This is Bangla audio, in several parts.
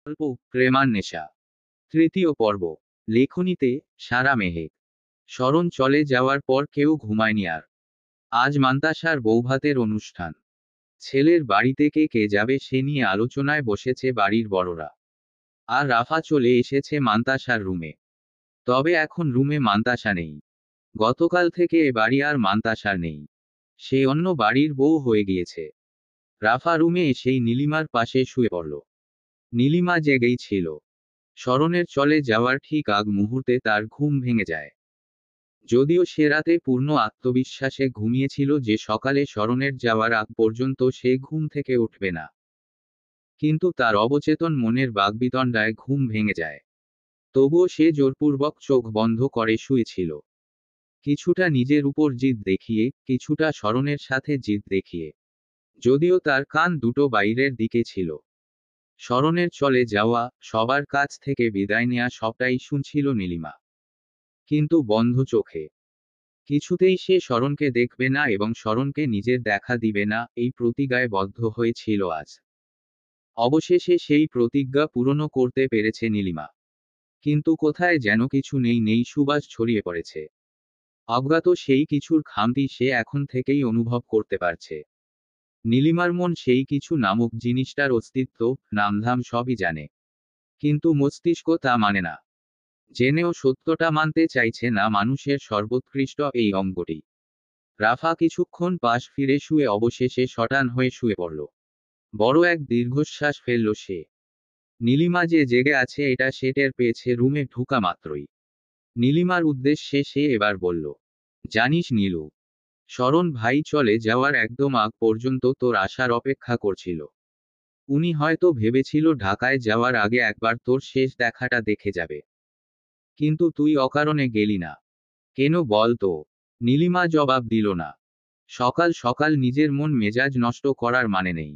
গল্প প্রেমার নেশা। তৃতীয় পর্ব। লেখনীতে সারা মেহেক। শরণ চলে যাওয়ার পর কেউ ঘুমায়নি আর। আজ মান্তাসার বৌভাতের অনুষ্ঠান। ছেলের বাড়িতে কে যাবে সে নিয়ে আলোচনায় বসেছে বাড়ির বড়রা। আর রাফা চলে এসেছে মান্তাসার রুমে। তবে এখন রুমে মান্তাসা নেই। গতকাল থেকে এ বাড়ি আর মান্তাসার নেই। সে অন্য বাড়ির বউ হয়ে গিয়েছে। রাফা রুমে এসেই নীলিমার পাশে শুয়ে পড়ল। নীলিমা জেগেই ছিল। শরণের চলে যাওয়ার ঠিক আগ মুহূর্তে তার ঘুম ভেঙে যায়। যদিও সে রাতে পূর্ণ আত্মবিশ্বাসে ঘুমিয়েছিল যে সকালে শরণের যাওয়ার আগ পর্যন্ত সে ঘুম থেকে উঠবে না, কিন্তু তার অবচেতন মনের বাগবিতণ্ডায় ঘুম ভেঙে যায়। তবুও সে জোরপূর্বক চোখ বন্ধ করে শুয়েছিল, কিছুটা নিজের উপর জিদ দেখিয়ে, কিছুটা শরণের সাথে জিদ দেখিয়ে। যদিও তার কান দুটো বাইরের দিকে ছিল। শরণের চলে যাওয়া, সবার কাছ থেকে বিদায় নেয়া সবটাই শুনছিল নীলিমা, কিন্তু বন্ধ চোখে। কিছুতেই সে শরণকে দেখবে না এবং শরণকে নিজের দেখা দিবে না, এই প্রতিজ্ঞায় বদ্ধ হয়েছিল আজ। অবশেষে সেই প্রতিজ্ঞা পূরণ করতে পেরেছে নীলিমা। কিন্তু কোথায় যেন কিছু নেই সুবাস ছড়িয়ে পড়েছে। অজ্ঞাত সেই কিছুর খামতি সে এখন থেকেই অনুভব করতে পারছে। নীলিমার মন সেই কিছু নামক জিনিসটার অস্তিত্ব, নামধাম সবই জানে, কিন্তু মস্তিষ্ক তা মানে না। জেনেও সত্যটা মানতে চাইছে না মানুষের সর্বোৎকৃষ্ট এই অঙ্গটি। রাফা কিছুক্ষণ পাশ ফিরে শুয়ে অবশেষে শটান হয়ে শুয়ে পড়ল। বড় এক দীর্ঘশ্বাস ফেলল সে। নীলিমা যে জেগে আছে এটা সে টের পেয়েছে রুমে ঢুকা মাত্রই। নীলিমার উদ্দেশ্যে সে এবার বলল, জানিস নীলু, শরণ ভাই চলে যাওয়ার একদম আগ পর্যন্ত তোর আসার অপেক্ষা করছিল। উনি হয়তো ভেবেছিল ঢাকায় যাওয়ার আগে একবার তোর শেষ দেখাটা দেখে যাবে। কিন্তু তুই অকারণে গেলি না। কেন বল তো? নীলিমা জবাব দিল না। সকাল সকাল নিজের মন মেজাজ নষ্ট করার মানে নেই।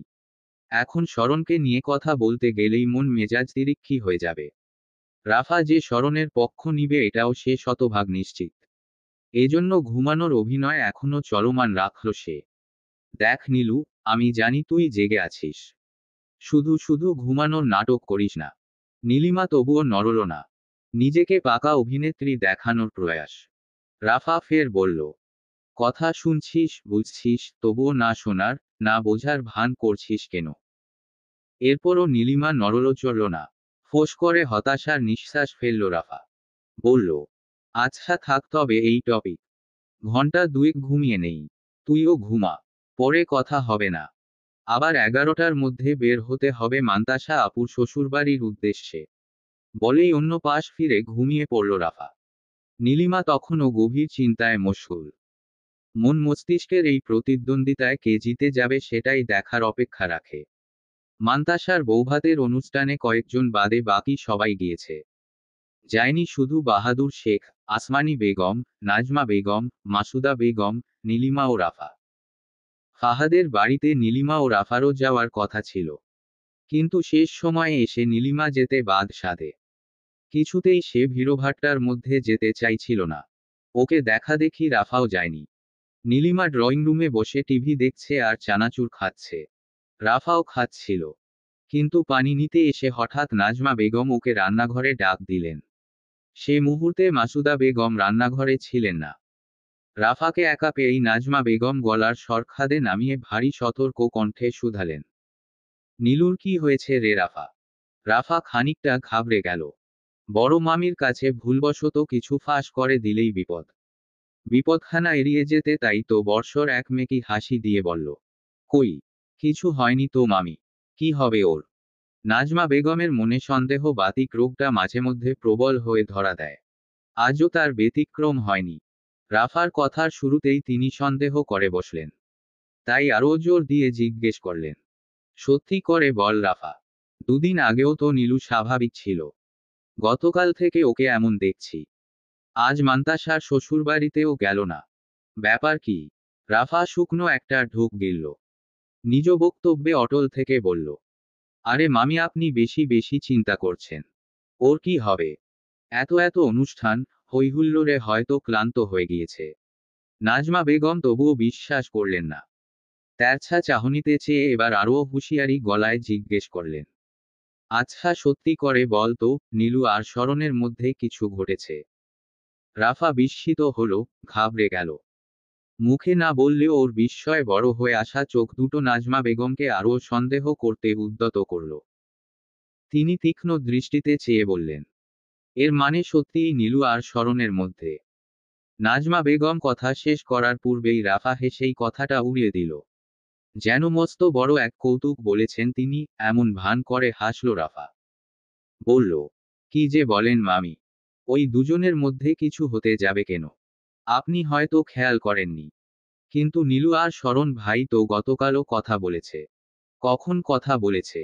এখন শরণকে নিয়ে কথা বলতে গেলেই মন মেজাজ তিরিক্ষি হয়ে যাবে। রাফা যে শরণের পক্ষ নিবে এটাও সে শতভাগ নিশ্চিত। এজন্য ঘুমানোর অভিনয় এখনো চলমান রাখল সে। দেখ নীলু, আমি জানি তুই জেগে আছিস। শুধু শুধু ঘুমানোর নাটক করিস না। নীলিমা তবুও নড়ল না। নিজেকে পাকা অভিনেত্রী দেখানোর প্রয়াস। রাফা ফের বলল, কথা শুনছিস, বুঝছিস, তবুও না শোনার, না বোঝার ভান করছিস কেন? এরপরও নীলিমা নড়ল চড়ল না। ফোঁস করে হতাশার নিঃশ্বাস ফেলল রাফা। বলল, আচ্ছা থাক তবে এই টপিক। ঘন্টা দুয়েক ঘুমিয়ে নেই। তুইও ঘুমা। পরে কথা হবে না। আবার 11টার মধ্যে বের হতে হবে মান্তাসা আপুর শ্বশুরবাড়ির উদ্দেশ্যে। বলেই অন্য পাশ ফিরে ঘুমিয়ে পড়ল রাফা। নীলিমা তখনও গভীর চিন্তায় মশগুল। মন মস্তিষ্কের এই প্রতিদ্বন্দ্বিতায় কে জিতে যাবে সেটাই দেখার অপেক্ষা রাখে। মান্তাসার বৌভাতের অনুষ্ঠানে কয়েকজন বাদে বাকি সবাই গিয়েছে। যায়নি শুধু বাহাদুর শেখ, আসমানি বেগম, নাজমা বেগম, মাসুদা বেগম, নীলিমা ও রাফা। ফাহাদের বাড়িতে নীলিমা ও রাফারও যাওয়ার কথা ছিল, কিন্তু শেষ সময়ে এসে নীলিমা যেতে বাদ সাধে। কিছুতেই সে ভিড়ভাট্টার মধ্যে যেতে চাইছিল না। ওকে দেখা দেখি রাফাও যায়নি। নীলিমা ড্রয়িং রুমে বসে টিভি দেখছে আর চানাচুর খাচ্ছে। রাফাও খাচ্ছিল। কিন্তু পানি নিতে এসে হঠাৎ নাজমা বেগম ওকে রান্নাঘরে ডাক দিলেন। সে মুহূর্তে মাসুদা বেগম রান্নাঘরে ছিলেন না। রাফাকে একা পেয়েই নাজমা বেগম গলার স্বর খাদে নামিয়ে ভারী সতর্ক কণ্ঠে শুধালেন, নীলুর কি হয়েছে রে রাফা? রাফা খানিকটা ঘাবড়ে গেল। বড় মামির কাছে ভুলবশত কিছু ফাঁস করে দিলেই বিপদ। বিপদখানা এড়িয়ে যেতে তাই তো বর্ষর এক মেকি হাসি দিয়ে বলল, কই, কিছু হয়নি তো মামি। কি হবে ওর? নাজমা বেগমের মনে সন্দেহ বাতিক রোগটা মাঝে মধ্যে প্রবল হয়ে ধরা দেয়। আজও তার ব্যতিক্রম হয়নি। রাফার কথার শুরুতেই তিনি সন্দেহ করে বসলেন। তাই আরও জোর দিয়ে জিজ্ঞেস করলেন, সত্যি করে বল রাফা, দুদিন আগেও তো নীলু স্বাভাবিক ছিল। গতকাল থেকে ওকে এমন দেখছি। আজ মান্তাসার শ্বশুরবাড়িতেও গেল না। ব্যাপার কি? রাফা শুকনো একটা ঢোক গিলল। নিজ বক্তব্যে অটল থেকে বলল, আরে মামি আপনি বেশি বেশি চিন্তা করছেন। ওর কি হবে? এত অনুষ্ঠান, হৈহুল্লোড়ে হয়তো ক্লান্ত হয়ে গিয়েছে। নাজমা বেগম তবুও বিশ্বাস করলেন না। তেরছা চাহনিতে চেয়ে এবার আরও হুঁশিয়ারি গলায় জিজ্ঞেস করলেন, আচ্ছা সত্যি করে বল তো, নীলু আর শরণের মধ্যে কিছু ঘটেছে? রাফা বিস্মিত হলো, ঘাবড়ে গেল। মুখে না বললেও ওর বিস্ময় বড় হয়ে আসা চোখ দুটো নাজমা বেগমকে আরও সন্দেহ করতে উদ্যত করল। তিনি তীক্ষ্ণ দৃষ্টিতে চেয়ে বললেন, এর মানে সত্যিই নীলু আর শরণের মধ্যে? নাজমা বেগম কথা শেষ করার পূর্বেই রাফা হেসেই কথাটা উড়িয়ে দিল। যেন মস্ত বড় এক কৌতুক বলেছেন তিনি, এমন ভান করে হাসল রাফা। বলল, কি যে বলেন মামি, ওই দুজনের মধ্যে কিছু হতে যাবে কেন? আপনি হয়তো খেয়াল করেননি, কিন্তু নীলু আর শরণ ভাই তো গতকালও কথা বলেছে। কখন কথা বলেছে?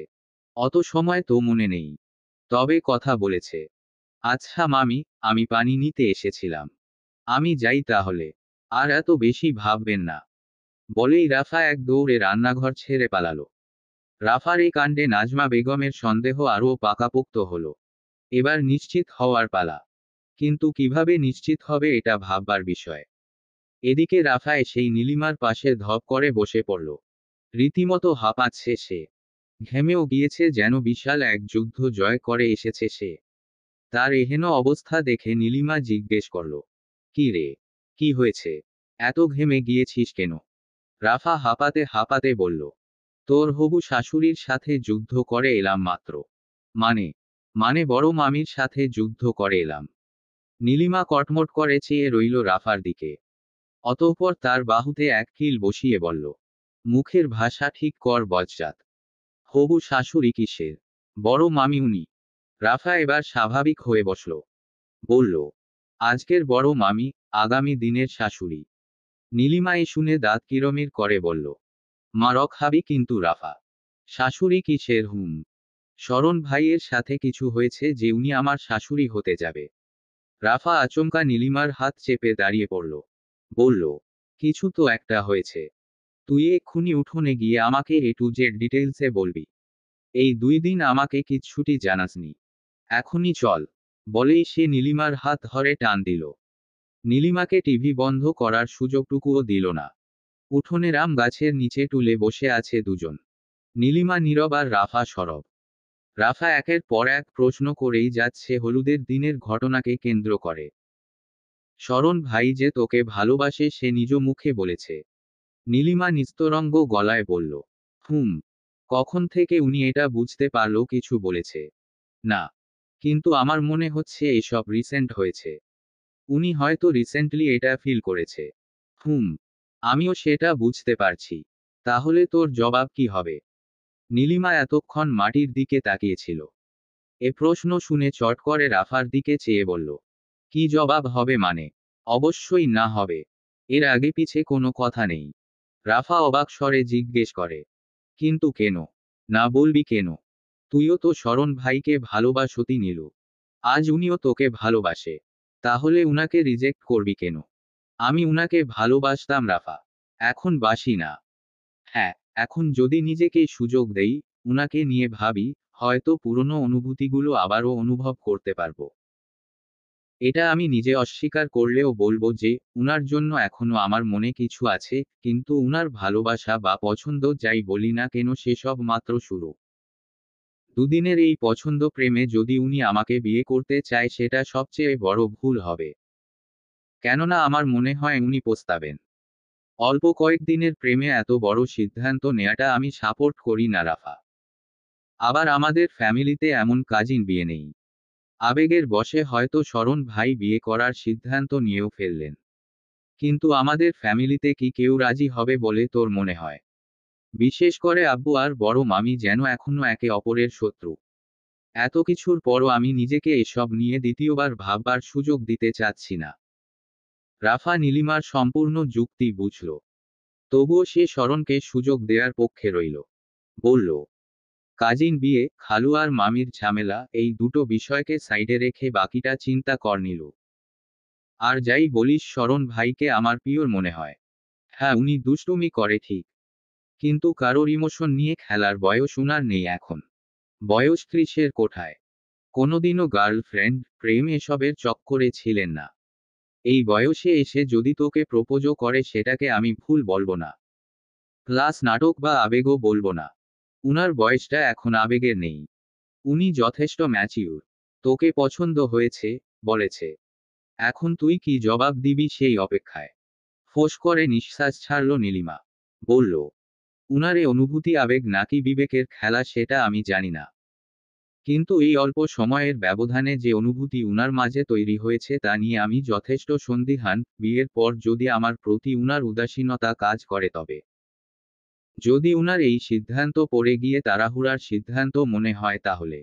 অত সময় তো মনে নেই, তবে কথা বলেছে। আচ্ছা মামি, আমি পানি নিতে এসেছিলাম, আমি যাই তাহলে। আর এত বেশি ভাববেন না, বলেই রাফা এক দৌড়ে রান্নাঘর ছেড়ে পালালো। রাফার এই কাণ্ডে নাজমা বেগমের সন্দেহ আরও পাকাপোক্ত হলো। এবার নিশ্চিত হওয়ার পালা। কিন্তু কিভাবে নিশ্চিত হবে এটা ভাববার বিষয়। এদিকে রাফা সেই নীলিমার পাশে ধপ করে বসে পড়ল। রীতিমতো হাঁপাচ্ছে সে। ঘেমেও গিয়েছে, যেন বিশাল এক যুদ্ধ জয় করে এসেছে সে। তার এহেন অবস্থা দেখে নীলিমা জিজ্ঞেস করল, কি রে, কি হয়েছে? এত ঘেমে গিয়েছিস কেন? রাফা হাঁপাতে হাঁপাতে বলল, তোর হবু শাশুড়ির সাথে যুদ্ধ করে এলাম মাত্র। মানে? মানে বড় মামির সাথে যুদ্ধ করে এলাম। নীলিমা কটমট করে চেয়ে রইল রাফার দিকে। অতঃপর তার বাহুতে এক কিল বসিয়ে বলল, মুখের ভাষা ঠিক কর বজ্জাত। হবু শাশুড়ি কিসের? বড় মামি উনি। রাফা এবার স্বাভাবিক হয়ে বসল। বলল, আজকের বড় মামি, আগামী দিনের শাশুড়ি। নীলিমা এ শুনে দাঁত কিরমির করে বলল, মার খাবি কিন্তু রাফা। শাশুড়ি কিসের হুম? শরণ ভাইয়ের সাথে কিছু হয়েছে যে উনি আমার শাশুড়ি হতে যাবে? রাফা আচমকা নীলিমার হাত চেপে দাঁড়িয়ে পড়ল। বলল, কিছু তো একটা হয়েছে। তুই এক্ষুনি উঠোনে গিয়ে আমাকে এ টু জেড ডিটেইলসে বলবি। এই 2 দিন আমাকে কিচ্ছুটি জানাসনি। এখনই চল। বলেই সে নীলিমার হাত ধরে টান দিল। নীলিমাকে টিভি বন্ধ করার সুযোগটুকুও দিল না। উঠোনের আম গাছের নিচে টুলে বসে আছে দুজন। নীলিমা নীরব আর রাফা সরব। রাফা একের পর এক প্রশ্ন করেই যাচ্ছে হলুদের দিনের ঘটনাকে কেন্দ্র করে। শরণ ভাই যে তোকে ভালোবাসে সে নিজ মুখে বলেছে। নীলিমা নিস্তরঙ্গ গলায় বলল, হুম। কখন থেকে উনি এটা বুঝতে পারলো কিছু বলেছে? না, কিন্তু আমার মনে হচ্ছে এসব রিসেন্ট হয়েছে। উনি হয়তো রিসেন্টলি এটা ফিল করেছে। হুম, আমিও সেটা বুঝতে পারছি। তাহলে তোর জবাব কি হবে? নীলিমা এতক্ষণ মাটির দিকে তাকিয়েছিল। এ প্রশ্ন শুনে চট করে রাফার দিকে চেয়ে বলল, কি জবাব হবে মানে? অবশ্যই না হবে। এর আগে পিছে কোনো কথা নেই। রাফা অবাক স্বরে জিজ্ঞেস করে, কিন্তু কেন? না বলবি কেন? তুইও তো শরণ ভাইকে ভালোবাসতি নীলু। আজ উনিও তোকে ভালোবাসে। তাহলে উনাকে রিজেক্ট করবি কেন? আমি উনাকে ভালোবাসতাম রাফা। এখন বাসি না। হ্যাঁ, এখন যদি নিজেকে সুযোগ দেই, উনাকে নিয়ে ভাবি, হয়তো পুরনো অনুভূতিগুলো আবারও অনুভব করতে পারবো। এটা আমি নিজে অস্বীকার করলেও বলবো যে, উনার জন্য এখনো আমার মনে কিছু আছে, কিন্তু উনার ভালোবাসা বা পছন্দ যাই বলি না কেন সেসব মাত্র শুরু। দুদিনের এই পছন্দ প্রেমে যদি উনি আমাকে বিয়ে করতে চায় সেটা সবচেয়ে বড় ভুল হবে। কেননা আমার মনে হয় উনি পস্তাবেন। অল্প কয়েকদিনের প্রেমে এত বড় সিদ্ধান্ত নেয়াটা আমি সাপোর্ট করি না রাফা। আবার আমাদের ফ্যামিলিতে এমন কাজিন বিয়ে নেই। আবেগের বশে হয়তো শরণ ভাই বিয়ে করার সিদ্ধান্ত নিয়েও ফেললেন। কিন্তু আমাদের ফ্যামিলিতে কি কেউ রাজি হবে বলে তোর মনে হয়? বিশেষ করে আব্বু আর বড় মামি যেন এখনো একে অপরের শত্রু। এত কিছুর পরও আমি নিজেকে এসব নিয়ে দ্বিতীয়বার ভাববার সুযোগ দিতে চাচ্ছি না। রাফা নীলিমার সম্পূর্ণ যুক্তি বুঝল। তবুও সে শরণকে সুযোগ দেওয়ার পক্ষে রইল। বলল, কাজিন বিয়ে, খালু আর মামির ঝামেলা, এই দুটো বিষয়কে সাইডে রেখে বাকিটা চিন্তা কর নীলু। আর যাই বলিস শরণ ভাইকে আমার পিওর মনে হয়। হ্যাঁ উনি দুষ্টুমি করে ঠিক, কিন্তু কারোর ইমোশন নিয়ে খেলার বয়স উনার নেই এখন। বয়স 30-এর কোঠায়। কোনোদিনও গার্লফ্রেন্ড, প্রেম এসবের চক্করে ছিলেন না। এই বয়সে এসে যদি তোকে প্রপোজও করে সেটাকে আমি ভুল বলবো না। প্লাস নাটক বা আবেগও বলবো না। উনার বয়সটা এখন আবেগের নেই। উনি যথেষ্ট ম্যাচিউর। তোকে পছন্দ হয়েছে, বলেছে। এখন তুই কি জবাব দিবি সেই অপেক্ষায়। ফোঁস করে নিঃশ্বাস ছাড়ল নীলিমা। বলল, উনার এ অনুভূতি আবেগ নাকি বিবেকের খেলা সেটা আমি জানি না, কিন্তু এই অল্প সময়ের ব্যবধানে যে অনুভূতি উনার মাঝে তৈরি হয়েছে তা নিয়ে আমি যথেষ্ট সন্দিহান। বিয়ের পর যদি আমার প্রতি উনার উদাসীনতা কাজ করে, তবে যদি উনার এই সিদ্ধান্ত পড়ে গিয়ে তাড়াহুড়ার সিদ্ধান্ত মনে হয়, তাহলে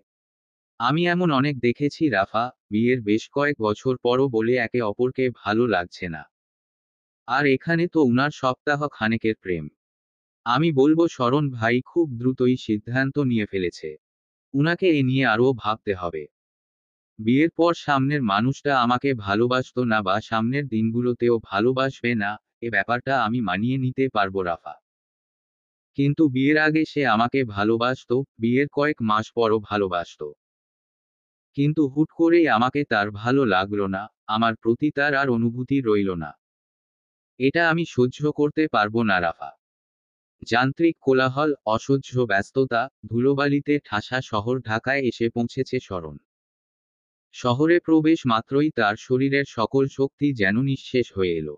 আমি এমন অনেক দেখেছি রাফা, বিয়ের বেশ কয়েক বছর পরও বলে একে অপরকে ভালো লাগছে না। আর এখানে তো উনার সপ্তাহ খানেকের প্রেম। আমি বলবো শরণ ভাই খুব দ্রুতই সিদ্ধান্ত নিয়ে ফেলেছে। উনাকে এ নিয়ে আরও ভাবতে হবে। বিয়ের পর সামনের মানুষটা আমাকে ভালোবাসতো না বা সামনের দিনগুলোতেও ভালোবাসবে না, এ ব্যাপারটা আমি মানিয়ে নিতে পারবো রাফা। কিন্তু বিয়ের আগে সে আমাকে ভালোবাসতো, বিয়ের কয়েক মাস পরও ভালোবাসতো। কিন্তু হুট করেই আমাকে তার ভালো লাগলো না, আমার প্রতি তার আর অনুভূতি রইল না। এটা আমি সহ্য করতে পারবো না রাফা। যান্ত্রিক কোলাহল, অসহ্য ব্যস্ততা, ধুলোবালিতে ঠাসা শহর ঢাকায় এসে পৌঁছেছে শরণ। শহরে প্রবেশ মাত্রই তার শরীরের সকল শক্তি যেন নিঃশেষ হয়ে এলো।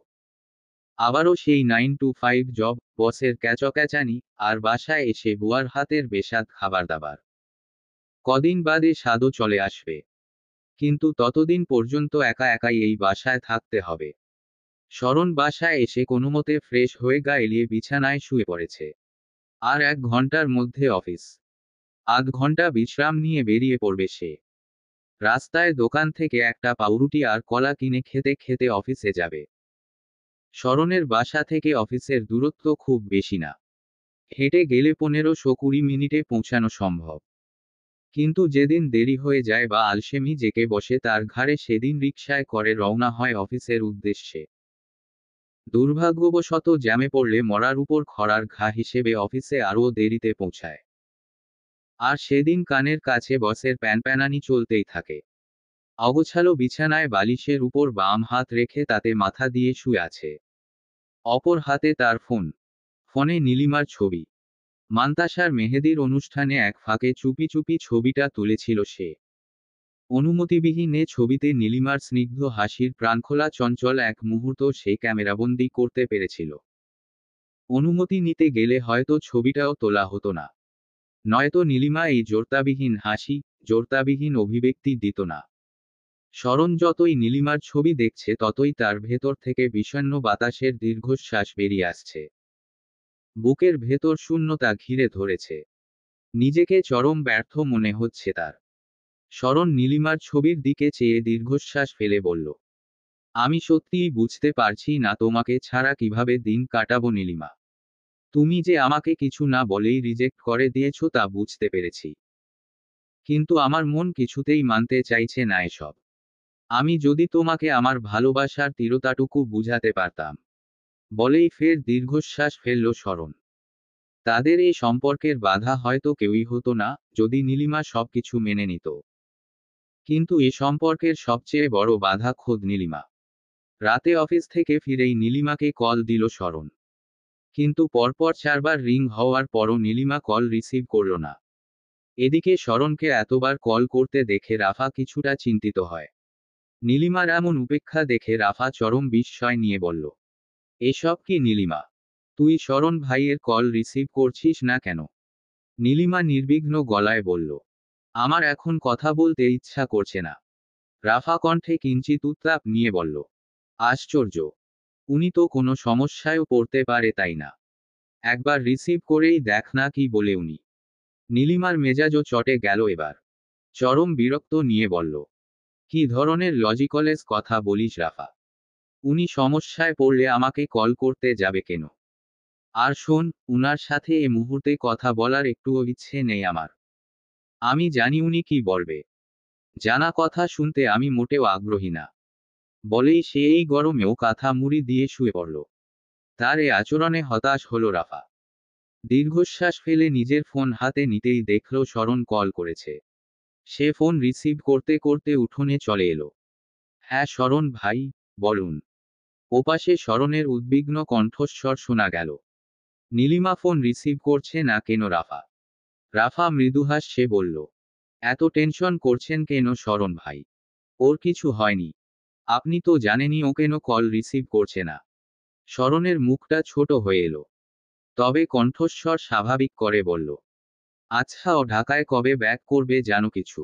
আবারও সেই 9 to 5 জব, বসের ক্যাচক্যাচানি, আর বাসায় এসে বুয়ার হাতের বেস্বাদ খাবার দাবার। কদিন বাদে স্বাদও চলে আসবে, কিন্তু ততদিন পর্যন্ত একা একাই এই বাসায় থাকতে হবে। শরণ বাসায় এসে কোনোমতে ফ্রেশ হয়ে গা এলিয়ে বিছানায় শুয়ে পড়েছে। আর 1 ঘন্টার মধ্যে অফিস। আধ ঘন্টা বিশ্রাম নিয়ে বেরিয়ে পড়বে সে। রাস্তায় দোকান থেকে একটা পাউরুটি আর কলা কিনে খেতে খেতে অফিসে যাবে। শরণের বাসা থেকে অফিসের দূরত্ব খুব বেশি না। হেঁটে গেলে 15-20 মিনিটে পৌঁছানো সম্ভব। কিন্তু যেদিন দেরি হয়ে যায় বা আলসেমি জেকে বসে তার ঘাড়ে, সেদিন রিকশায় করে রওনা হয় অফিসের উদ্দেশ্যে। দুর্ভাগ্যবশত জ্যামে পড়লে মরার উপর খড়ার ঘা হিসেবে অফিসে আরও দেরিতে পৌঁছায়। আর সেদিন কানের কাছে বসের প্যানপ্যানানি চলতেই থাকে। অগোছালো বিছানায় বালিশের উপর বাম হাত রেখে তাতে মাথা দিয়ে শুয়ে আছে। অপর হাতে তার ফোন। ফোনে নীলিমার ছবি। মান্তাসার মেহেদির অনুষ্ঠানে এক ফাঁকে চুপি চুপি ছবিটা তুলেছিল সে। অনুমতিবিহীন এ ছবিতে নীলিমার স্নিগ্ধ হাসির প্রাণখোলা চঞ্চল এক মুহূর্ত সে ক্যামেরাবন্দি করতে পেরেছিল। অনুমতি নিতে গেলে হয়তো ছবিটাও তোলা হতো না। নয়তো নীলিমা এই জোরতাবিহীন হাসি, জোরতাবিহীন অভিব্যক্তি দিত না। শরণ যতই নীলিমার ছবি দেখছে ততই তার ভেতর থেকে বিষণ্ণ বাতাসের দীর্ঘশ্বাস বেরিয়ে আসছে। বুকের ভেতর শূন্যতা ঘিরে ধরেছে। নিজেকে চরম ব্যর্থ মনে হচ্ছে তার। শরণ নীলিমার ছবির দিকে চেয়ে দীর্ঘশ্বাস ফেলে বলল, আমি সত্যিই বুঝতে পারছি না তোমাকে ছাড়া কিভাবে দিন কাটাবো নীলিমা। তুমি যে আমাকে কিছু না বলেই রিজেক্ট করে দিয়েছো তা বুঝতে পেরেছি। কিন্তু আমার মন কিছুতেই মানতে চাইছে না এসব। আমি যদি তোমাকে আমার ভালোবাসার তীরতাটুকু বুঝাতে পারতাম। বলেই ফের দীর্ঘশ্বাস ফেলল শরণ। তাদের এই সম্পর্কের বাধা হয়তো কেউই হতো না, যদি নীলিমা সবকিছু মেনে নিত। কিন্তু এ সম্পর্কের সবচেয়ে বড় বাধা খোদ নীলিমা। রাতে অফিস থেকে ফিরেই নীলিমাকে কল দিল শরণ। কিন্তু পরপর 4বার রিং হওয়ার পরও নীলিমা কল রিসিভ করল না। এদিকে শরণকে এতবার কল করতে দেখে রাফা কিছুটা চিন্তিত হয়। নীলিমার এমন উপেক্ষা দেখে রাফা চরম বিস্ময় নিয়ে বলল, এসব কি নীলিমা? তুই শরণ ভাইয়ের কল রিসিভ করছিস না কেন? নীলিমা নির্বিঘ্ন গলায় বলল, আমার এখন কথা বলতে ইচ্ছা করছে না। রাফা কণ্ঠে কিঞ্চিত উত্তাপ নিয়ে বলল, আশ্চর্য, উনি তো কোনো সমস্যায়ও পড়তে পারে তাই না? একবার রিসিভ করেই দেখ না কি বলে উনি। নীলিমার মেজাজও চটে গেল এবার। চরম বিরক্ত নিয়ে বলল, কি ধরনের লজিকলেস কথা বলিস রাফা? উনি সমস্যায় পড়লে আমাকে কল করতে যাবে কেন? আর শোন, উনার সাথে এ মুহূর্তে কথা বলার একটুও ইচ্ছে নেই আমার। আমি জানি উনি কি বলবে। জানা কথা শুনতে আমি মোটেও আগ্রহী না। বলেই সে এই গরমেও কাঁথা মুড়ি দিয়ে শুয়ে পড়ল। তার এ আচরণে হতাশ হলো রাফা। দীর্ঘশ্বাস ফেলে নিজের ফোন হাতে নিতেই দেখল শরণ কল করেছে। সে ফোন রিসিভ করতে করতে উঠোনে চলে এলো। হ্যাঁ শরণ ভাই, বলুন। ওপাশে শরণের উদ্বিগ্ন কণ্ঠস্বর শোনা গেল। নীলিমা ফোন রিসিভ করছে না কেন রাফা? রাফা মৃদুহাস্যে বলল, এত টেনশন করছেন কেন শরণ ভাই? ওর কিছু হয়নি। আপনি তো জানেনই ও কেন কল রিসিভ করছে না। শরণের মুখটা ছোট হয়ে এলো। তবে কণ্ঠস্বর স্বাভাবিক করে বলল, আচ্ছা ও ঢাকায় কবে ব্যাক করবে জানো কিছু?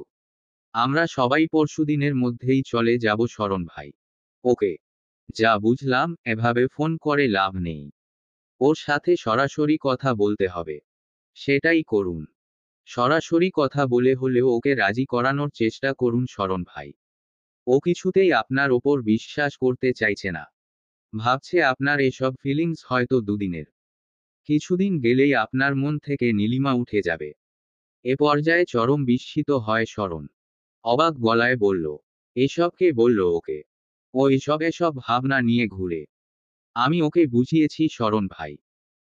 আমরা সবাই পরশুদিনের মধ্যেই চলে যাব শরণ ভাই। ওকে, যা বুঝলাম, এভাবে ফোন করে লাভ নেই। ওর সাথে সরাসরি কথা বলতে হবে। সেটাই করুন। সরাসরি কথা বলে হলেও ওকে রাজি করানোর চেষ্টা করুন শরণ ভাই। ও কিছুতেই আপনার ওপর বিশ্বাস করতে চাইছে না। ভাবছে আপনার এসব ফিলিংস হয়তো দুদিনের। কিছুদিন গেলেই আপনার মন থেকে নীলিমা উঠে যাবে। এ পর্যায়ে চরম বিস্মিত হয় শরণ। অবাক গলায় বলল, এসব কে বলল ওকে? ও এসব ভাবনা নিয়ে ঘুরে। আমি ওকে বুঝিয়েছি শরণ ভাই।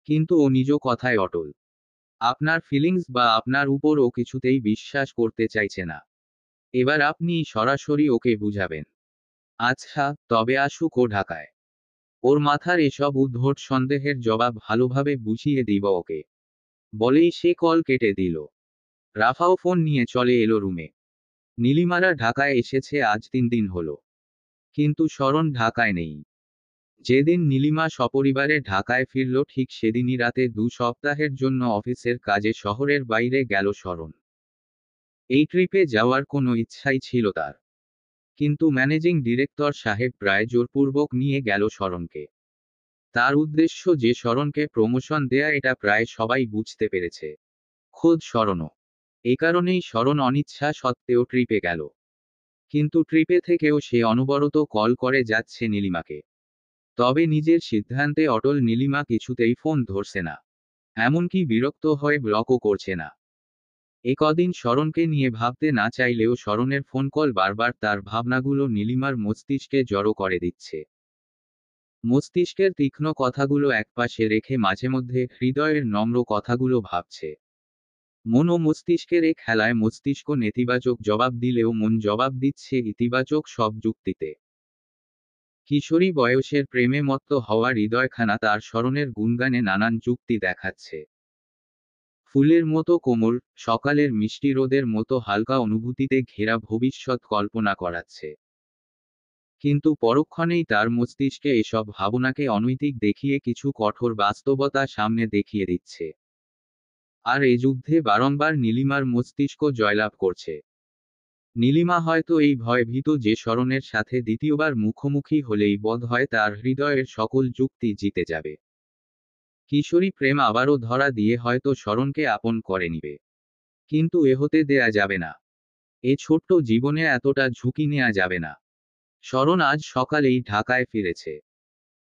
কিন্তু ও নিজ কথায় অটল। আপনার ফিলিংস বা আপনার উপর ও কিছুতেই বিশ্বাস করতে চাইছে না। এবার আপনি সরাসরি ওকে বুঝাবেন। আচ্ছা, তবে আসুক ও ঢাকায়। ওর মাথার এসব উদ্ভট সন্দেহের জবাব ভালোভাবে বুঝিয়ে দিব ওকে। বলেই সে কল কেটে দিল। রাফাও ফোন নিয়ে চলে এলো রুমে। নীলিমারা ঢাকায় এসেছে আজ 3 দিন হলো। কিন্তু শরণ ঢাকায় নেই। যেদিন নীলিমা সপরিবারে ঢাকায় ফিরল ঠিক সেদিনই রাতে 2 সপ্তাহের জন্য অফিসের কাজে শহরের বাইরে গেল শরণ। এই ট্রিপে যাওয়ার কোনো ইচ্ছাই ছিল তার। কিন্তু ম্যানেজিং ডিরেক্টর সাহেব প্রায় জোরপূর্বক নিয়ে গেল শরণকে। তার উদ্দেশ্য যে শরণকে প্রমোশন দেয়া, এটা প্রায় সবাই বুঝতে পেরেছে। খোদ শরণও। এ কারণেই শরণ অনিচ্ছা সত্ত্বেও ট্রিপে গেল। কিন্তু ট্রিপে থেকেও সে অনবরত কল করে যাচ্ছে নীলিমাকে। তবে নিজের সিদ্ধান্তে অটল নীলিমা কিছুতেই ফোন ধরছে না। এমনকি বিরক্ত হয়ে ব্লকও করছে না। এ কদিন শরণকে নিয়ে ভাবতে না চাইলেও শরণের ফোন কল বারবার তার ভাবনাগুলো নীলিমার মস্তিষ্কে জড়ো করে দিচ্ছে। মস্তিষ্কের তীক্ষ্ণ কথাগুলো একপাশে রেখে মাঝেমধ্যে হৃদয়ের নম্র কথাগুলো ভাবছে। মন ও মস্তিষ্কের এ খেলায় মস্তিষ্ক নেতিবাচক জবাব দিলেও মন জবাব দিচ্ছে ইতিবাচক সব যুক্তিতে। কিশোরী বয়সের প্রেমে মত্ত হওয়া হৃদয়খানা তার স্মরণের গুণগানে নানান যুক্তি দেখাচ্ছে। ফুলের মতো কোমল, সকালের মিষ্টি রোদের মতো হালকা অনুভূতিতে ঘেরা ভবিষ্যৎ কল্পনা করাচ্ছে। কিন্তু পরক্ষণেই তার মস্তিষ্কে এসব ভাবনাকে অনৈতিক দেখিয়ে কিছু কঠোর বাস্তবতা সামনে দেখিয়ে দিচ্ছে। আর এ যুদ্ধে বারংবার নীলিমার মস্তিষ্ক জয়লাভ করছে। নীলিমা হয়তো এই ভয়ভীত যে শরণের সাথে দ্বিতীয়বার মুখোমুখি হলেই বোধহয় তার হৃদয়ের সকল যুক্তি জিতে যাবে। কিশোরী প্রেম আবারও ধরা দিয়ে হয়তো শরণকে আপন করে নিবে। কিন্তু এ হতে দেয়া যাবে না। এ ছোট্ট জীবনে এতটা ঝুঁকি নেওয়া যাবে না। শরণ আজ সকালেই ঢাকায় ফিরেছে।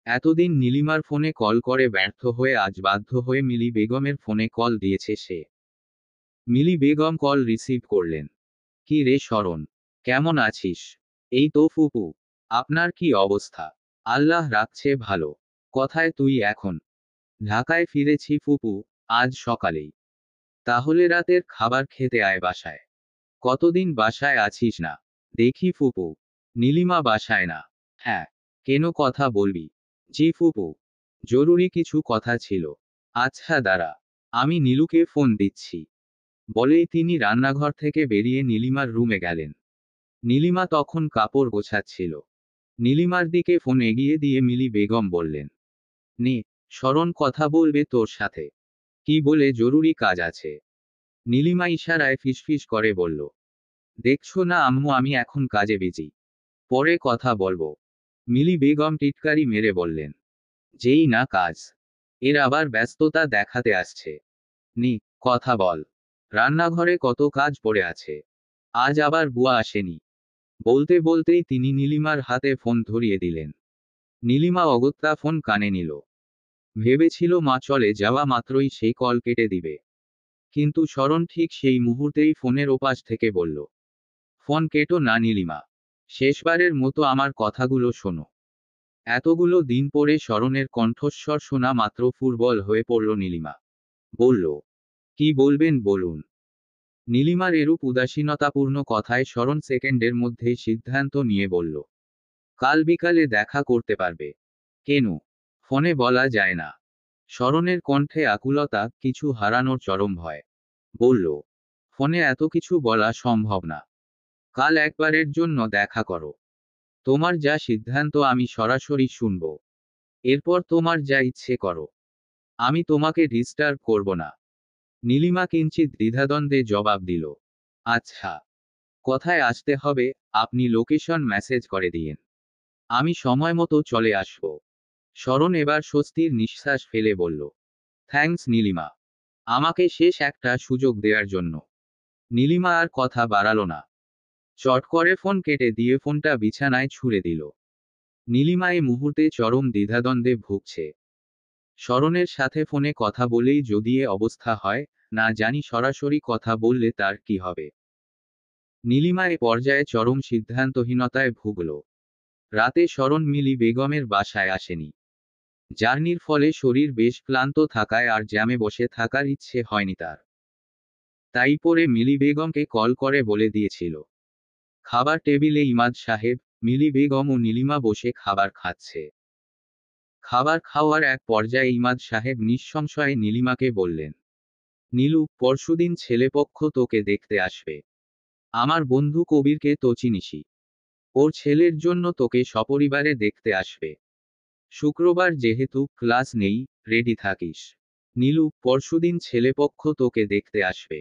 এতদিন নীলিমার ফোনে কল করে ব্যর্থ হয়ে আজ বাধ্য হয়ে মিলি বেগমের ফোনে কল দিয়েছে সে। মিলি বেগম কল রিসিভ করলেন। কি রে শরণ, কেমন আছিস? এই তো ফুপু। আপনার কি অবস্থা? আল্লাহ রাখছে ভালো। কোথায় তুই এখন? ঢাকায় ফিরেছি ফুপু, আজ সকালেই। তাহলে রাতের খাবার খেতে আয় বাসায়। কতদিন বাসায় আছিস না? দেখি ফুপু। নীলিমা বাসায় না। হ্যাঁ। কেন, কথা বলবি? জি ফুপু। জরুরি কিছু কথা ছিল। আচ্ছা দাঁড়া, আমি নীলুকে ফোন দিচ্ছি। বলেই তিনি রান্নাঘর থেকে বেরিয়ে নীলিমার রুমে গেলেন। নীলিমা তখন কাপড় গোছাচ্ছিল। নীলিমার দিকে ফোন এগিয়ে দিয়ে মিলি বেগম বললেন, নে, শরণ কথা বলবে তোর সাথে। কি বলে? জরুরি কাজ আছে। নীলিমা ইশারায় ফিসফিস করে বলল, দেখছো না আম্মু আমি এখন কাজে বিজি। পরে কথা বলবো। মিলি বেগম টিটকারি মেরে বললেন, যেই না কাজ, এর আবার ব্যস্ততা দেখাতে আসছে। নি, কথা বল। রান্নাঘরে কত কাজ পড়ে আছে। আজ আবার বুয়া আসেনি। বলতে বলতেই তিনি নীলিমার হাতে ফোন ধরিয়ে দিলেন। নীলিমা অগত্যা ফোন কানে নিল। ভেবেছিল মা চলে যাওয়া মাত্রই সেই কল কেটে দিবে। কিন্তু শরণ ঠিক সেই মুহূর্তেই ফোনের ওপাশ থেকে বলল, ফোন কেটো না নীলিমা। শেষবারের মতো আমার কথাগুলো শোনো। এতগুলো দিন পরে শরণের কণ্ঠস্বর শোনা মাত্র ফুরবল হয়ে পড়ল নীলিমা। বলল, কি বলবেন বলুন। নীলিমার এরূপ উদাসীনতাপূর্ণ কথায় শরণ সেকেন্ডের মধ্যেই সিদ্ধান্ত নিয়ে বলল, কাল বিকালে দেখা করতে পারবে। কেন? ফোনে বলা যায় না। শরণের কণ্ঠে আকুলতা, কিছু হারানোর চরম ভয়। বলল, ফোনে এত কিছু বলা সম্ভব না। কাল একবারের জন্য দেখা করো। তোমার যা সিদ্ধান্ত আমি সরাসরি শুনব। এরপর তোমার যা ইচ্ছে করো। আমি তোমাকে ডিস্টার্ব করব না। নীলিমা কিঞ্চিত দ্বিধাদ্বন্দ্বে জবাব দিল। আচ্ছা, কোথায় আসতে হবে? আপনি লোকেশন মেসেজ করে দিয়েন। আমি সময় মতো চলে আসব। শরণ এবার স্বস্তির নিঃশ্বাস ফেলে বলল, থ্যাঙ্কস নীলিমা, আমাকে শেষ একটা সুযোগ দেওয়ার জন্য। নীলিমা আর কথা বাড়ালো না। চট করে ফোন কেটে দিয়ে ফোনটা বিছানায় ছুঁড়ে দিল। নীলিমা এই মুহূর্তে চরম দ্বিধাদ্বন্দ্বে ভুগছে। শরণের সাথে ফোনে কথা বলেই যদি এ অবস্থা হয়, না জানি সরাসরি কথা বললে তার কি হবে। নীলিমা এ পর্যায়ে চরম সিদ্ধান্তহীনতায় ভুগল। রাতে শরণ মিলি বেগমের বাসায় আসেনি। জার্নির ফলে শরীর বেশ ক্লান্ত থাকায় আর জ্যামে বসে থাকার ইচ্ছে হয়নি তার। তাই পরে মিলি বেগমকে কল করে বলে দিয়েছিল। খাবার টেবিলে ইমাদ সাহেব, মিলি বেগম ও নীলিমা বসে খাবার খাচ্ছে। খাবার খাওয়ার এক পর্যায়ে ইমাদ সাহেব নিঃসংশয়ে নীলিমাকে বললেন, নীলু, পরশুদিন ছেলেপক্ষ তোকে দেখতে আসবে। আমার বন্ধু কবিরকে তো চিনিসই। ওর ছেলের জন্য তোকে সপরিবারে দেখতে আসবে। শুক্রবার যেহেতু ক্লাস নেই, রেডি থাকিস। নীলু, পরশুদিন ছেলেপক্ষ তোকে দেখতে আসবে।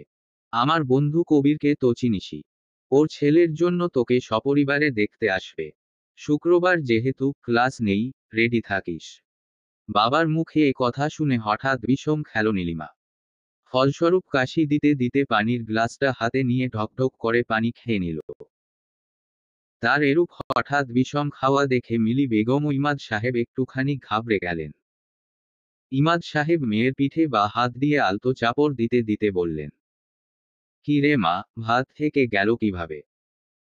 আমার বন্ধু কবিরকে তো চিনিসই। ওর ছেলের জন্য তোকে সপরিবারে দেখতে আসবে। শুক্রবার যেহেতু ক্লাস নেই, রেডি থাকিস। বাবার মুখে এ কথা শুনে হঠাৎ বিষম খেল নীলিমা। ফলস্বরূপ কাশি দিতে দিতে পানির গ্লাসটা হাতে নিয়ে ঢকঢক করে পানি খেয়ে নিল। তার এরূপ হঠাৎ বিষম খাওয়া দেখে মিলি বেগম ও ইমাদ সাহেব একটুখানি ঘাবড়ে গেলেন। ইমাদ সাহেব মেয়ের পিঠে বা হাত দিয়ে আলতো চাপড় দিতে দিতে বললেন, কি রে মা, ভাত থেকে গেল কিভাবে?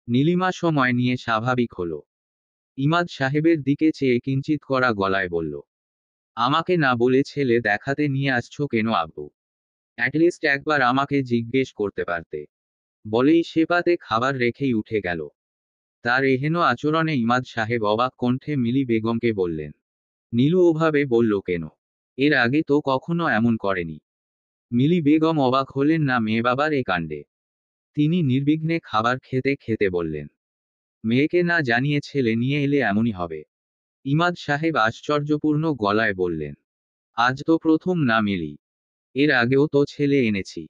নীলিমা সময় নিয়ে স্বাভাবিক হলো। ইমাদ সাহেবের দিকে চেয়ে কিঞ্চিত করা গলায় বলল, আমাকে না বলে ছেলে দেখাতে নিয়ে আসছো কেন আব্বু? অ্যাটলিস্ট একবার আমাকে জিজ্ঞেস করতে পারতে। বলেই সে পাতে খাবার রেখেই উঠে গেল। তার এহেন আচরণে ইমাদ সাহেব অবাক কণ্ঠে মিলি বেগমকে বললেন, নীলু ওভাবে বলল কেন? এর আগে তো কখনো এমন করেনি। মিলি বেগম অবাক হলেন না মেয়ে বাবার এ কাণ্ডে। তিনি নির্বিঘ্নে খাবার খেতে খেতে বললেন, মেয়েকে না জানিয়ে ছেলে নিয়ে এলে এমনই হবে। ইমাদ সাহেব আশ্চর্যপূর্ণ গলায় বললেন, আজ তো প্রথম না মিলি, এর আগেও তো ছেলে এনেছি।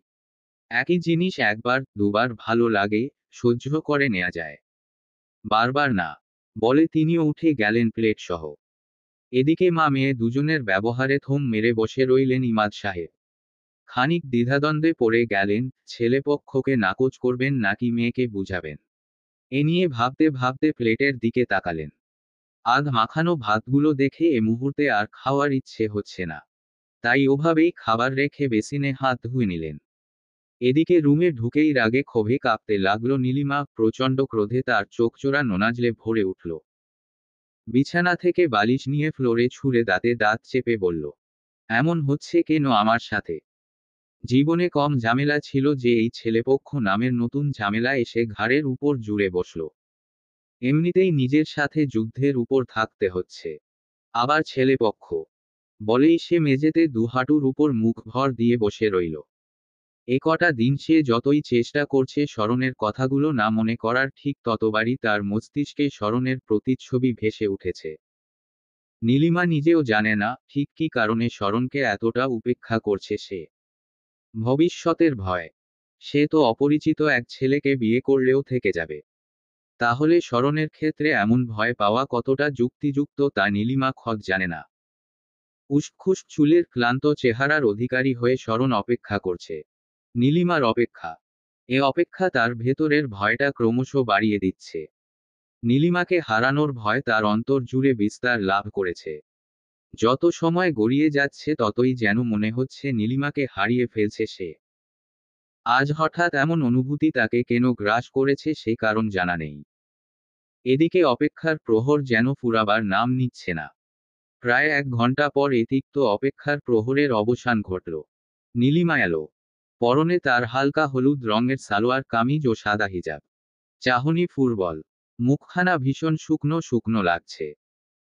একই জিনিস একবার দুবার ভালো লাগে, সহ্য করে নেওয়া যায়, বারবার না। বলে তিনিও উঠে গেলেন প্লেট সহ। এদিকে মা মেয়ে দুজনের ব্যবহারে থম মেরে বসে রইলেন ইমাদ সাহেব। খানিক দ্বিধাদ্বন্দ্বে পড়ে গেলেন, ছেলেপক্ষকে নাকচ করবেন নাকি মেয়েকে বুঝাবেন। এ নিয়ে ভাবতে ভাবতে প্লেটের দিকে তাকালেন। আধ মাখানো ভাতগুলো দেখে এ মুহূর্তে আর খাওয়ার ইচ্ছে হচ্ছে না। তাই ওভাবেই খাবার রেখে বেসিনে হাত ধুয়ে নিলেন। এদিকে রুমে ঢুকেই রাগে ক্ষোভে কাঁপতে লাগলো নীলিমা, প্রচণ্ড ক্রোধে তার চোখজোড়া নোনাজলে ভরে উঠল। বিছানা থেকে বালিশ নিয়ে ফ্লোরে ছুঁড়ে দাঁতে দাঁত চেপে বলল, এমন হচ্ছে কেন আমার সাথে? জীবনে কম ঝামেলা ছিল যে এই ছেলেপক্ষ নামের নতুন ঝামেলা এসে ঘাড়ের উপর জুড়ে বসল। এমনিতেই নিজের সাথে যুদ্ধের উপর থাকতে হচ্ছে, আবার ছেলেপক্ষ। বলেই সে মেঝেতে দুহাঁটুর উপর মুখ ভর দিয়ে বসে রইল। এ কটা দিন সে যতই চেষ্টা করছে স্মরণের কথাগুলো না মনে করার, ঠিক ততবারই তার মস্তিষ্কে স্মরণের প্রতিচ্ছবি ভেসে উঠেছে। নীলিমা নিজেও জানে না ঠিক কী কারণে স্মরণকে এতটা উপেক্ষা করছে সে। ভবিষ্যতের ভয়। সে তো অপরিচিত এক ছেলেকে বিয়ে করলেও থেকে যাবে। তাহলে স্মরণের ক্ষেত্রে এমন ভয় পাওয়া কতটা যুক্তিযুক্ত তা নীলিমা খোদ জানে না। উসখুস চুলের ক্লান্ত চেহারার অধিকারী হয়ে স্মরণ অপেক্ষা করছে। নীলিমার অপেক্ষা। এ অপেক্ষা তার ভেতরের ভয়টা ক্রমশ বাড়িয়ে দিচ্ছে। নীলিমাকে হারানোর ভয় তার অন্তর জুড়ে বিস্তার লাভ করেছে। যত সময় গড়িয়ে যাচ্ছে ততই যেন মনে হচ্ছে নীলিমাকে হারিয়ে ফেলছে সে। আজ হঠাৎ এমন অনুভূতি তাকে কেন গ্রাস করেছে সে কারণ জানা নেই। এদিকে অপেক্ষার প্রহর যেন ফুরাবার নাম নিচ্ছে না। প্রায় 1 ঘন্টা পর এ তিক্ত অপেক্ষার প্রহরের অবসান ঘটল। নীলিমা এলো। পরনে তার হালকা হলুদ রঙের সালোয়ার কামিজ ও সাদা হিজাব। চাহনি ফুরবল। মুখখানা ভীষণ শুকনো শুকনো লাগছে।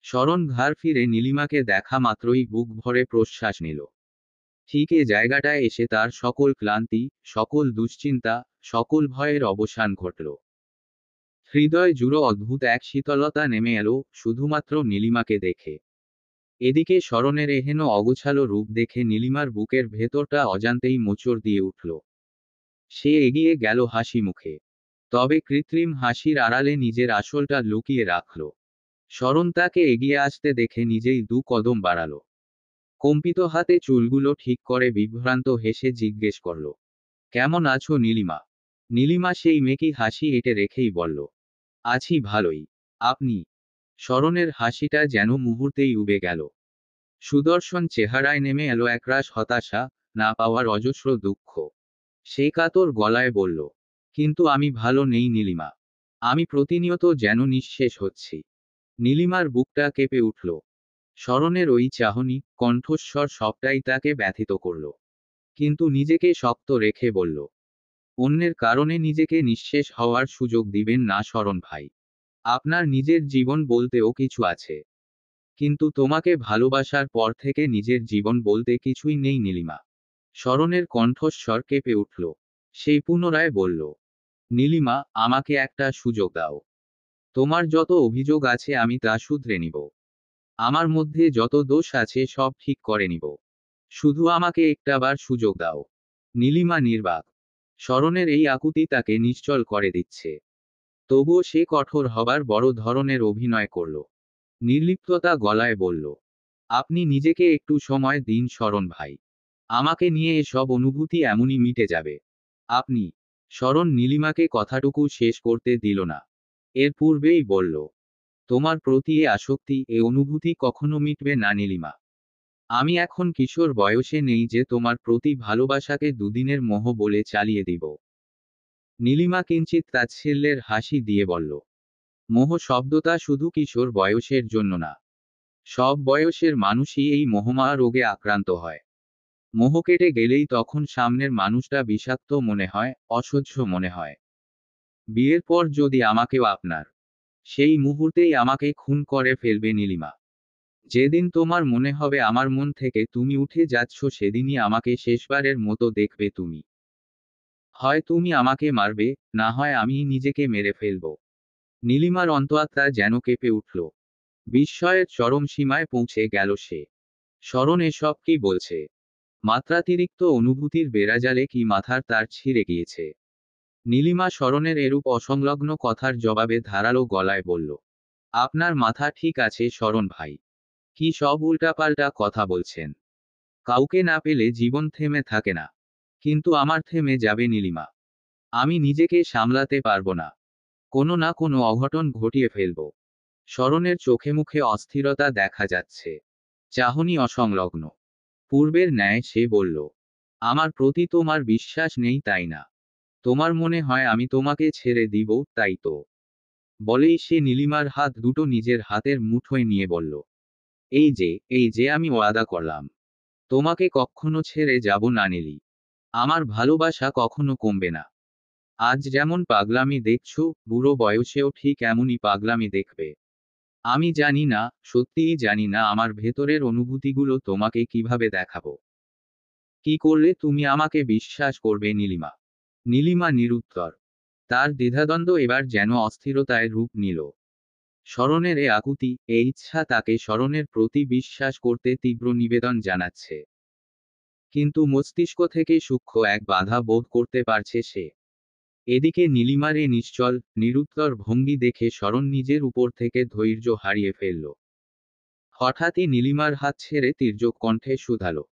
স্মরণ ঘাড় ফিরে নীলিমাকে দেখা মাত্রই বুক ভরে প্রশ্বাস নিল। ঠিক এ জায়গাটায় এসে তার সকল ক্লান্তি, সকল দুশ্চিন্তা, সকল ভয়ের অবসান ঘটল। হৃদয় জুড়ো অদ্ভুত এক শীতলতা নেমে এলো শুধুমাত্র নীলিমাকে দেখে। এদিকে শরণের এহেন অগোছালো রূপ দেখে নীলিমার বুকের ভেতরটা অজান্তেই মোচড় দিয়ে উঠল। সে এগিয়ে গেল হাসি মুখে। তবে কৃত্রিম হাসির আড়ালে নিজের আসলটা লুকিয়ে রাখল। শরণ তাকে এগিয়ে আসতে দেখে নিজেই 2 কদম বাড়াল। কম্পিত হাতে চুলগুলো ঠিক করে বিভ্রান্ত হেসে জিজ্ঞেস করল, কেমন আছো নীলিমা? নীলিমা সেই মেকি হাসি এঁটে রেখেই বলল, আছি ভালোই। আপনি? শরণের হাসিটা যেন মুহূর্তেই উবে গেল। সুদর্শন চেহারায় নেমে এলো একরাশ হতাশা, না পাওয়ার অজস্র দুঃখ। সে কাতর গলায় বলল, কিন্তু আমি ভালো নেই নীলিমা। আমি প্রতিনিয়ত যেন নিঃশেষ হচ্ছি। নীলিমার বুকটা কেঁপে উঠল। শরণের ওই চাহনি, কণ্ঠস্বর সবটাই তাকে ব্যথিত করল। কিন্তু নিজেকে শক্ত রেখে বলল, অন্যের কারণে নিজেকে নিঃশেষ হওয়ার সুযোগ দিবেন না শরণ ভাই। আপনার নিজের জীবন বলতেও কিছু আছে। কিন্তু তোমাকে ভালোবাসার পর থেকে নিজের জীবন বলতে কিছুই নেই নীলিমা। শরণের কণ্ঠস্বর কেঁপে উঠল। সেই পুনরায় বলল, নীলিমা, আমাকে একটা সুযোগ দাও। তোমার যত অভিযোগ আছে আমি তা শুধরে নিব। আমার মধ্যে যত দোষ আছে সব ঠিক করে নিব। শুধু আমাকে একটাবার সুযোগ দাও। নীলিমা নির্বাক। শরণের এই আকুতি তাকে নিশ্চল করে দিচ্ছে। তবুও সে কঠোর হবার বড় ধরনের অভিনয় করল। নির্লিপ্ততা গলায় বলল, আপনি নিজেকে একটু সময় দিন শরণ ভাই। আমাকে নিয়ে এসব অনুভূতি এমনই মিটে যাবে। আপনি? শরণ নীলিমাকে কথাটুকু শেষ করতে দিল না। এর পূর্বেই বলল, তোমার প্রতি এ আসক্তি, এ অনুভূতি কখনো মিটবে না নীলিমা। আমি এখন কিশোর বয়সে নেই যে তোমার প্রতি ভালোবাসাকে দুদিনের মোহ বলে চালিয়ে দিব। নীলিমা কিঞ্চিৎ তাচ্ছিল্যের হাসি দিয়ে বলল, মোহ শব্দটা শুধু কিশোর বয়সের জন্য না। সব বয়সের মানুষই এই মোহমায়া রোগে আক্রান্ত হয়। মোহ কেটে গেলেই তখন সামনের মানুষটা বিষাক্ত মনে হয়, অসহ্য মনে হয়। বিয়ের পর যদি আমাকেও আপনার, সেই মুহূর্তেই আমাকে খুন করে ফেলবে নীলিমা। যেদিন তোমার মনে হবে আমার মন থেকে তুমি উঠে যাচ্ছ সেদিনই আমাকে শেষবারের মতো দেখবে তুমি। হয় তুমি আমাকে মারবে, না হয় আমি নিজেকে মেরে ফেলব। নীলিমার অন্তরাত্মা যেন কেঁপে উঠল। বিস্ময়ের চরম সীমায় পৌঁছে গেল সে। শরণ এসব কি বলছে? মাত্রাতিরিক্ত অনুভূতির বেড়াজালে কি মাথার তার ছিঁড়ে গিয়েছে? নীলিমা শরণের এরূপ অসংলগ্ন কথার জবাবে ধারালো গলায় বলল, আপনার মাথা ঠিক আছে শরণ ভাই। কি সব উল্টাপাল্টা কথা বলছেন? কাউকে না পেলে জীবন থেমে থাকে না। কিন্তু আমার থেমে যাবে নীলিমা। আমি নিজেকে সামলাতে পারবো না। কোনো না কোনো অঘটন ঘটিয়ে ফেলব। শরণের চোখে মুখে অস্থিরতা দেখা যাচ্ছে। চাহনি অসংলগ্ন। পূর্বের ন্যায় সে বলল, আমার প্রতি তোমার বিশ্বাস নেই তাই না? তোমার মনে হয় আমি তোমাকে ছেড়ে দিব, তাই তো? বলেই সে নীলিমার হাত দুটো নিজের হাতের মুঠোয় নিয়ে বলল, এই যে আমি ওয়াদা করলাম। তোমাকে কখনো ছেড়ে যাব না নীলি। আমার ভালোবাসা কখনো কমবে না। আজ যেমন পাগলামি দেখছো, বুড়ো বয়সেও ঠিক এমনই পাগলামি দেখবে। আমি জানি না, সত্যিই জানি না আমার ভেতরের অনুভূতিগুলো তোমাকে কিভাবে দেখাবো। কি করলে তুমি আমাকে বিশ্বাস করবে নীলিমা? নীলিমা নিরুত্তর। তার দ্বিধাদ্বন্দ্ব এবার যেন অস্থিরতায় রূপ নিল। শরণের এ আকুতি, এ ইচ্ছা তাকে শরণের প্রতি বিশ্বাস করতে তীব্র নিবেদন জানাচ্ছে। কিন্তু মস্তিষ্ক থেকে সূক্ষ্ম এক বাধা বোধ করতে পারছে সে। এদিকে নীলিমার এ নিশ্চল, নিরুত্তর ভঙ্গি দেখে শরণ নিজের উপর থেকে ধৈর্য হারিয়ে ফেলল। হঠাৎই নীলিমার হাত ছেড়ে তীর্যক কণ্ঠে শুধালো,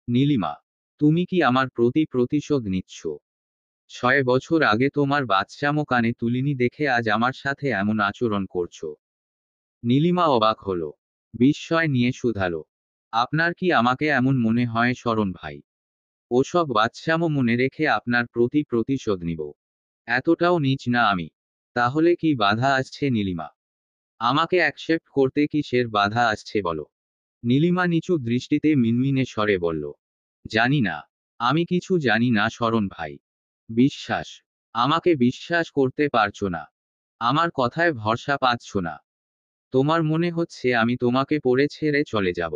নীলিমা, তুমি কি আমার প্রতি প্রতিশোধ নিচ্ছ? 6 বছর আগে তোমার বাচ্চামো কানে তুলিনি দেখে আজ আমার সাথে এমন আচরণ করছো। নীলিমা অবাক হলো। বিস্ময় নিয়ে শুধালো, আপনার কি আমাকে এমন মনে হয় শরণ ভাই? ওসব বাচ্চামো মনে রেখে আপনার প্রতি প্রতিশোধ নিব? এতটাও নীচ না আমি। তাহলে কি বাধা আসছে নীলিমা? আমাকে অ্যাকসেপ্ট করতে কিসের বাধা আসছে বলো? নীলিমা নিচু দৃষ্টিতে মিনমিনে স্বরে বলল, জানি না। আমি কিছু জানি না শরণ ভাই। বিশ্বাস। আমাকে বিশ্বাস করতে পারছো না। আমার কথায় ভরসা পাচ্ছ না। তোমার মনে হচ্ছে আমি তোমাকে পড়ে ছেড়ে চলে যাব।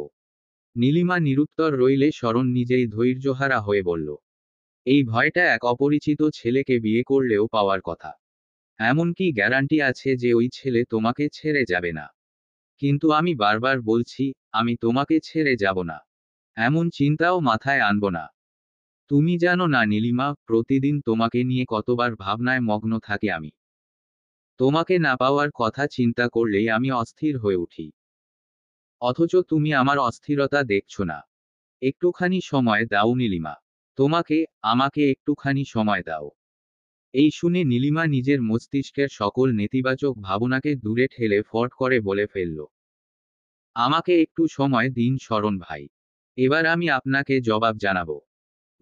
নীলিমা নিরুত্তর রইলে শরণ নিজেই ধৈর্যহারা হয়ে বলল, এই ভয়টা এক অপরিচিত ছেলেকে বিয়ে করলেও পাওয়ার কথা। এমন কি গ্যারান্টি আছে যে ওই ছেলে তোমাকে ছেড়ে যাবে না? কিন্তু আমি বারবার বলছি, আমি তোমাকে ছেড়ে যাব না। এমন চিন্তাও মাথায় আনব না। তুমি জানো না নীলিমা, প্রতিদিন তোমাকে নিয়ে কতবার ভাবনায় মগ্ন থাকি আমি। তোমাকে না পাওয়ার কথা চিন্তা করলেই আমি অস্থির হয়ে উঠি। অথচ তুমি আমার অস্থিরতা দেখছো না। একটুখানি সময় দাও নীলিমা। তোমাকে, আমাকে একটুখানি সময় দাও। এই শুনে নীলিমা নিজের মস্তিষ্কের সকল নেতিবাচক ভাবনাকে দূরে ঠেলে ফট করে বলে ফেলল, আমাকে একটু সময় দিন শরণ ভাই। এবার আমি আপনাকে জবাব জানাবো।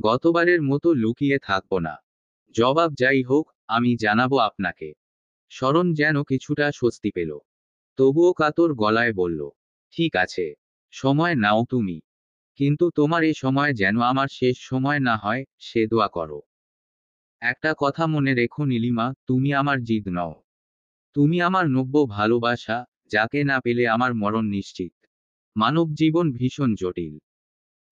গতবারের মতো লুকিয়ে থাকবো না। জবাব যাই হোক, আমি জানাবো আপনাকে। শরণ যেন কিছুটা স্বস্তি পেল। তবুও কাতর গলায় বলল, ঠিক আছে, সময় নাও তুমি। কিন্তু তোমার এ সময় যেন আমার শেষ সময় না হয়, সে দোয়া করো। একটা কথা মনে রেখো নীলিমা, তুমি আমার জিদ নও। তুমি আমার নব্য ভালোবাসা, যাকে না পেলে আমার মরণ নিশ্চিত। মানব জীবন ভীষণ জটিল।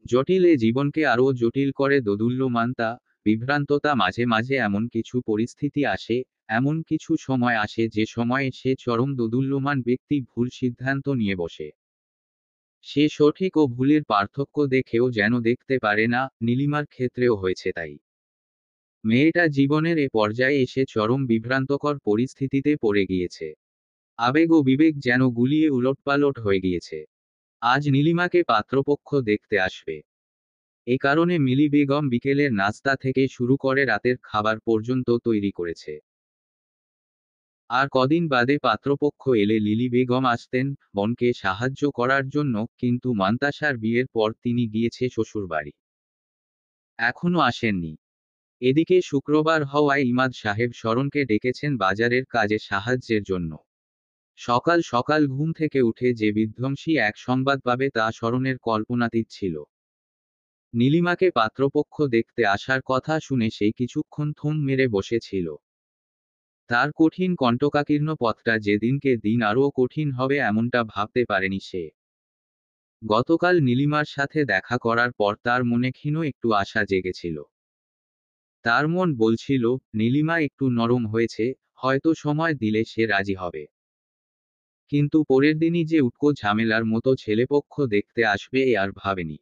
জটিল এ জীবনকে আরও জটিল করে দোদুল্যমানতা, বিভ্রান্ততা। মাঝে মাঝে এমন কিছু পরিস্থিতি আসে, এমন কিছু সময় আসে যে সময়ে সে চরম দোদুল্যমান ব্যক্তি ভুল সিদ্ধান্ত নিয়ে বসে। সে সঠিক ও ভুলের পার্থক্য দেখেও যেন দেখতে পারে না। নীলিমার ক্ষেত্রেও হয়েছে তাই। মেয়েটা জীবনের এ পর্যায়ে এসে চরম বিভ্রান্তকর পরিস্থিতিতে পড়ে গিয়েছে। আবেগ ও বিবেক যেন গুলিয়ে উলটপালট হয়ে গিয়েছে। আজ নীলিমাকে পাত্রপক্ষ দেখতে আসবে। এ কারণে মিলি বেগম বিকেলের নাস্তা থেকে শুরু করে রাতের খাবার পর্যন্ত তৈরি করেছে। আর কদিন বাদে পাত্রপক্ষ এলে লিলি বেগম আসতেন বোনকে সাহায্য করার জন্য, কিন্তু মান্তাসার বিয়ের পর তিনি গিয়েছে শ্বশুরবাড়ি। এখনো আসেননি। এদিকে শুক্রবার হওয়ায় ইমাদ সাহেব শরণকে ডেকেছেন বাজারের কাজে সাহায্যের জন্য। সকাল সকাল ঘুম থেকে উঠে যে বিধ্বংসী এক সংবাদ পাবে তা শরণের কল্পনাতীত ছিল। নীলিমাকে পাত্রপক্ষ দেখতে আসার কথা শুনে সে কিছুক্ষণ থম মেরে বসেছিল। তার কঠিন কণ্টকাকীর্ণ পথটা যে দিনকে দিন আরও কঠিন হবে এমনটা ভাবতে পারেনি সে। গতকাল নীলিমার সাথে দেখা করার পর তার মনে ক্ষীণ একটু আশা জেগেছিল। তার মন বলছিল, নীলিমা একটু নরম হয়েছে, হয়তো সময় দিলে সে রাজি হবে। কিন্তু পরের দিনই যে উটকো ঝামেলার মতো ছেলেপক্ষ দেখতে আসবে এ আর ভাবেনি।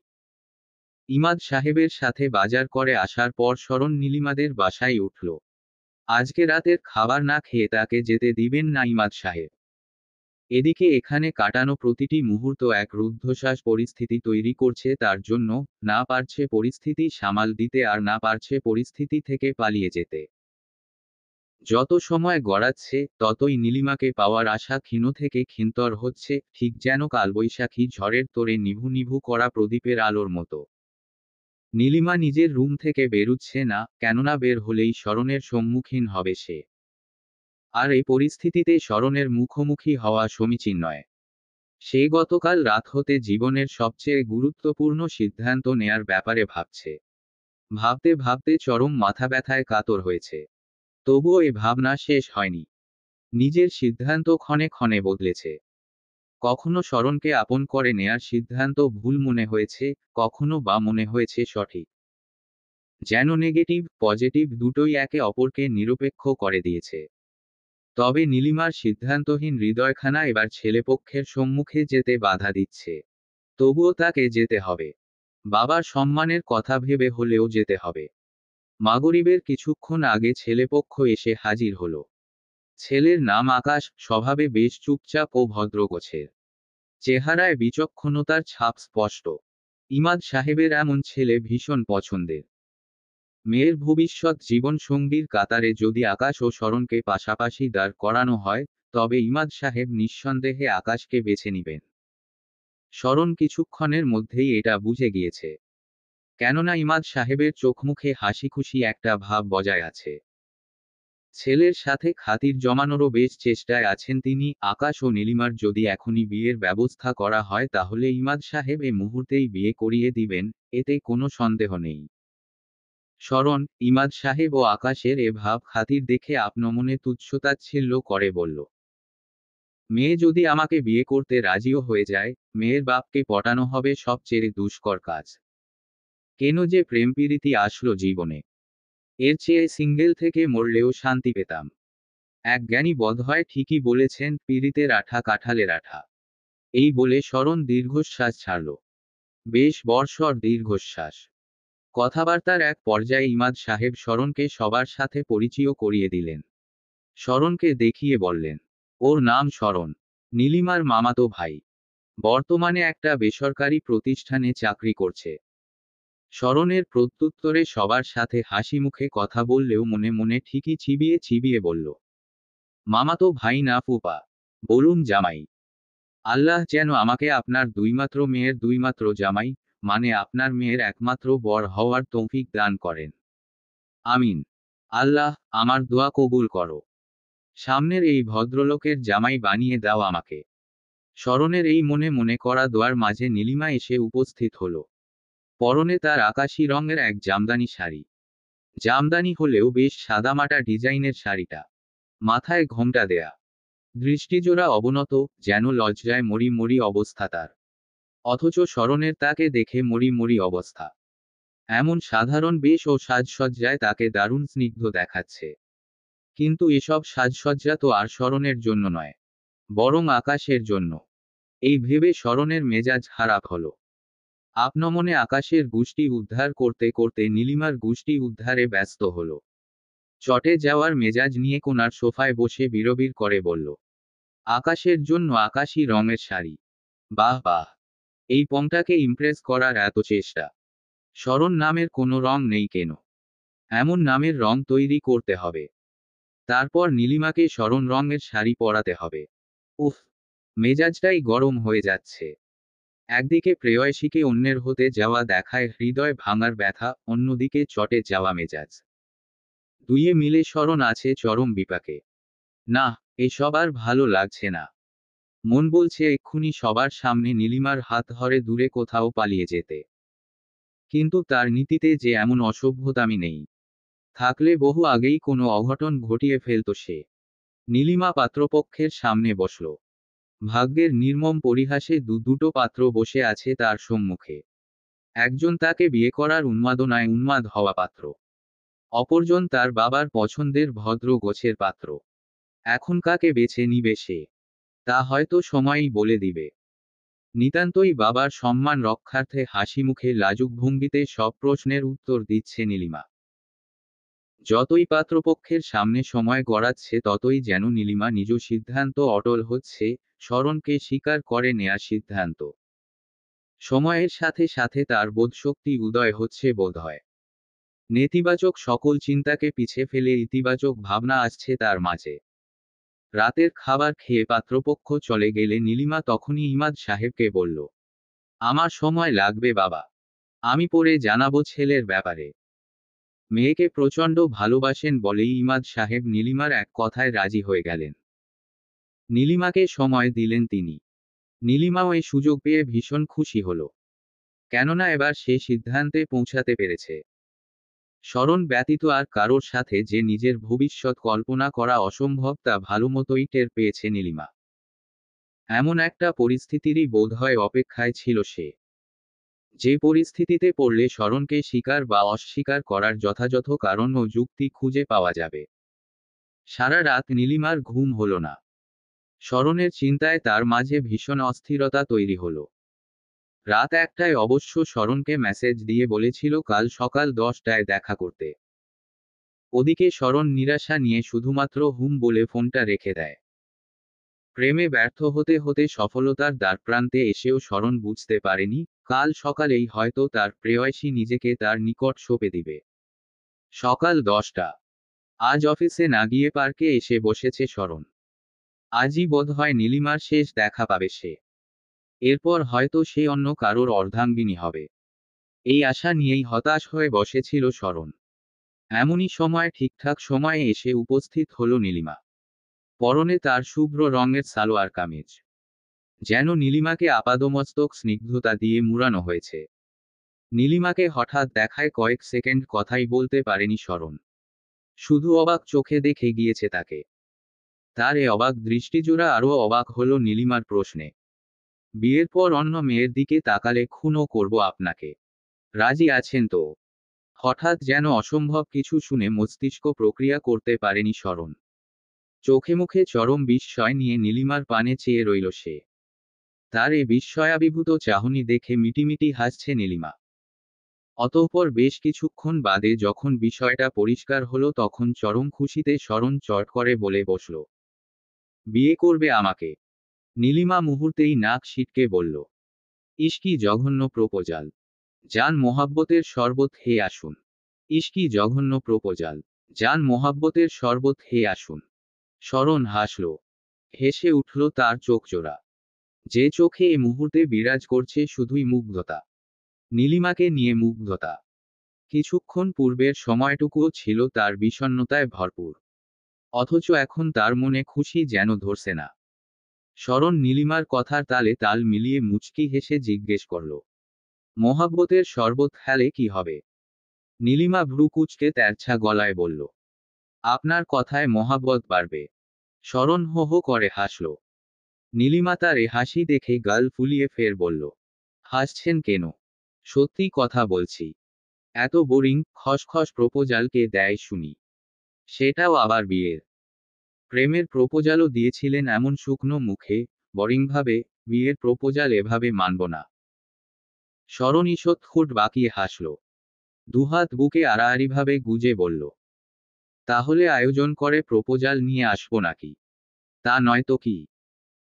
ইমাদ সাহেবের সাথে বাজার করে আসার পর শরণ নীলিমাদের বাসায় উঠল। আজকে রাতের খাবার না খেয়ে তাকে যেতে দিবেন না ইমাদ সাহেব। এদিকে এখানে কাটানো প্রতিটি মুহূর্ত এক রুদ্ধশ্বাস পরিস্থিতি তৈরি করছে তার জন্য। না পারছে পরিস্থিতি সামাল দিতে আর না পারছে পরিস্থিতি থেকে পালিয়ে যেতে। যত সময় গড়াচ্ছে ততই নীলিমাকে পাওয়ার আশা ক্ষীণ থেকে ক্ষীণতর হচ্ছে, ঠিক যেন কালবৈশাখী ঝড়ের তোড়ে নিভু নিভু করা প্রদীপের আলোর মতো। নীলিমা নিজের রুম থেকে বেরুচ্ছে না, কেননা বের হলেই শরণের সম্মুখীন হবে সে। আর এই পরিস্থিতিতে শরণের মুখোমুখি হওয়া সমীচীন নয়। সে গতকাল রাত হতে জীবনের সবচেয়ে গুরুত্বপূর্ণ সিদ্ধান্ত নেয়ার ব্যাপারে ভাবছে। ভাবতে ভাবতে চরম মাথা ব্যথায় কাতর হয়েছে। তবুও এ ভাবনা শেষ হয়নি। নিজের সিদ্ধান্ত ক্ষণে ক্ষণে বদলেছে। কখনো শরণকে আপন করে নেয়ার সিদ্ধান্ত ভুল মনে হয়েছে, কখনো বা মনে হয়েছে সঠিক। যেন নেগেটিভ পজিটিভ দুটোই একে অপরকে নিরপেক্ষ করে দিয়েছে। তবে নীলিমার সিদ্ধান্তহীন হৃদয়খানা এবার ছেলেপক্ষের সম্মুখে যেতে বাধা দিচ্ছে। তবুও তাকে যেতে হবে। বাবার সম্মানের কথা ভেবে হলেও যেতে হবে। মাগরিবের কিছুক্ষণ আগে ছেলেপক্ষ এসে হাজির হলো। ছেলের নাম আকাশ, স্বভাবে বেশ চুপচাপ ও ভদ্রগোছের। চেহারায় বিচক্ষণতার ছাপ স্পষ্ট। ইমাদ সাহেবের এমন ছেলে ভীষণ পছন্দের। মেয়ের ভবিষ্যৎ জীবন সঙ্গীর কাতারে যদি আকাশ ও শরণকে পাশাপাশি দাঁড় করানো হয়, তবে ইমাদ সাহেব নিঃসন্দেহে আকাশকে বেছে নিবেন। শরণ কিছুক্ষণের মধ্যেই এটা বুঝে গিয়েছে। কেননা ইমাদ সাহেবের চোখমুখে হাসিখুশি একটা ভাব বজায় আছে। ছেলের সাথে খাতির জমানোরও বেশ চেষ্টায় আছেন তিনি। আকাশ ও নীলিমার যদি এখনই বিয়ের ব্যবস্থা করা হয় তাহলে ইমাদ সাহেব এ মুহূর্তেই বিয়ে করিয়ে দিবেন, এতে কোনো সন্দেহ নেই। শরণ, ইমাদ সাহেব ও আকাশের এ ভাব খাতির দেখে আপনমনে তুচ্ছতাচ্ছিল্য করে বলল, মেয়ে যদি আমাকে বিয়ে করতে রাজিও হয়ে যায়, মেয়ের বাপকে পটানো হবে সবচেয়ে দুষ্কর কাজ। কেন যে প্রেম প্রীতি আসলো জীবনে, এর চেয়ে সিঙ্গেল থেকে মরলেও শান্তি পেতাম। এক জ্ঞানী বোধহয় ঠিকই বলেছেন, পীড়িতের আঠা কাঁঠালের আঠা। এই বলে শরণ দীর্ঘশ্বাস ছাড়ল। বেশ বর্ষর দীর্ঘশ্বাস। কথাবার্তার এক পর্যায়ে ইমাদ সাহেব শরণকে সবার সাথে পরিচয় করিয়ে দিলেন। শরণকে দেখিয়ে বললেন, ওর নাম শরণ, নীলিমার মামাতো ভাই। বর্তমানে একটা বেসরকারি প্রতিষ্ঠানে চাকরি করছে। শরণের প্রত্যুত্তরে সবার সাথে হাসি মুখে কথা বললেও মনে মনে ঠিকই চিবিয়ে চিবিয়ে বলল, মামাতো ভাই না ফুপা, বলুন জামাই। আল্লাহ যেন আমাকে আপনার দুইমাত্র মেয়ের দুইমাত্র জামাই, মানে আপনার মেয়ের একমাত্র বর হওয়ার তৌফিক দান করেন। আমিন। আল্লাহ, আমার দোয়া কবুল করো। সামনের এই ভদ্রলোকের জামাই বানিয়ে দাও আমাকে। শরণের এই মনে মনে করা দোয়ার মাঝে নীলিমা এসে উপস্থিত হল। পরনে তার আকাশী রঙের এক জামদানি শাড়ি। জামদানি হলেও বেশ সাদামাটা ডিজাইনের শাড়িটা। মাথায় ঘোমটা দেয়া, দৃষ্টিজোড়া অবনত, যেন লজ্জায় মরি মরি অবস্থা তার। অথচ শরণের তাকে দেখে মরি মরি অবস্থা। এমন সাধারণ বেশ ও সাজসজ্জায় তাকে দারুণ স্নিগ্ধ দেখাচ্ছে। কিন্তু এসব সাজসজ্জা তো আর শরণের জন্য নয়, বরং আকাশের জন্য। এই ভেবে শরণের মেজাজ খারাপ হলো। আপনমনে আকাশের গুষ্টি উদ্ধার করতে করতে নীলিমার গুষ্টি উদ্ধারে ব্যস্ত হলো। চটে যাওয়ার মেজাজ নিয়ে কোনার সোফায় বসে বিড়বিড় করে বলল, আকাশের জন্য আকাশী রঙের শাড়ি। বাহ বাহ, এই পংটাকে ইমপ্রেস করার এত চেষ্টা। শরণ নামের কোনো রং নেই কেন? এমন নামের রং তৈরি করতে হবে। তারপর নীলিমাকে শরণ রঙের শাড়ি পরাতে হবে। উফ, মেজাজটাই গরম হয়ে যাচ্ছে। একদিকে প্রেয়সীকে অন্যের হতে যাওয়া দেখায় হৃদয় ভাঙার ব্যথা, অন্যদিকে চটে যাওয়া মেজাজ। দুইয়ে মিলে শরণ আছে চরম বিপাকে। না, এসব আর ভালো লাগছে না। মন বলছে এক্ষুনি সবার সামনে নীলিমার হাত ধরে দূরে কোথাও পালিয়ে যেতে। কিন্তু তার নীতিতে যে এমন অসভ্যতামি নেই। থাকলে বহু আগেই কোনো অঘটন ঘটিয়ে ফেলত সে। নীলিমা পাত্রপক্ষের সামনে বসল। ভাগ্যের নির্মম পরিহাসে দুটো পাত্র বসে আছে তার সম্মুখে। একজন তাকে বিয়ে করার উন্মাদনায় উন্মাদ হওয়া পাত্র। অপরজন তার বাবার পছন্দের ভদ্র গোছের পাত্র। এখন কাকে বেছে নিবে সে, তা হয়তো সময়ই বলে দিবে। নিতান্তই বাবার সম্মান রক্ষার্থে হাসি মুখে লাজুক ভঙ্গিতে সব প্রশ্নের উত্তর দিচ্ছে নীলিমা। যতই পাত্রপক্ষের সামনে সময় গড়াচ্ছে ততই যেন নীলিমা নিজ সিদ্ধান্ত অটল হচ্ছে, শরণকে স্বীকার করে নেয়ার সিদ্ধান্ত। সময়ের সাথে সাথে তার বোধশক্তি উদয় হচ্ছে বোধহয়। নেতিবাচক সকল চিন্তাকে পিছে ফেলে ইতিবাচক ভাবনা আসছে তার মাঝে। রাতের খাবার খেয়ে পাত্রপক্ষ চলে গেলে নীলিমা তখনই ইমাদ সাহেবকে বলল, আমার সময় লাগবে বাবা, আমি পরে জানাবো ছেলের ব্যাপারে। মেয়েকে প্রচণ্ড ভালোবাসেন বলেই ইমাদ সাহেব নীলিমার এক কথায় রাজি হয়ে গেলেন। নীলিমাকে সময় দিলেন তিনি। নীলিমাও এই সুযোগ পেয়ে ভীষণ খুশি হল। কেননা এবার সে সিদ্ধান্তে পৌঁছাতে পেরেছে। শরণ ব্যতীত আর কারোর সাথে যে নিজের ভবিষ্যৎ কল্পনা করা অসম্ভব তা ভালোমতোই টের পেয়েছে নীলিমা। এমন একটা পরিস্থিতিরই বোধহয় অপেক্ষায় ছিল সে। যে পরিস্থিতিতে পড়লে শরণকে স্বীকার বা অস্বীকার করার যথাযথ কারণ ও যুক্তি খুঁজে পাওয়া যাবে। সারা রাত নীলিমার ঘুম হলো না। শরণের চিন্তায় তার মাঝে ভীষণ অস্থিরতা তৈরি হলো। রাত 1টায় অবশ্য শরণকে মেসেজ দিয়ে বলেছিল কাল সকাল 10টায় দেখা করতে। ওদিকে শরণ নিরাশা নিয়ে শুধুমাত্র হুম বলে ফোনটা রেখে দেয়। প্রেমে ব্যর্থ হতে হতে সফলতার দ্বারপ্রান্তে এসেও শরণ বুঝতে পারেনি, কাল সকালেই হয়তো তার প্রেয়সী নিজেকে তার নিকট সঁপে দিবে। সকাল 10টা। আজ অফিসে না গিয়ে পার্কে এসে বসেছে শরণ। আজই বোধহয় নীলিমার শেষ দেখা পাবে সে। এরপর হয়তো সে অন্য কারোর অর্ধাঙ্গিনী হবে। এই আশা নিয়েই হতাশ হয়ে বসেছিল শরণ। এমনই সময় ঠিকঠাক সময়ে এসে উপস্থিত হলো নীলিমা। পরনে তার শুভ্র রঙের সালোয়ার কামিজ। যেন নীলিমাকে আপাদমস্তক স্নিগ্ধতা দিয়ে মুড়ানো হয়েছে। নীলিমাকে হঠাৎ দেখায় কয়েক সেকেন্ড কথাই বলতে পারেনি শরণ। শুধু অবাক চোখে দেখে গিয়েছে তাকে। তার এ অবাক দৃষ্টিজোড়া আরও অবাক হলো নীলিমার প্রশ্নে। বিয়ের পর অন্য মেয়ের দিকে তাকালে খুনও করব আপনাকে। রাজি আছেন তো? হঠাৎ যেন অসম্ভব কিছু শুনে মস্তিষ্ক প্রক্রিয়া করতে পারেনি শরণ। চোখে মুখে চরম বিস্ময় নিয়ে নীলিমার পানে চেয়ে রইল সে। তার এ বিস্ময়াভিভূত চাহনি দেখে মিটিমিটি হাসছে নীলিমা। অতঃপর বেশ কিছুক্ষণ বাদে যখন বিষয়টা পরিষ্কার হলো তখন চরম খুশিতে শরণ চট করে বলে বসল, বিয়ে করবে আমাকে? নীলিমা মুহূর্তেই নাক সিটকে বলল, ইস কি জঘন্য প্রপোজাল! জান মোহাব্বতের শরবত হে আসুন। ইস কি জঘন্য প্রপোজাল! জান মোহাব্বতের শরবত হে আসুন। শরণ হাসল। হেসে উঠল তার চোখজোড়া, যে চোখে এ মুহূর্তে বিরাজ করছে শুধুই মুগ্ধতা। নীলিমাকে নিয়ে মুগ্ধতা। কিছুক্ষণ পূর্বের সময়টুকুও ছিল তার বিষণ্ণতায় ভরপুর। অথচ এখন তার মনে খুশি যেন ধরছে না। শরণ নীলিমার কথার তালে তাল মিলিয়ে মুচকি হেসে জিজ্ঞেস করল, মোহাব্বতের শরবত খেলে কি হবে? নীলিমা ভ্রু কুঁচকে তেরছা গলায় বলল, আপনার কথায় মহাব্বত বাড়বে। শরণ হো হো করে হাসল। নীলিমা তার এ হাসি দেখে গাল ফুলিয়ে ফের বলল, হাসছেন কেন? সত্যি কথা বলছি। এত বোরিং খসখস প্রপোজাল কে দেয় শুনি? সেটাও আবার বিয়ের। প্রেমের প্রপোজালও দিয়েছিলেন এমন শুকনো মুখে, বরিংভাবে। বিয়ের প্রপোজাল এভাবে মানব না। শরণ ঈষৎ ঠোঁট বাঁকিয়ে হাসল। দুহাত বুকে আড়াআড়িভাবে গুজে বলল, তাহলে আয়োজন করে প্রপোজাল নিয়ে আসবো নাকি? তা নয় তো কি?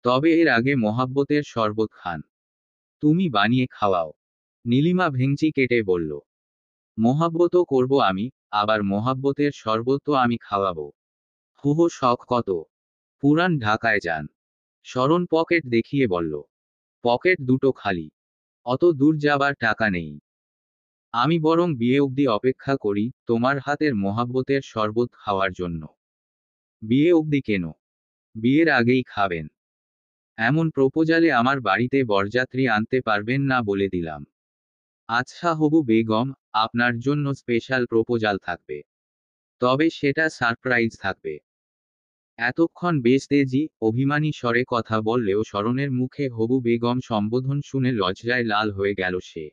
তবে এর আগে মহাব্বতের শরবত খান। তুমি বানিয়ে খাওয়াও। নীলিমা ভেংচি কেটে বলল, মহাব্বতও করব আমি, আবার মহাব্বতের শরবতও আমি খাওয়াবো। হুহো শখ কত! পুরান ঢাকায় যান। শরণ পকেট দেখিয়ে বলল, পকেট দুটো খালি। অত দূর যাবার টাকা নেই। আমি বরং বিয়ে অবধি অপেক্ষা করি তোমার হাতের মহাব্বতের শরবত খাওয়ার জন্য। বিয়ে অবধি কেন? বিয়ের আগেই খাবেন। এমন প্রপোজালে আমার বাড়িতে বরযাত্রী আনতে পারবেন না বলে দিলাম। আচ্ছা হবু বেগম, আপনার জন্য স্পেশাল প্রপোজাল থাকবে। তবে সেটা সারপ্রাইজ থাকবে। এতক্ষণ বেশ তেজি অভিমানী স্বরে কথা বললেও শরণের মুখে হবু বেগম সম্বোধন শুনে লজ্জায় লাল হয়ে গেল সে।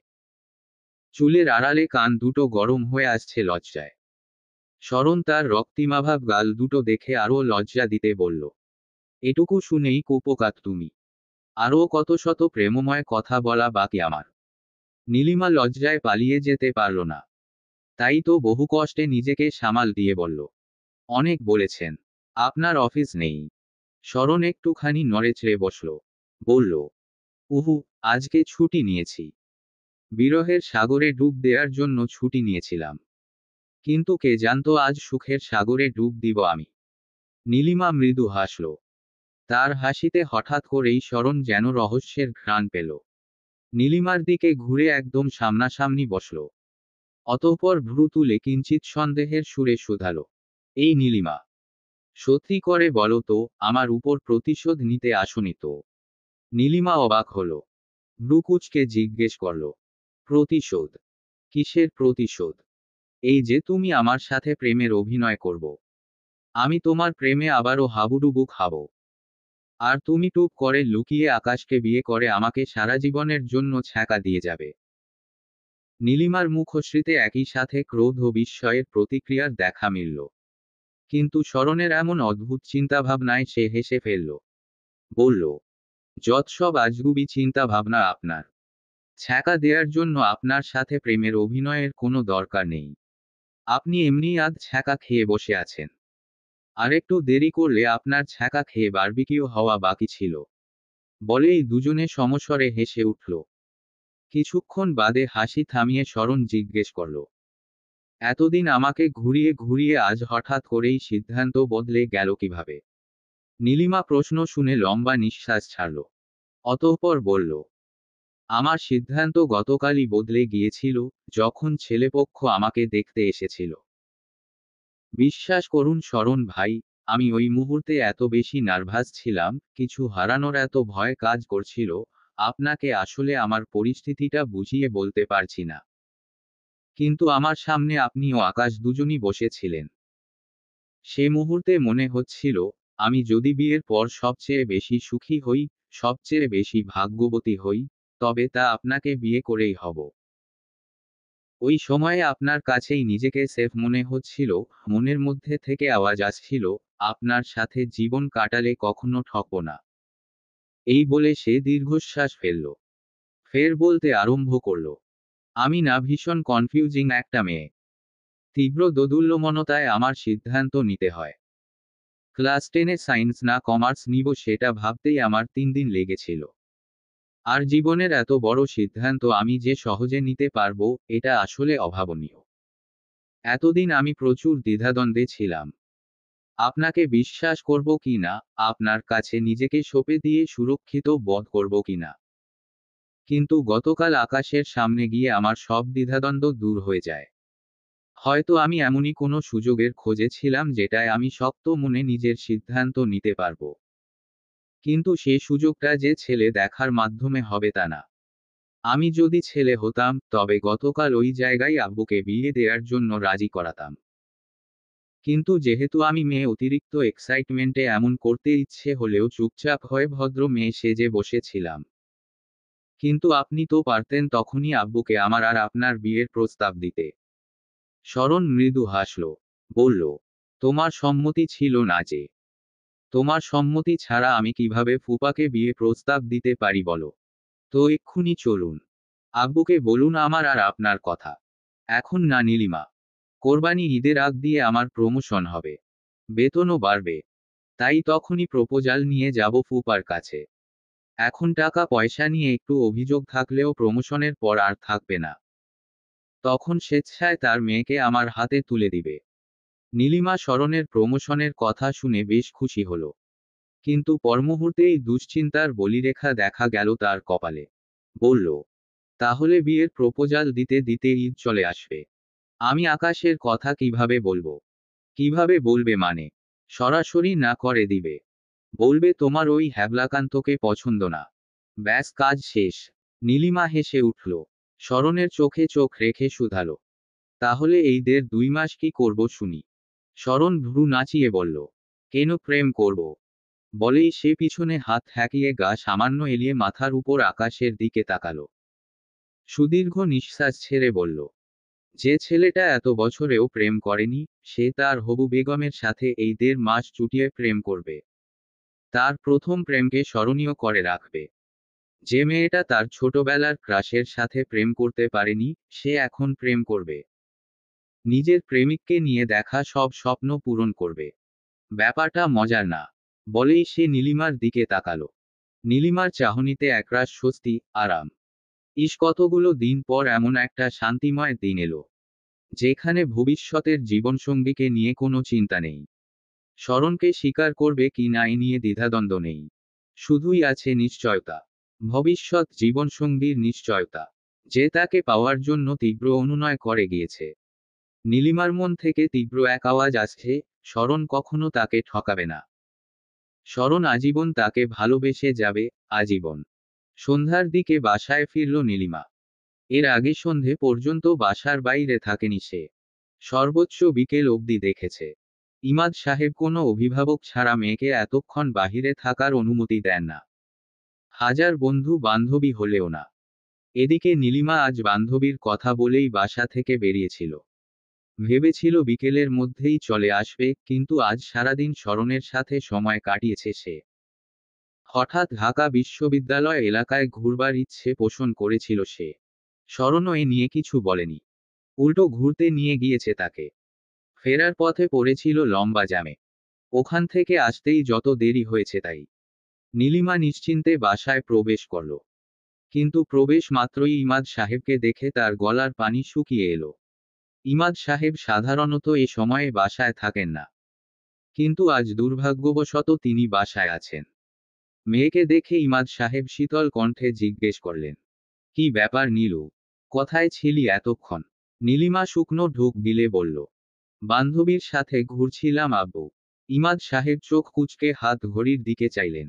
চুলের আড়ালে কান দুটো গরম হয়ে আসছে লজ্জায়। শরণ তার রক্তিমাভাব গাল দুটো দেখে আরও লজ্জা দিতে বলল, এটুকু শুনেই কুপোকাত তুমি? আরও কত শত প্রেমময় কথা বলা বাকি আমার। নীলিমা লজ্জায় পালিয়ে যেতে পারল না। তাই তো বহু কষ্টে নিজেকে সামাল দিয়ে বলল, অনেক বলেছেন। আপনার অফিস নেই? শরণ একটুখানি নড়েচড়ে বসল। বলল, উহু, আজকে ছুটি নিয়েছি। বিরহের সাগরে ডুব দেওয়ার জন্য ছুটি নিয়েছিলাম। কিন্তু কে জানতো আজ সুখের সাগরে ডুব দিব আমি। নীলিমা মৃদু হাসল। তার হাসিতে হঠাৎ করেই শরণ যেন রহস্যের ঘ্রাণ পেল। নীলিমার দিকে ঘুরে একদম সামনাসামনি বসল। অতঃপর ভ্রু তুলে কিঞ্চিৎ সন্দেহের সুরে শুধাল, এই নীলিমা, সত্যি করে বলো তো, আমার উপর প্রতিশোধ নিতে আসনি তো? নীলিমা অবাক হল। ভ্রু কুঁচকে জিজ্ঞেস করল, প্রতিশোধ? কিসের প্রতিশোধ? এই যে তুমি আমার সাথে প্রেমের অভিনয় করব। আমি তোমার প্রেমে আবারও হাবুডুবু খাব। আর তুমি টুপ করে লুকিয়ে আকাশকে বিয়ে করে আমাকে সারা জীবনের জন্য ছ্যাঁকা দিয়ে যাবে। নীলিমার মুখশ্রীতে একই সাথে ক্রোধ ও বিস্ময়ের প্রতিক্রিয়ার দেখা মিলল। কিন্তু শরণের এমন অদ্ভুত চিন্তাভাবনায় সে হেসে ফেলল। বলল, যত সব আজগুবি চিন্তা ভাবনা আপনার। ছ্যাঁকা দেওয়ার জন্য আপনার সাথে প্রেমের অভিনয়ের কোনো দরকার নেই। আপনি এমনি আধ ছ্যাঁকা খেয়ে বসে আছেন। আরেকটু দেরি করলে আপনার ছ্যাঁকা খেয়ে বারবিকিউ হওয়া বাকি ছিল। বলেই দুজনে সমস্বরে হেসে উঠল। কিছুক্ষণ বাদে হাসি থামিয়ে শরণ জিজ্ঞেস করল, এতদিন আমাকে ঘুরিয়ে ঘুরিয়ে আজ হঠাৎ করেই সিদ্ধান্ত বদলে গেল কিভাবে? নীলিমা প্রশ্ন শুনে লম্বা নিঃশ্বাস ছাড়ল। অতঃপর বলল, আমার সিদ্ধান্ত গতকালই বদলে গিয়েছিল, যখন ছেলেপক্ষ আমাকে দেখতে এসেছিল। বিশ্বাস করুন শরণ ভাই, আমি ওই মুহূর্তে এত বেশি নার্ভাস ছিলাম, কিছু হারানোর এত ভয় কাজ করছিল, আপনাকে আসলে আমার পরিস্থিতিটা বুঝিয়ে বলতে পারছি না। কিন্তু আমার সামনে আপনি ও আকাশ দুজনই বসেছিলেন। সে মুহূর্তে মনে হচ্ছিল, আমি যদি বিয়ের পর সবচেয়ে বেশি সুখী হই, সবচেয়ে বেশি ভাগ্যবতী হই, তবে তা আপনাকে বিয়ে করেই হব। ওই সময়ে আপনার কাছেই নিজেকে সেফ মনে হচ্ছিল, মনের মধ্যে থেকে আওয়াজ আসছিল, আপনার সাথে জীবন কাটালে কখনো ঠকবো না। এই বলে সে দীর্ঘশ্বাস ফেলল। ফের বলতে আরম্ভ করল, আমি না ভীষণ কনফিউজিং একটা মেয়ে। তীব্র দোদুল্যমনতায় আমার সিদ্ধান্ত নিতে হয়। ক্লাস 10-এ সায়েন্স না কমার্স নিব সেটা ভাবতেই আমার 3 দিন লেগেছিল। আর জীবনের এত বড় সিদ্ধান্ত আমি যে সহজে নিতে পারবো, এটা আসলে অভাবনীয়। এতদিন আমি প্রচুর দ্বিধাদ্বন্দ্বে ছিলাম। আপনাকে বিশ্বাস করব কিনা, আপনার কাছে নিজেকে সঁপে দিয়ে সুরক্ষিত বোধ করব কিনা। কিন্তু গতকাল আকাশের সামনে গিয়ে আমার সব দ্বিধাদ্বন্দ্ব দূর হয়ে যায়। হয়তো আমি এমনই কোনো সুযোগের খোঁজে ছিলাম যেটায় আমি শক্ত মনে নিজের সিদ্ধান্ত নিতে পারবো। কিন্তু সে সুযোগটা যে ছেলে দেখার মাধ্যমে হবে তা না। আমি যদি ছেলে হতাম, তবে গতকাল ওই জায়গায় আব্বুকে বিয়ে দেওয়ার জন্য রাজি করাতাম। কিন্তু যেহেতু আমি মেয়ে, অতিরিক্ত এক্সাইটমেন্টে এমন করতে ইচ্ছে হলেও চুপচাপ হয়ে ভদ্র মেয়ে সেজে বসেছিলাম। কিন্তু আপনি তো পারতেন তখনই আব্বুকে আমার আর আপনার বিয়ের প্রস্তাব দিতে। শরণ মৃদু হাসল। বলল, তোমার সম্মতি ছিল না যে। তোমার সম্মতি ছাড়া আমি কিভাবে ফুপাকে বিয়ে প্রস্তাব দিতে পারি বলো? তো এক্ষুনি চলুন। আব্বুকে বলুন আমার আর আপনার কথা। এখন না নীলিমা। কোরবানি ঈদের আগ দিয়ে আমার প্রমোশন হবে। বেতনও বাড়বে। তাই তখনই প্রপোজাল নিয়ে যাব ফুপার কাছে। এখন টাকা পয়সা নিয়ে একটু অভিযোগ থাকলেও প্রমোশনের পর আর থাকবে না। তখন স্বেচ্ছায় তার মেয়েকে আমার হাতে তুলে দিবে। নীলিমা শরণের প্রমোশনের কথা শুনে বেশ খুশি হল। কিন্তু পরমুহূর্তেই দুশ্চিন্তার বলিরেখা দেখা গেল তার কপালে। বলল, তাহলে বিয়ের প্রপোজাল দিতে দিতে ঈদ চলে আসবে। আমি আকাশের কথা কিভাবে বলবো? কিভাবে বলবে মানে? সরাসরি না করে দিবে। বলবে তোমার ওই হ্যাবলাকান্তকে পছন্দ না। ব্যাস কাজ শেষ। নীলিমা হেসে উঠল। শরণের চোখে চোখ রেখে শুধালো, তাহলে এই 1.5-2 মাস কি করব শুনি? শরণ ভ্রু নাচিয়ে বলল, কেন প্রেম করব? বলেই সে পিছনে হাত ঠেকিয়ে গা সামান্য এলিয়ে মাথার উপর আকাশের দিকে তাকালো। সুদীর্ঘ নিঃশ্বাস ছেড়ে বলল, যে ছেলেটা এত বছরেও প্রেম করেনি, সে তার হবু বেগমের সাথে এই 1.5 মাস চুটিয়ে প্রেম করবে। তার প্রথম প্রেমকে স্মরণীয় করে রাখবে। যে মেয়েটা তার ছোটবেলার ক্রাশের সাথে প্রেম করতে পারেনি, সে এখন প্রেম করবে। নিজের প্রেমিককে নিয়ে দেখা সব স্বপ্ন পূরণ করবে। ব্যাপারটা মজার না? বলেই সে নীলিমার দিকে তাকালো। নীলিমার চাহনিতে একরাশ স্বস্তি, আরাম। কতগুলো দিন পর এমন একটা শান্তিময় দিন এলো, যেখানে ভবিষ্যতের জীবনসঙ্গীকে নিয়ে কোনো চিন্তা নেই। শরণকে স্বীকার করবে কি না এ নিয়ে দ্বিধাদ্বন্দ্ব নেই। শুধুই আছে নিশ্চয়তা। ভবিষ্যৎ জীবনসঙ্গীর নিশ্চয়তা, যে তাকে পাওয়ার জন্য তীব্র অনুনয় করে গিয়েছে। নীলিমার মন থেকে তীব্র এক আওয়াজ আসছে, শরণ কখনো তাকে ঠকাবে না। শরণ আজীবন তাকে ভালোবেসে যাবে, আজীবন। সন্ধ্যার দিকে বাসায় ফিরল নীলিমা। এর আগে সন্ধে পর্যন্ত বাসার বাইরে থাকেনি সে। সর্বোচ্চ বিকেল অবধি দেখেছে। ইমাদ সাহেব কোনো অভিভাবক ছাড়া মেয়েকে এতক্ষণ বাহিরে থাকার অনুমতি দেন না। হাজার বন্ধু বান্ধবী হলেও না। এদিকে নীলিমা আজ বান্ধবীর কথা বলেই বাসা থেকে বেরিয়েছিল। ভেবেছিল বিকেলের মধ্যেই চলে আসবে, কিন্তু আজ সারাদিন শরণের সাথে সময় কাটিয়েছে সে। হঠাৎ ঢাকা বিশ্ববিদ্যালয় এলাকায় ঘুরবার ইচ্ছে পোষণ করেছিল সে। শরণও এ নিয়ে কিছু বলেনি। উল্টো ঘুরতে নিয়ে গিয়েছে তাকে। ফেরার পথে পড়েছিল লম্বা জ্যামে। ওখান থেকে আসতেই যত দেরি হয়েছে তাই। নীলিমা নিশ্চিন্তে বাসায় প্রবেশ করল। কিন্তু প্রবেশ মাত্রই ইমাদ সাহেবকে দেখে তার গলার পানি শুকিয়ে এলো। ইমাদ সাহেব সাধারণত এ সময়ে বাসায় থাকেন না। কিন্তু আজ দুর্ভাগ্যবশত তিনি বাসায় আছেন। মেয়েকে দেখে ইমাদ সাহেব শীতল কণ্ঠে জিজ্ঞেস করলেন, কি ব্যাপার নীলু? কোথায় ছিলি এতক্ষণ? নীলিমা শুকনো ঢোক গিলে বলল, বান্ধবীর সাথে ঘুরছিলাম আব্বু। ইমাদ সাহেব চোখ কুঁচকে হাত ঘড়ির দিকে চাইলেন।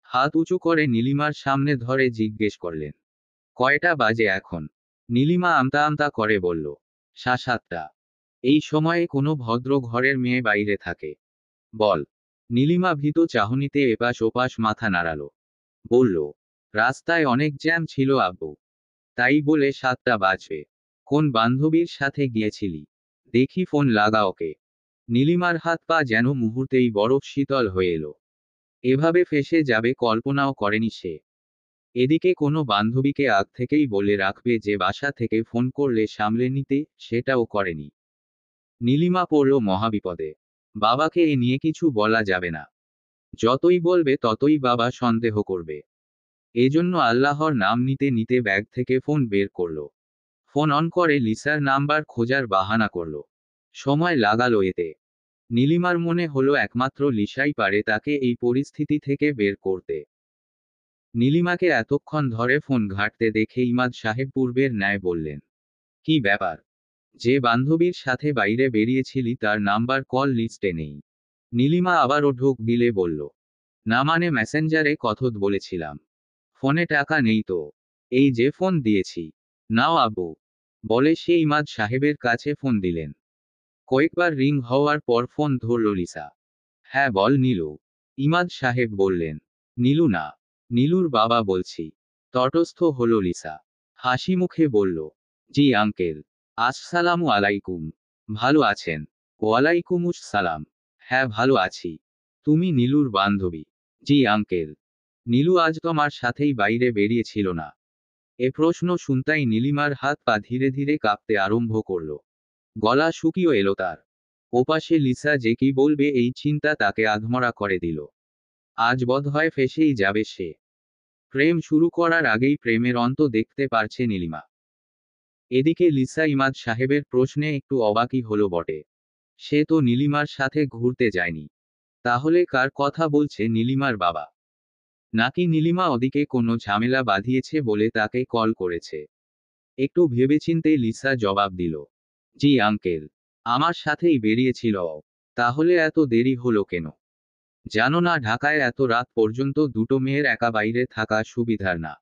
হাত উঁচু করে নীলিমার সামনে ধরে জিজ্ঞেস করলেন, কয়টা বাজে এখন? নীলিমা আমতা আমতা করে বলল, 7:30। এই সময়ে কোনো ভদ্র ঘরের মেয়ে বাইরে থাকে? বল। নীলিমা ভীত চাহনিতে এপাশ ওপাশ মাথা নাড়াল। বলল, রাস্তায় অনেক জ্যাম ছিল আব্বু। তাই বলে 7টা বাজবে। কোন বান্ধবীর সাথে গিয়েছিলি? দেখি ফোন লাগা ওকে। নীলিমার হাত পা যেন মুহূর্তেই বরফ শীতল হয়ে এলো। এভাবে ফেঁসে যাবে কল্পনাও করেনি সে। এদিকে কোনো বান্ধবীকে আগ থেকেই বলে রাখবে যে বাসা থেকে ফোন করলে সামলে নিতে, সেটাও করেনি। নীলিমা পড়ল মহাবিপদে। বাবাকে এ নিয়ে কিছু বলা যাবে না। যতই বলবে ততই বাবা সন্দেহ করবে। এজন্য আল্লাহর নাম নিতে নিতে ব্যাগ থেকে ফোন বের করল। ফোন অন করে লিসার নাম্বার খোঁজার বাহানা করল। সময় লাগালো এতে। নীলিমার মনে হলো একমাত্র লিসাই পারে তাকে এই পরিস্থিতি থেকে বের করতে। নীলিমাকে এতক্ষণ ধরে ফোন ঘাঁটতে দেখে ইমাদ সাহেব পূর্বের ন্যায় বললেন, কি ব্যাপার? যে বান্ধবীর সাথে বাইরে বেরিয়েছিলি তার নাম্বার কল লিস্টে নেই। নীলিমা আবারও ঢোক গিলে বলল, না মানে মেসেঞ্জারে কথোত বলেছিলাম। ফোনে টাকা নেই তো। এই যে ফোন দিয়েছি, নাও আব্বু। বলে সে ইমাদ সাহেবের কাছে ফোন দিলেন। কয়েকবার রিং হওয়ার পর ফোন ধরল লিসা। হ্যাঁ বল নীলু। ইমাদ সাহেব বললেন। নীলু না, নীলুর বাবা বলছি। তটস্থ হলো লিসা। হাসি মুখে বলল, জি আঙ্কেল। আসসালামু আলাইকুম। ভালো আছেন? ওয়ালাইকুমুস সালাম। হ্যাঁ ভালো আছি। তুমি নীলুর বান্ধবী? জি আঙ্কেল। নীলু আজ তোমার সাথেই বাইরে বেরিয়েছিল না? এ প্রশ্ন শুনতাই নীলিমার হাত পা ধীরে ধীরে কাঁপতে আরম্ভ করল। গলা শুকিয়ে এলো তার। ওপাশে লিসা যে কি বলবে এই চিন্তা তাকে আধমরা করে দিল। আজ বোধহয় ফেঁসেই যাবে সে। প্রেম শুরু করার আগেই প্রেমের অন্ত দেখতে পারছে নীলিমা। এদিকে লিসা ইমাদ সাহেবের প্রশ্নে একটু অবাকই হলো বটে। সে তো নীলিমার সাথে ঘুরতে যায়নি। তাহলে কার কথা বলছে নীলিমার বাবা? নাকি নীলিমা ওদিকে কোনো ঝামেলা বাঁধিয়েছে বলে তাকে কল করেছে? একটু ভেবেচিন্তে লিসা জবাব দিল, জি আঙ্কেল। আমার সাথেই বেরিয়েছিল ও। তাহলে এত দেরি হলো কেন? জানো না ঢাকায় এত রাত পর্যন্ত দুটো মেয়ের একা বাইরে থাকা সুবিধার না।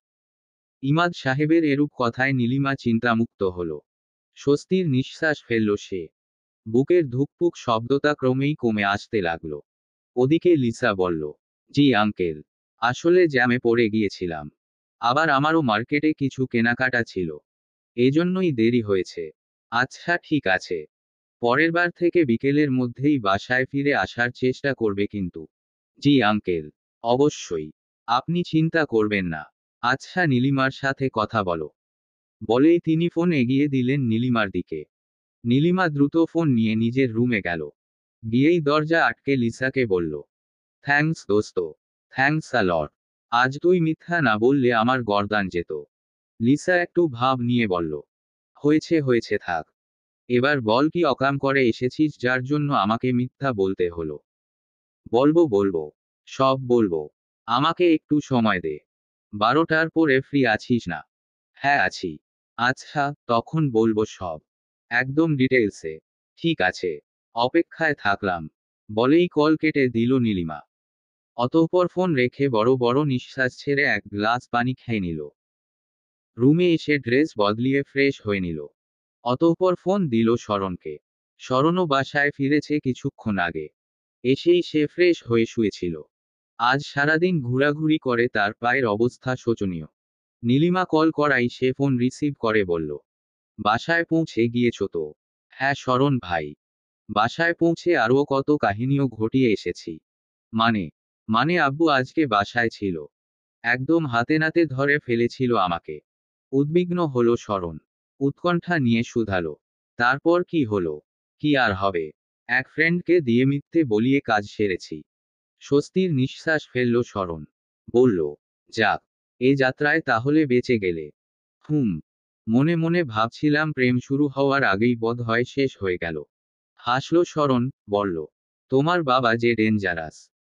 ইমাদ সাহেবের এরূপ কথায় নীলিমা চিন্তামুক্ত হল। স্বস্তির নিঃশ্বাস ফেলল সে। বুকের ধুকপুক শব্দটা ক্রমেই কমে আসতে লাগলো। ওদিকে লিসা বলল, জি আঙ্কেল। আসলে জ্যামে পড়ে গিয়েছিলাম। আবার আমারও মার্কেটে কিছু কেনাকাটা ছিল। এজন্যই দেরি হয়েছে। আচ্ছা ঠিক আছে। পরের বার থেকে বিকেলের মধ্যেই বাসায় ফিরে আসার চেষ্টা করবে কিন্তু। জি আঙ্কেল। অবশ্যই। আপনি চিন্তা করবেন না। আচ্ছা নীলিমার সাথে কথা বলো। বলেই তিনি ফোন এগিয়ে দিলেন নীলিমার দিকে। নীলিমা দ্রুত ফোন নিয়ে নিজের রুমে গেল। গিয়েই দরজা আটকে লিসাকে বলল, থ্যাঙ্কস দোস্ত। থ্যাঙ্কস আ লট। আজ তুই মিথ্যা না বললে আমার গর্দান যেত। লিসা একটু ভাব নিয়ে বলল, হয়েছে হয়েছে থাক। এবার বল কি অকাম করে এসেছিস যার জন্য আমাকে মিথ্যা বলতে হলো? বলবো বলবো। সব বলবো। আমাকে একটু সময় দে। 12টার পরে ফ্রি আছিস না? হ্যাঁ আছি। আচ্ছা তখন বলবো সব। একদম ডিটেইলসে। ঠিক আছে। অপেক্ষায় থাকলাম। বলেই কল কেটে দিল নীলিমা। অতঃপর ফোন রেখে বড় বড় নিঃশ্বাস ছেড়ে এক গ্লাস পানি খেয়ে নিল। রুমে এসে ড্রেস বদলিয়ে ফ্রেশ হয়ে নিল। অতঃপর ফোন দিল শরণকে। শরণও বাসায় ফিরেছে কিছুক্ষণ আগে। এসেই সে ফ্রেশ হয়ে শুয়েছিল। আজ সারাদিন ঘোরাঘুরি করে তার পায়ের অবস্থা শোচনীয়। নীলিমা কল করাই সে ফোন রিসিভ করে বলল, বাসায় পৌঁছে গিয়েছো তো? হ্যাঁ শরণ ভাই। বাসায় পৌঁছে আরও কত কাহিনীও ঘটিয়ে এসেছি। মানে? মানে আব্বু আজকে বাসায় ছিল। একদম হাতে নাতে ধরে ফেলেছিল আমাকে। উদ্বিগ্ন হলো শরণ। উৎকণ্ঠা নিয়ে শুধালো, তারপর কি হলো? কি আর হবে? এক ফ্রেন্ডকে দিয়ে মিথ্যে বলিয়ে কাজ সেরেছি। স্বস্তির নিঃশ্বাস ফেলল শরণ। বলল, যাক। এ যাত্রায় তাহলে বেঁচে গেলে। হুম। মনে মনে ভাবছিলাম প্রেম শুরু হওয়ার আগেই বোধহয় শেষ হয়ে গেল। হাসল শরণ, বলল, তোমার বাবা যে ডেঞ্জারাস।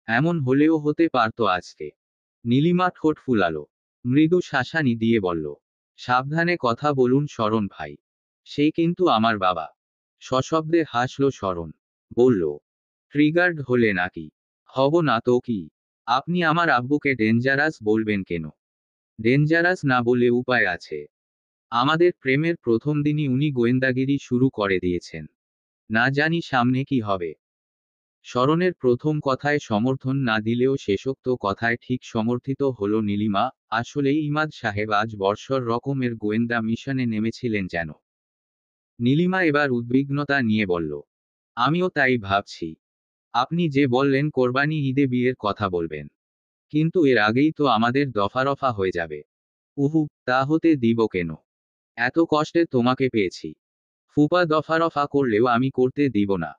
এমন হলেও হতে পারতো আজকে। নীলিমা ঠোঁট ফুলালো। মৃদু শাসানি দিয়ে বলল, সাবধানে কথা বলুন শরণ ভাই। সে কিন্তু আমার বাবা। সশব্দে হাসল শরণ। বলল, ট্রিগার্ড হলে নাকি? হব না তো কি? আপনি আমার আব্বুকে ডেঞ্জারাস বলবেন কেন? ডেঞ্জারাস না বলে উপায় আছে। আমাদের প্রেমের প্রথম দিনই উনি গোয়েন্দাগিরি শুরু করে দিয়েছেন। না জানি সামনে কি হবে। শরণের প্রথম কথায় সমর্থন না দিলেও শেষোক্ত কথায় ঠিক সমর্থিত হল নীলিমা। আসলেই ইমাদ সাহেব আজ বর্ষর রকমের গোয়েন্দা মিশনে নেমেছিলেন যেন। নীলিমা এবার উদ্বিগ্নতা নিয়ে বলল, আমিও তাই ভাবছি। আপনি যে বললেন কোরবানি ঈদে বিয়ের কথা বলবেন, কিন্তু এর আগেই তো আমাদের দফারফা হয়ে যাবে। উহু, তা হতে দিব কেন? এত কষ্টে তোমাকে পেয়েছি। ফুপা দফারফা করলেও আমি করতে দিব না।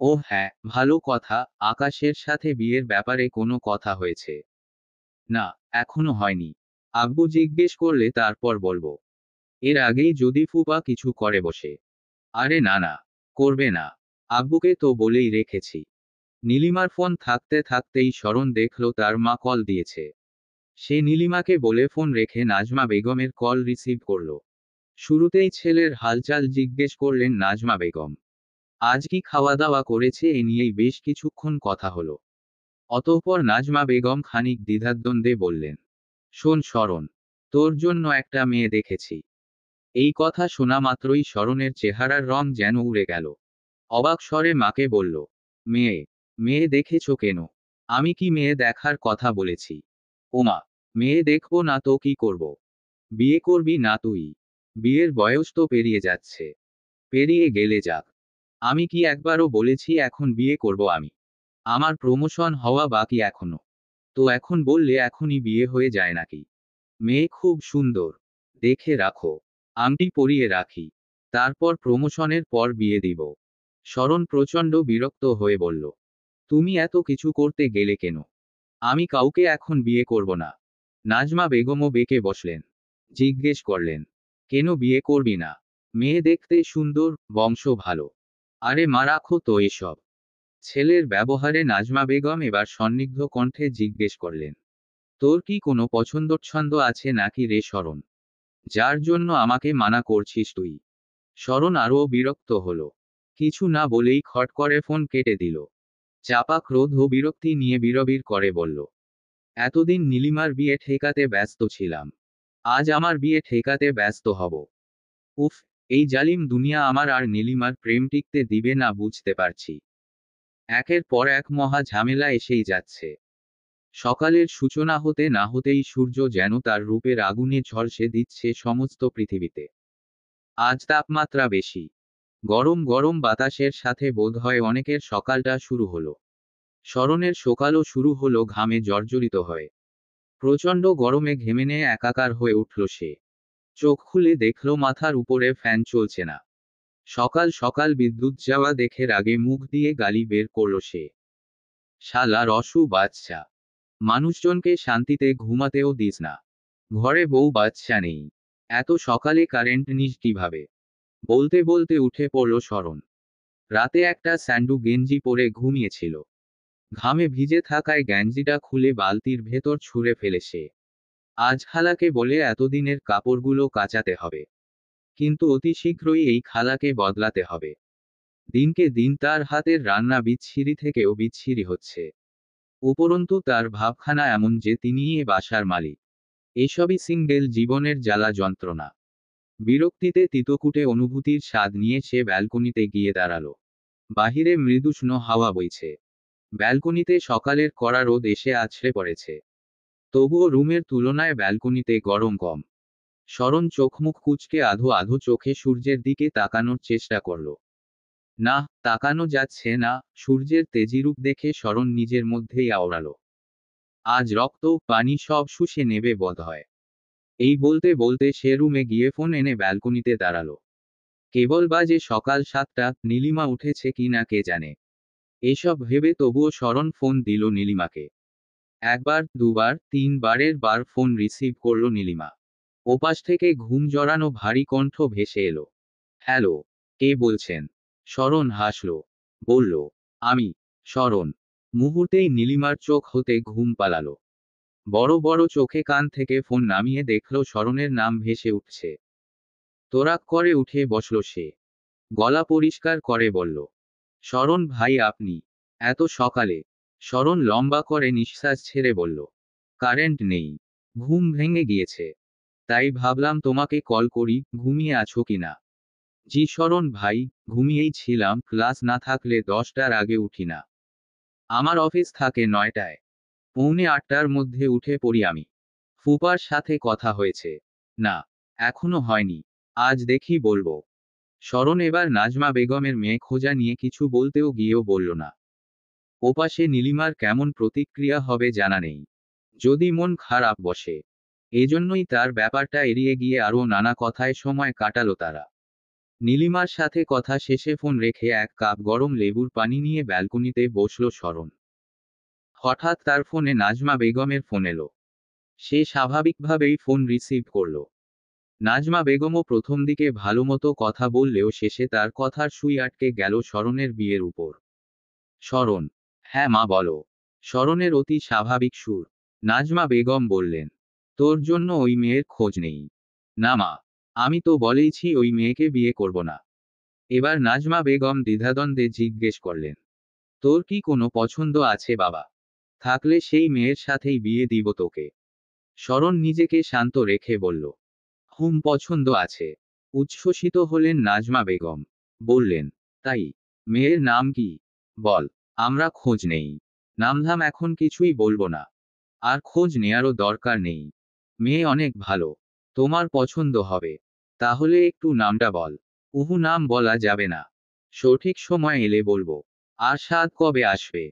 ও হ্যাঁ, ভালো কথা। আকাশের সাথে বিয়ের ব্যাপারে কোনো কথা হয়েছে? না, এখনো হয়নি। আব্বু জিজ্ঞেস করলে তারপর বলবো। এর আগেই যদি ফুপা কিছু করে বসে। আরে না না, করবে না। আব্বুকে তো বলেই রেখেছি। নীলিমার ফোন থাকতে থাকতেই শরণ দেখল তার মা কল দিয়েছে। সে নীলিমাকে বলে ফোন রেখে নাজমা বেগমের কল রিসিভ করল। শুরুতেই ছেলের হালচাল জিজ্ঞেস করলেন নাজমা বেগম। আজ কি খাওয়া দাওয়া করেছে এ নিয়েই বেশ কিছুক্ষণ কথা হলো। অতঃপর নাজমা বেগম খানিক দ্বিধাদ্বন্দ্বে বললেন, শোন শরণ, তোর জন্য একটা মেয়ে দেখেছি। এই কথা শোনা মাত্রই শরণের চেহারার রং যেন উড়ে গেল। অবাক স্বরে মাকে বলল, মেয়ে? মেয়ে দেখেছ কেন? আমি কি মেয়ে দেখার কথা বলেছি? ওমা, মেয়ে দেখব না তো কি করব? বিয়ে করবি না তুই? বিয়ের বয়স তো পেরিয়ে যাচ্ছে। পেরিয়ে গেলে যাক। আমি কি একবারও বলেছি এখন বিয়ে করব আমি? আমার প্রমোশন হওয়া বাকি এখনো। তো এখন বললে এখনই বিয়ে হয়ে যায় নাকি? মেয়ে খুব সুন্দর, দেখে রাখো। আংটি পরিয়ে রাখি। তারপর প্রমোশনের পর বিয়ে দিব। শরণ প্রচণ্ড বিরক্ত হয়ে বলল, তুমি এত কিছু করতে গেলে কেন? আমি কাউকে এখন বিয়ে করব না। নাজমা বেগমও বেঁকে বসলেন। জিজ্ঞেস করলেন, কেন বিয়ে করবি না? মেয়ে দেখতে সুন্দর, বংশ ভালো। আরে মা রাখো তো এসব। ছেলের ব্যবহারে নাজমা বেগম এবার সন্নিগ্ধ কণ্ঠে জিজ্ঞেস করলেন, তোর কি কোনো পছন্দছন্দ আছে নাকি রে শরণ, যার জন্য আমাকে মানা করছিস তুই? শরণ আরও বিরক্ত হলো। কিছু না বলেই খট করে ফোন কেটে দিল। চাপা ক্রোধ ও বিরক্তি নিয়ে বিড়বিড় করে বলল, এতদিন নীলিমার বিয়ে ঠেকাতে ব্যস্ত ছিলাম, আজ আমার বিয়ে ঠেকাতে ব্যস্ত হব? উফ, এই জালিম দুনিয়া আমার আর নীলিমার প্রেম টিকতে দিবে না বুঝতে পারছি। একের পর এক মহা ঝামেলা এসেই যাচ্ছে। সকালের সূচনা হতে না হতেই সূর্য যেন তার রূপের আগুনে ঝলসে দিচ্ছে সমস্ত পৃথিবীতে। আজ তাপমাত্রা বেশি। গরম গরম বাতাসের সাথে বোধহয় অনেকের সকালটা শুরু হলো। শরণের সকালও শুরু হলো ঘামে জর্জরিত হয়ে। প্রচণ্ড গরমে ঘেমেনে একাকার হয়ে উঠল সে। চোখ খুলে দেখল মাথার উপরে ফ্যান চলছে না। সকাল সকাল বিদ্যুৎ যাওয়া দেখে রাগে মুখ দিয়ে গালি বের করল সে। শালা রসু বাচ্চা, মানুষজনকে শান্তিতে ঘুমাতেও দিস না। ঘরে বউ বাচ্চা নেই, এত সকালে কারেন্ট নিস কিভাবে? বলতে বলতে উঠে পড়ল শরণ। রাতে একটা স্যান্ডু গেঞ্জি পরে ঘুমিয়েছিল। ঘামে ভিজে থাকায় গেঞ্জিটা খুলে বালতির ভেতর ছুঁড়ে ফেলে সে। আজ খালাকে বলে এতদিনের কাপড়গুলো কাচাতে হবে। কিন্তু অতি শীঘ্রই এই খালাকে বদলাতে হবে। দিনকে দিন তার হাতের রান্না বিচ্ছিরি থেকেও বিচ্ছিরি হচ্ছে। উপরন্তু তার ভাবখানা এমন যে তিনিই এ বাসার মালিক। এসবই সিঙ্গেল জীবনের জ্বালা যন্ত্রণা। বিরক্তিতে তিতকুটে অনুভূতির স্বাদ নিয়ে সে ব্যালকনিতে গিয়ে দাঁড়ালো। বাহিরে মৃদুষ্ণ হাওয়া বইছে। ব্যালকনিতে সকালের কড়া রোদ এসে আছড়ে পড়েছে। তবুও রুমের তুলনায় ব্যালকনিতে গরম কম। শরণ চোখমুখ কুঁচকে আধো আধো চোখে সূর্যের দিকে তাকানোর চেষ্টা করল। না, তাকানো যাচ্ছে না। সূর্যের তেজিরূপ দেখে শরণ নিজের মধ্যেই আওড়ালো। আজ রক্ত পানি সব শুষে নেবে বোধহয়। এই বলতে বলতে সে রুমে গিয়ে ফোন এনে ব্যালকনিতে দাঁড়ালো। কেবল বাজে সকাল 7টা, নীলিমা উঠেছে কি না কে জানে। এসব ভেবে তবুও শরণ ফোন দিল নীলিমাকে। একবার, দুবার, তিনবারের বার ফোন রিসিভ করল নীলিমা। ওপাশ থেকে ঘুম জড়ানো ভারী কণ্ঠ ভেসে এলো। হ্যালো, কে বলছেন? শরণ হাসল। বলল, আমি। শরণ। মুহূর্তেই নীলিমার চোখ হতে ঘুম পালালো। বড় বড় চোখে কান থেকে ফোন নামিয়ে দেখল শরণের নাম ভেসে উঠছে। তোরাক করে উঠে বসল সে। গলা পরিষ্কার করে বলল, শরণ ভাই আপনি? এত সকালে? শরণ লম্বা করে নিঃশ্বাস ছেড়ে বলল, কারেন্ট নেই। ঘুম ভেঙে গিয়েছে। তাই ভাবলাম তোমাকে কল করি, ঘুমিয়ে আছো কিনা। জি শরণ ভাই, ঘুমিয়েই ছিলাম, ক্লাস না থাকলে 10টার আগে উঠি না। আমার অফিস থাকে 9টায়। পৌনে 8টার মধ্যে উঠে পড়ি আমি। ফুপার সাথে কথা হয়েছে? না, এখনো হয়নি। আজ দেখি বলবো। শরণ এবার নাজমা বেগমের মেয়ে খোঁজা নিয়ে কিছু বলতেও গিয়েও বলল না। ওপাশে নীলিমার কেমন প্রতিক্রিয়া হবে জানা নেই। যদি মন খারাপ বসে। এজন্যই তার ব্যাপারটা এড়িয়ে গিয়ে আরও নানা কথায় সময় কাটালো তারা। নীলিমার সাথে কথা শেষে ফোন রেখে এক কাপ গরম লেবুর পানি নিয়ে ব্যালকনিতে বসল শরণ। হঠাৎ তার ফোনে নাজমা বেগমের ফোন এলো। সে স্বাভাবিকভাবেই ফোন রিসিভ করল। নাজমা বেগমও প্রথম দিকে ভালোমতো কথা বললেও শেষে তার কথার সুই আটকে গেল শরণের বিয়ের উপর। শরণ: হ্যাঁ মা বলো। শরণের অতি স্বাভাবিক সুর। নাজমা বেগম বললেন, তোর জন্য ওই মেয়ের খোঁজ নেই? না মা, আমি তো বলেইছি ওই মেয়েকে বিয়ে করব না। এবার নাজমা বেগম দ্বিধাদ্বন্দ্বে জিজ্ঞেস করলেন, তোর কি কোনো পছন্দ আছে বাবা? থাকলে সেই মেয়ের সাথেই বিয়ে দিব তোকে। শরণ নিজেকে শান্ত রেখে বলল, পছন্দ আছে। উচ্ছ্বসিত হলেন নাজমা বেগম। বললেন, তাই? মেয়ের নাম কি? বল। আমরা খোঁজ নেই। নামধাম এখন কিছুই বলবো না। আর খোঁজ নেয়ারও দরকার নেই। মেয়ে অনেক ভালো। তোমার পছন্দ হবে। তাহলে একটু নামটা বল। নাম বলা যাবে না। সঠিক সময় এলে বলবো। আর সাদ কবে আসবে?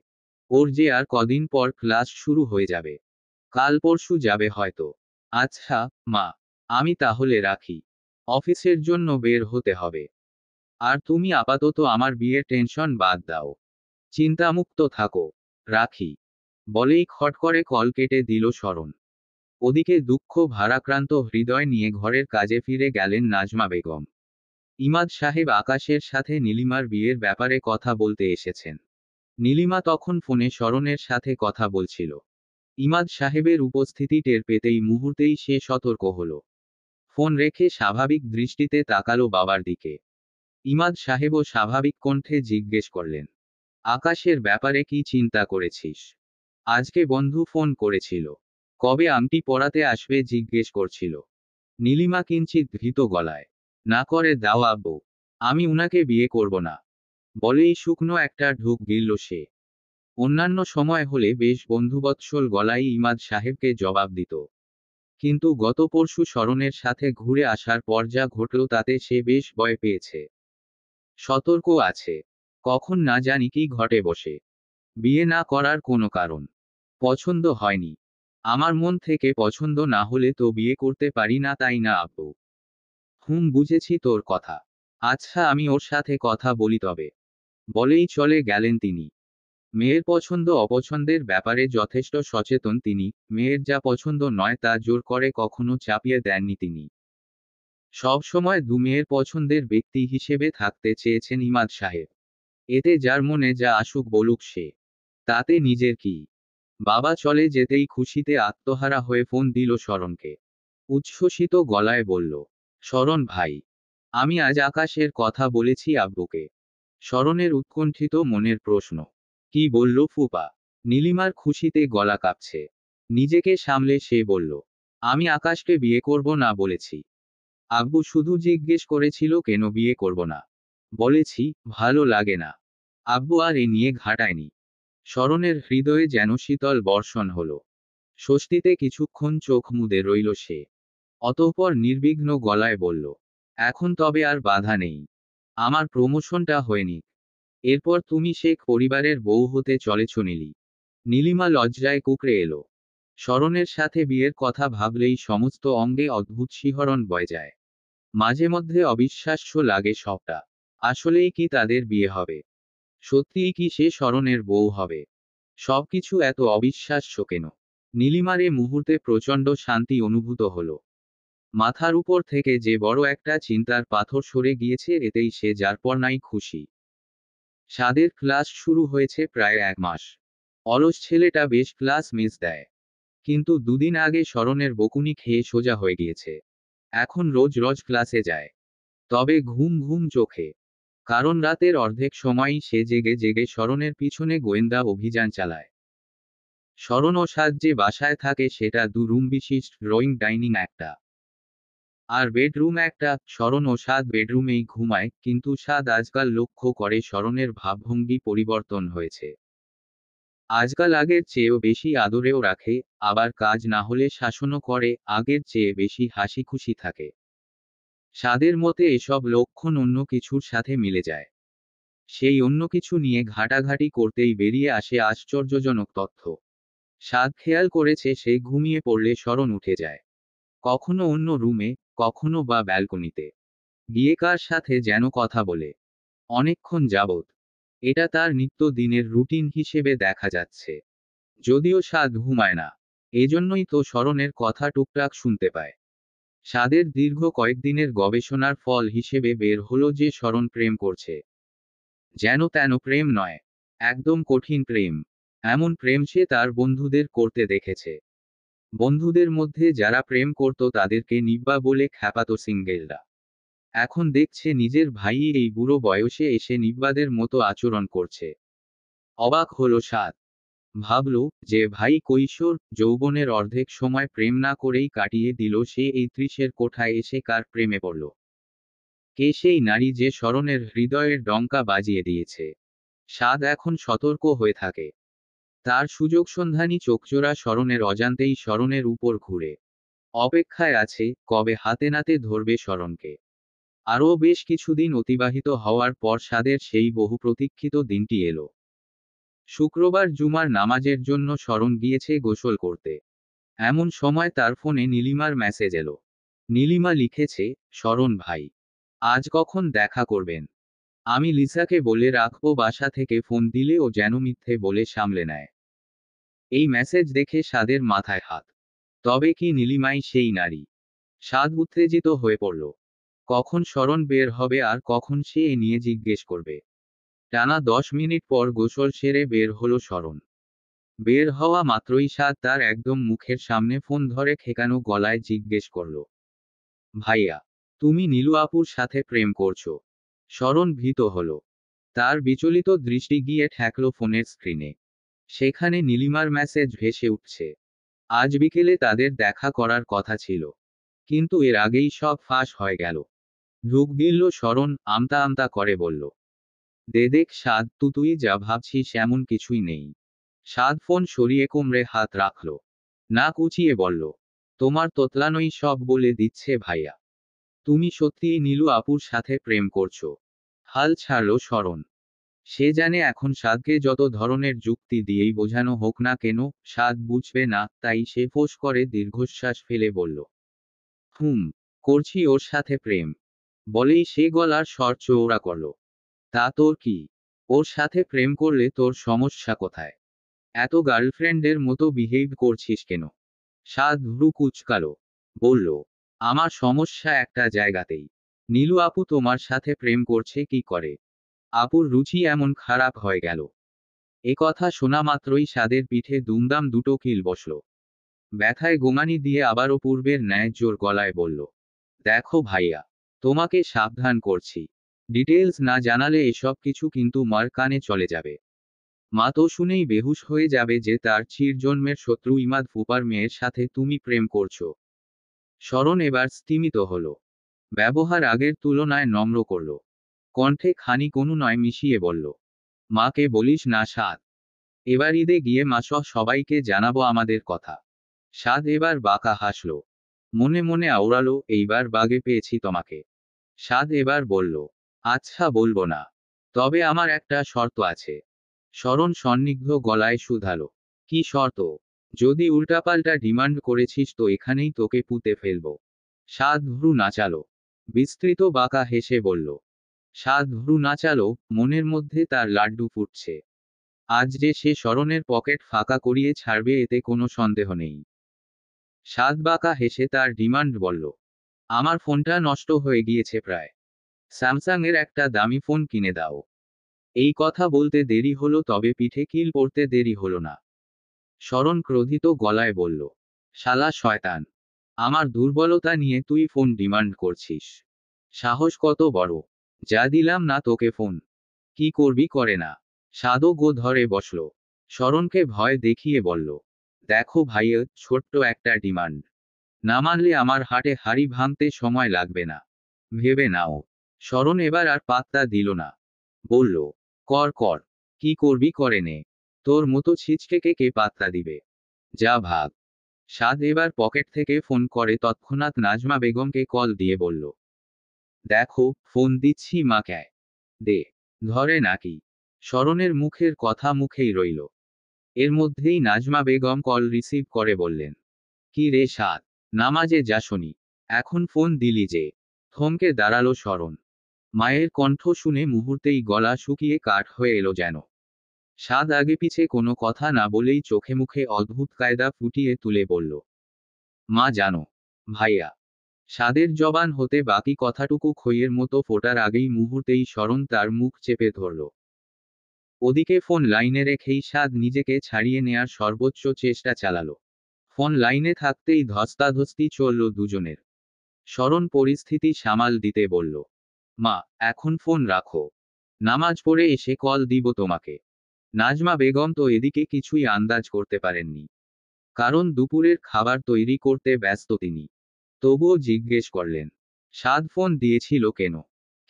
ওর যে আর কদিন পর ক্লাস শুরু হয়ে যাবে। কাল পরশু যাবে হয়তো। আচ্ছা মা, আমি তাহলে রাখি। অফিসের জন্য বের হতে হবে। আর তুমি আপাতত আমার বিয়ের টেনশন বাদ দাও। চিন্তামুক্ত থাকো। রাখি। বলেই খট করে কল কেটে দিল শরণ। ওদিকে দুঃখ ভারাক্রান্ত হৃদয় নিয়ে ঘরের কাজে ফিরে গেলেন নাজমা বেগম। ইমাদ সাহেব আকাশের সাথে নীলিমার বিয়ের ব্যাপারে কথা বলতে এসেছেন। নীলিমা তখন ফোনে শরণের সাথে কথা বলছিল। ইমাদ সাহেবের উপস্থিতি টের পেতেই মুহূর্তেই সে সতর্ক হল। ফোন রেখে স্বাভাবিক দৃষ্টিতে তাকালো বাবার দিকে। ইমাদ সাহেবও স্বাভাবিক কণ্ঠে জিজ্ঞেস করলেন, আকাশের ব্যাপারে কি চিন্তা করেছিস? আজকে বন্ধু ফোন করেছিল। কবে আংটি পরাতে আসবে জিজ্ঞেস করছিল। নীলিমা কিঞ্চিত ভীত গলায়, না করে দাও আব্বু। আমি উনাকে বিয়ে করব না। বলেই শুকনো একটা ঢুক গিলল সে। অন্যান্য সময় হলে বেশ বন্ধুবৎসল গলায় ইমাদ সাহেবকে জবাব দিত। কিন্তু গত পরশু শরণের সাথে ঘুরে আসার পর যা ঘটল তাতে সে বেশ ভয় পেয়েছে। সতর্ক আছে। কখন না জানি কি ঘটে বসে। বিয়ে না করার কোনো কারণ। পছন্দ হয়নি। আমার মন থেকে পছন্দ না হলে তো বিয়ে করতে পারি না, তাই না আব্বু? বুঝেছি তোর কথা। আচ্ছা আমি ওর সাথে কথা বলি তবে। বলেই চলে গেলেন তিনি। মেয়ের পছন্দ অপছন্দের ব্যাপারে যথেষ্ট সচেতন তিনি। মেয়ের যা পছন্দ নয় তা জোর করে কখনো চাপিয়ে দেননি তিনি। সব সময় দু মেয়ের পছন্দের ব্যক্তি হিসেবে থাকতে চেয়েছেন ইমাদ সাহেব। এতে যার মনে যা আসুক বলুক সে। তাতে নিজের কি? বাবা চলে যেতেই খুশিতে আত্মহারা হয়ে ফোন দিল শরণকে। উচ্ছ্বসিত গলায় বলল, শরণ ভাই, আমি আজ আকাশের কথা বলেছি আব্বুকে। শরণের উৎকণ্ঠিত মনের প্রশ্ন, কি বলল ফুপা? নীলিমার খুশিতে গলা কাঁপছে। নিজেকে সামলে সে বলল, আমি আকাশকে বিয়ে করব না বলেছি। আব্বু শুধু জিজ্ঞেস করেছিল কেন বিয়ে করব না। বলেছি, ভালো লাগে না। আব্বু আর এ নিয়ে ঘাটায়নি। শরণের হৃদয়ে যেন শীতল বর্ষণ হলো। স্বস্তিতে কিছুক্ষণ চোখ মুদে রইল সে। অতঃপর নির্বিঘ্ন গলায় বলল, এখন তবে আর বাধা নেই। আমার প্রমোশনটা হয়নি। এরপর তুমি শেখ পরিবারের বউ হতে চলেছ নীলি। নীলিমা লজ্জায় কুঁকড়ে এলো। শরণের সাথে বিয়ের কথা ভাবলেই সমস্ত অঙ্গে অদ্ভুত শিহরণ বয়ে যায়। মাঝে মধ্যে অবিশ্বাস্য লাগে সবটা। আসলেই কি তাদের বিয়ে হবে? সত্যিই কি সে শরণের বউ হবে? সবকিছু এত অবিশ্বাস্য কেন? নীলিমার এ মুহূর্তে প্রচণ্ড শান্তি অনুভূত হলো। মাথার উপর থেকে যে বড় একটা চিন্তার পাথর সরে গিয়েছে এতেই সে যারপরনাই খুশি। সাদের ক্লাস শুরু হয়েছে প্রায় 1 মাস। অলস ছেলেটা বেশ ক্লাস মিস দেয়। কিন্তু দুদিন আগে শরণের বকুনি খেয়ে সোজা হয়ে গিয়েছে। এখন রোজ রোজ ক্লাসে যায়। তবে ঘুম ঘুম চোখে। কারণ রাতের অর্ধেক সময়ই সে জেগে জেগে শরণের পিছনে গোয়েন্দা অভিযান চালায়। শরণ ও সাদ যে বাসায় থাকে সেটা 2 রুম বিশিষ্ট ড্রয়িং ডাইনিং একটা। আর বেডরুম একটা। শরণ ও সাদ বেডরুমেই ঘুমায়, কিন্তু সাদ আজকাল লক্ষ্য করে শরণের ভাবভঙ্গি পরিবর্তন হয়েছে। আজকাল আগের চেয়েও বেশি আদরেও রাখে, আবার কাজ না হলে শাসনও করে, আগের চেয়ে বেশি হাসি খুশি থাকে। সাদের মতে এসব লক্ষণ অন্য কিছুর সাথে মিলে যায়। সেই অন্য কিছু নিয়ে ঘাটাঘাটি করতেই বেরিয়ে আসে আশ্চর্যজনক তথ্য। সাদ খেয়াল করেছে সে ঘুমিয়ে পড়লে স্মরণ উঠে যায়। কখনো অন্য রুমে, কখনো বা ব্যালকনিতে গিয়ে কার সাথে যেন কথা বলে, অনেকক্ষণ যাবৎ। এটা তার নিত্যদিনের রুটিন হিসেবে দেখা যাচ্ছে। যদিও সাদ ঘুমায় না, এজন্যই তো স্মরণের কথা টুকটাক শুনতে পায়। সাদের দীর্ঘ কয়েকদিনের গবেষণার ফল হিসেবে বের হলো যে স্মরণ প্রেম করছে। যেন তেন প্রেম নয়, একদম কঠিন প্রেম। এমন প্রেম সে তার বন্ধুদের করতে দেখেছে। বন্ধুদের মধ্যে যারা প্রেম করত তাদেরকে নিব্বা বলে খ্যাপাতো সিঙ্গেলরা। এখন দেখছে নিজের ভাই এই বুড়ো বয়সে এসে নিব্বাদের মতো আচরণ করছে। অবাক হলো সাদ। ভাবল, যে ভাই কৈশোর যৌবনের অর্ধেক সময় প্রেম না করেই কাটিয়ে দিল, সে এই 30-এর কোঠায় এসে কার প্রেমে পড়ল? কে সেই নারী যে স্মরণের হৃদয়ের ডঙ্কা বাজিয়ে দিয়েছে? সাদ এখন সতর্ক হয়ে থাকে। তার সুযোগসন্ধানী চোখজোড়া স্মরণের অজান্তেই স্মরণের উপর ঘুরে। অপেক্ষায় আছে কবে হাতে নাতে ধরবে স্মরণকে। আরও বেশ কিছুদিন অতিবাহিত হওয়ার পর সাদের সেই বহু প্রতীক্ষিত দিনটি এলো। শুক্রবার জুমার নামাজের জন্য স্মরণ গিয়েছে গোসল করতে। এমন সময় তার ফোনে নীলিমার মেসেজ এলো। নীলিমা লিখেছে, স্মরণ ভাই, আজ কখন দেখা করবেন? আমি লিসাকে বলে রাখবো বাসা থেকে ফোন দিলে ও যেন মিথ্যে বলে সামলে নেয়। এই মেসেজ দেখে সাদের মাথায় হাত। তবে কি নীলিমাই সেই নারী? সাদ উত্তেজিত হয়ে পড়ল। কখন স্মরণ বের হবে আর কখন সে এ নিয়ে জিজ্ঞেস করবে। টানা 10 মিনিট পর গোসল সেরে বের হলো স্মরণ। বের হওয়া মাত্রই সাদ তার একদম মুখের সামনে ফোন ধরে খেকানো গলায় জিজ্ঞেস করল, ভাইয়া, তুমি নীলু আপুর সাথে প্রেম করছো? স্মরণ ভীত হলো। তার বিচলিত দৃষ্টি গিয়ে ঠেকল ফোনের স্ক্রিনে। সেখানে নীলিমার মেসেজ ভেসে উঠছে। আজ বিকেলে তাদের দেখা করার কথা ছিল, কিন্তু এর আগেই সব ফাঁস হয়ে গেল। ঢুক গিলল স্মরণ, আমতা আমতা করে বলল, দে দেখ সাদ, তুই যা ভাবছিস এমন কিছুই নেই। সাদ ফোন সরিয়ে কোমরে হাত রাখল। নাক উঁচিয়ে বলল, তোমার তোতলানোই সব বলে দিচ্ছে ভাইয়া। তুমি সত্যিই নীলু আপুর সাথে প্রেম করছো? হাল ছাড়ল স্মরণ। সে জানে এখন সাদকে যত ধরনের যুক্তি দিয়েই বোঝানো হোক না কেন, সাদ বুঝবে না, তাই সে ফোঁস করে দীর্ঘশ্বাস ফেলে বলল, হুম, করছি ওর সাথে প্রেম। বলেই সে গলার স্বর চওড়া করল। তা তোর কি? ওর সাথে প্রেম করলে তোর সমস্যা কোথায়? এত গার্লফ্রেন্ডের মতো বিহেভ করছিস কেন? সাদ ভ্রু কুঁচকালো। বলল, আমার সমস্যা একটা জায়গাতেই। নীলু আপু তোমার সাথে প্রেম করছে কি করে? আপুর রুচি এমন খারাপ হয়ে গেল? এ কথা শোনা মাত্রই সাদের পিঠে দুমদাম দুটো কিল বসল। ব্যথায় গোঙানি দিয়ে আবারও পূর্বের ন্যায় জোর গলায় বলল, দেখো ভাইয়া, তোমাকে সাবধান করছি। ডিটেলস না জানালে এসব কিছু কিন্তু মার কানে চলে যাবে। মা তো শুনেই বেহুশ হয়ে যাবে যে তার চিরজন্মের শত্রু ইমাদ ফুপার মেয়ের সাথে তুমি প্রেম করছো। স্মরণ এবার স্তিমিত হল। ব্যবহার আগের তুলনায় নম্র করল। কণ্ঠে খানিক অনুনয় মিশিয়ে বলল, মাকে বলিস না সাদ। এবার ঈদে গিয়ে মাসহ সবাইকে জানাবো আমাদের কথা। সাদ এবার বাঁকা হাসল। মনে মনে আওড়ালো, এইবার বাগে পেয়েছি তোমাকে। সাদ এবার বলল, আচ্ছা বলবো না। তবে আমার একটা শর্ত আছে। স্মরণ সন্নিগ্ধ গলায় শুধালো, কি শর্ত? যদি উল্টাপাল্টা ডিমান্ড করেছিস তো এখানেই তোকে পুঁতে ফেলবো। সাদ ভ্রু নাচালো। বিস্তৃত বাঁকা হেসে বলল, সাদ ভ্রু নাচালো, মনের মধ্যে তার লাড্ডু ফুটছে। আজ যে সে স্মরণের পকেট ফাঁকা করিয়ে ছাড়বে এতে কোনো সন্দেহ নেই। সাদ বাঁকা হেসে তার ডিমান্ড বলল, আমার ফোনটা নষ্ট হয়ে গিয়েছে প্রায়। স্যামসাং এর একটা দামি ফোন কিনে দাও। এই কথা বলতে দেরি হলো, তবে পিঠে কিল পড়তে দেরি হলো না। স্মরণ ক্রোধিত গলায় বলল, শালা শয়তান, আমার দুর্বলতা নিয়ে তুই ফোন ডিমান্ড করছিস? সাহস কত বড়! যা দিলাম না তোকে ফোন। কি করবি করে না। সাদও গো ধরে বসল। স্মরণকে ভয় দেখিয়ে বলল, দেখো ভাইয়া, ছোট্ট একটা ডিমান্ড। না মানলে আমার হাটে হাড়ি ভাঙতে সময় লাগবে না। ভেবে নাও। স্মরণ এবার আর পাত্তা দিল না। বলল, কর কর, কি করবি করে নে। তোর মতো ছিচকেকে কে পাত্তা দিবে? যা ভাগ। সাদ এবার পকেট থেকে ফোন করে তৎক্ষণাৎ নাজমা বেগমকে কল দিয়ে বলল, দেখো ফোন দিচ্ছি মাকে। দে। ধরে নাকি? শরণের মুখের কথা মুখেই রইল। এর মধ্যেই নাজমা বেগম কল রিসিভ করে বললেন, কি রে সাদ, নামাজে যাসনি? এখন ফোন দিলি যে? থমকে দাঁড়ালো শরণ। মায়ের কণ্ঠ শুনে মুহূর্তেই গলা শুকিয়ে কাঠ হয়ে এলো যেন। সাদ আগে পিছে কোনো কথা না বলেই চোখে মুখে অদ্ভুত কায়দা ফুটিয়ে তুলে বলল, মা জানো, ভাইয়া। সাদের জবান হতে বাকি কথাটুকু খইয়ের মতো ফোটার আগেই মুহূর্তেই শরণ তার মুখ চেপে ধরল। ওদিকে ফোন লাইনে রেখেই সাদ নিজেকে ছাড়িয়ে নেয়ার সর্বোচ্চ চেষ্টা চালালো। ফোন লাইনে থাকতেই ধস্তাধস্তি চলল দুজনের। শরণ পরিস্থিতি সামাল দিতে বলল, মা, এখন ফোন রাখো। নামাজ পড়ে এসে কল দিব তোমাকে। নাজমা বেগম তো এদিকে কিছুই আন্দাজ করতে পারেননি। কারণ দুপুরের খাবার তৈরি করতে ব্যস্ত তিনি। তবুও জিজ্ঞেস করলেন, সাদ ফোন দিয়েছিল কেন?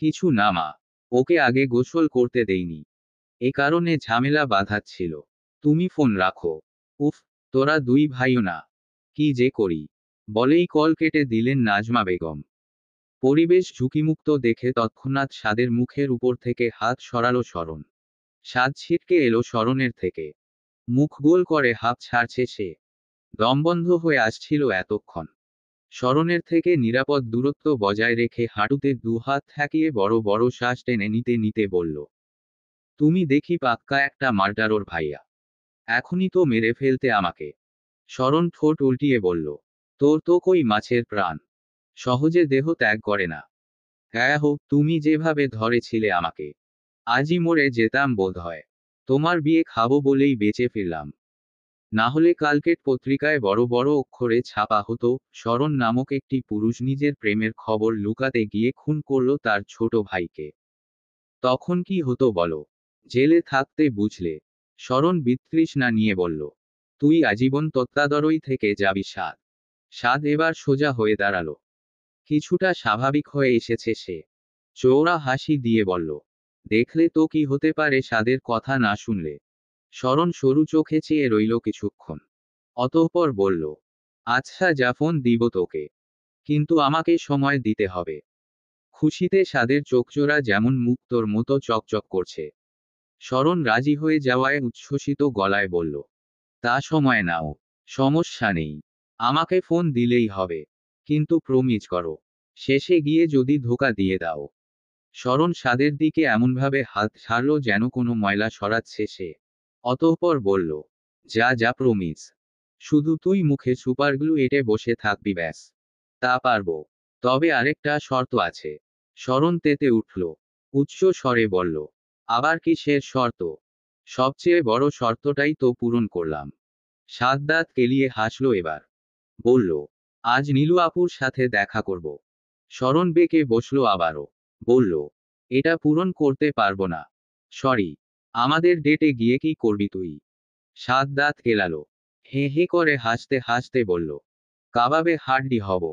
কিছু না মা, ওকে আগে গোসল করতে দেইনি। এ কারণে ঝামেলা বাধাচ্ছিল। তুমি ফোন রাখো। উফ, তোরা দুই ভাইও না, কি যে করি। বলেই কল কেটে দিলেন নাজমা বেগম। পরিবেশ ঝুঁকিমুক্ত দেখে তৎক্ষণাৎ সাদের মুখের উপর থেকে হাত সরালো শরণ। সাদ ছিটকে এলো শরণের থেকে। মুখ গোল করে হাঁপ ছাড়ছে সে। দমবন্ধ হয়ে আসছিল এতক্ষণ। শরণের থেকে নিরাপদ দূরত্ব বজায় রেখে হাঁটুতে দুহাত ঠেকিয়ে বড় বড় শ্বাস টেনে নিতে নিতে বলল, তুমি দেখি পাক্কা একটা মার্ডারর ভাইয়া। এখনই তো মেরে ফেলতে আমাকে। শরণ ঠোঁট উল্টিয়ে বলল, তোর তো কই মাছের প্রাণ, সহজে দেহ ত্যাগ করে না। হ্যাঁ হো, তুমি যেভাবে ধরেছিলে আমাকে, আজই মরে যেতাম বোধ হয়। তোমার বিয়ে খাবো বলেই বেঁচে ফিরলাম। না হলে কালকের পত্রিকায় বড় বড় অক্ষরে ছাপা হতো, শরণ নামক একটি পুরুষ নিজের প্রেমের খবর লুকাতে গিয়ে খুন করল তার ছোট ভাইকে। তখন কি হতো বলো? জেলে থাকতে বুঝলে। শরণ বিতৃষ্ণা নিয়ে বলল, তুই আজীবন তত্ত্বাদরই থেকে যাবি সাদ। সাদ এবার সোজা হয়ে দাঁড়ালো। কিছুটা স্বাভাবিক হয়ে এসেছে সে। চৌড়া হাসি দিয়ে বলল, দেখলে তো কি হতে পারে সাদের কথা না শুনলে। শরণ সরু চোখে চেয়ে রইল কিছুক্ষণ। অতঃপর বলল, আচ্ছা যা, ফোন দিব তোকে। কিন্তু আমাকে সময় দিতে হবে। খুশিতে সাদের চোখজোড়া যেমন মুক্তোর মতো চকচক করছে। শরণ রাজি হয়ে যাওয়ায় উচ্ছ্বসিত গলায় বলল, তা সময় নাও। সমস্যা নেই। আমাকে ফোন দিলেই হবে। কিন্তু প্রমিজ করো, শেষে গিয়ে যদি ধোকা দিয়ে দাও। শরণ সাদের দিকে এমনভাবে হাত ছাড়ল যেন কোনো ময়লা সরাচ্ছে সে। অতঃপর বলল, যা যা, প্রমিস। শুধু তুই মুখে সুপারগ্লু এঁটে বসে থাকবি ব্যাস। তা পারবো। তবে আরেকটা শর্ত আছে। শরণ তেতে উঠল। উচ্চ স্বরে বলল, আবার কিসের শর্ত? সবচেয়ে বড় শর্তটাই তো পূরণ করলাম। সাত দাঁত কেলিয়ে হাসল এবার। বলল, আজ নীলু আপুর সাথে দেখা করব। শরণ বেঁকে বসল আবারও। বলল, এটা পূরণ করতে পারবো না। সরি। আমাদের ডেটে গিয়ে কি করবি তুই? সাত দাঁত কেলালো। হে হে করে হাসতে হাসতে বলল, কাবাবে হাড্ডি হব।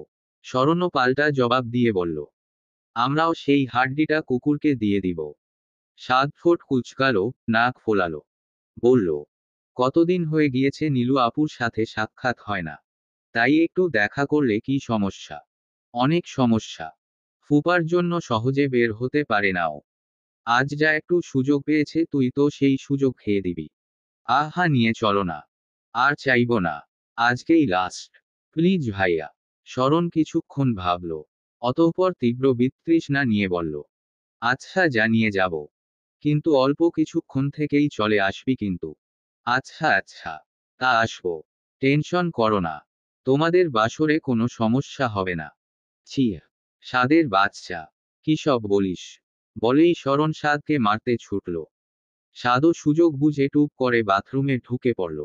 শরণও পাল্টা জবাব দিয়ে বলল, আমরাও সেই হাড্ডিটা কুকুরকে দিয়ে দিব। সাত ঠোঁট কুচকালো, নাক ফোলালো। বলল, কতদিন হয়ে গিয়েছে নীলু আপুর সাথে সাক্ষাৎ হয় না। তাই একটু দেখা করলে কি সমস্যা? অনেক সমস্যা। ফুপার জন্য সহজে বের হতে পারে নাও। আজ যা একটু সুযোগ পেয়েছে তুই তো সেই সুযোগ খেয়ে দিবি। আহা, নিয়ে চলো না। আর চাইবো না। আজকেই লাস্ট। প্লিজ ভাইয়া। শরণ কিছুক্ষণ ভাবল। অতঃপর তীব্র বিতৃষ্ণা নিয়ে বলল, আচ্ছা জানিয়ে যাব। কিন্তু অল্প কিছুক্ষণ থেকেই চলে আসবি কিন্তু। আচ্ছা আচ্ছা। তা আসবো। টেনশন করো না। তোমাদের বাসরে কোনো সমস্যা হবে না। ছি। সাদের বাচ্চা। কি সব বলিস? বলেই শরণ সাদকে মারতে ছুটল। সাদও সুযোগ বুঝে টুপ করে বাথরুমে ঢুকে পড়ল।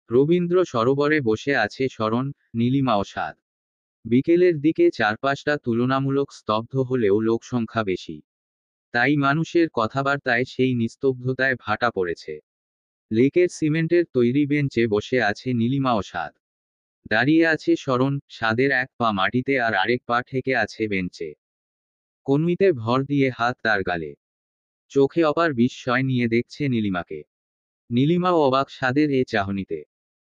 রবীন্দ্র সরোবরে বসে আছে শরণ, নীলিমা ও সাদ। বিকেলের দিকে চারপাশটা তুলনামূলক স্তব্ধ হলেও লোকসংখ্যা বেশি। তাই মানুষের কথাবার্তায় সেই নিস্তব্ধতায় ভাটা পড়েছে। লেকের সিমেন্টের তৈরি বেঞ্চে বসে আছে নীলিমা ও সাদ। দাঁড়িয়ে আছে শরণ, সাদের এক পা মাটিতে আর আরেক পা ঠেকে আছে বেঞ্চে। কনুইতে ভর দিয়ে হাত তার গালে। চোখে অপার বিস্ময় নিয়ে দেখছে নীলিমাকে। নীলিমাও অবাক স্বাদের এ চাহনিতে।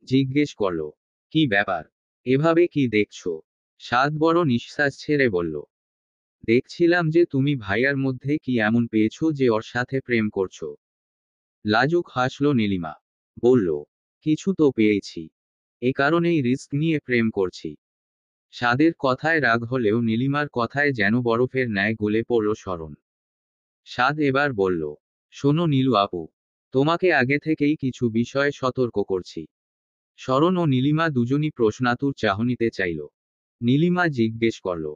জিজ্ঞেস করল, কি ব্যাপার, এভাবে কি দেখছো? স্বাদ বড় নিঃশ্বাস ছেড়ে বলল, দেখছিলাম যে তুমি ভাইয়ার মধ্যে কি এমন পেয়েছো যে ওর সাথে প্রেম করছো। লাজুক হাসল নীলিমা। বলল, কিছু তো পেয়েছি, এ কারণেই রিস্ক নিয়ে প্রেম করছি। স্বাদের কথায় রাগ হলেও নীলিমার কথায় যেন বরফের ন্যায় গলে পড়ল স্মরণ। স্বাদ এবার বলল, শোনো নীলু আপু, তোমাকে আগে থেকেই কিছু বিষয়ে সতর্ক করছি। স্মরণ ও নীলিমা দুজনই প্রশ্নাতুর চাহনিতে চাইল। নীলিমা জিজ্ঞেস করল,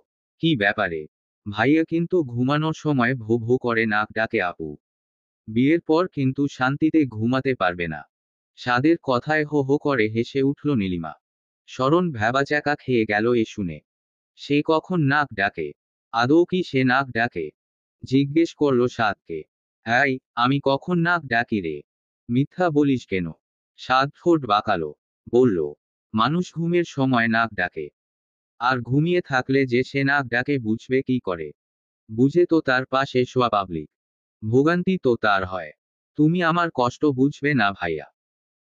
কি ব্যাপারে? ভাইয়া কিন্তু ঘুমানোর সময় ভো ভো করে নাক ডাকে আপু। বিয়ের পর কিন্তু শান্তিতে ঘুমাতে পারবে না। স্বাদের কথায় হো হো করে হেসে উঠল নীলিমা। স্মরণ ভ্যাবাচ্যাকা খেয়ে গেল এ শুনে। সে কখন নাক ডাকে? আদৌ কি সে নাক ডাকে? জিজ্ঞেস করল সাদকে, হ্যাঁ, আমি কখন নাক ডাকি রে? মিথ্যা বলিস কেন? সাদ ঠোঁট বাঁকালো। বলল, মানুষ ঘুমের সময় নাক ডাকে। আর ঘুমিয়ে থাকলে যে সে নাক ডাকে বুঝবে কি করে? বুঝে তো তার পাশে শোয়া পাবলিক। ভোগান্তি তো তার হয়। তুমি আমার কষ্ট বুঝবে না ভাইয়া।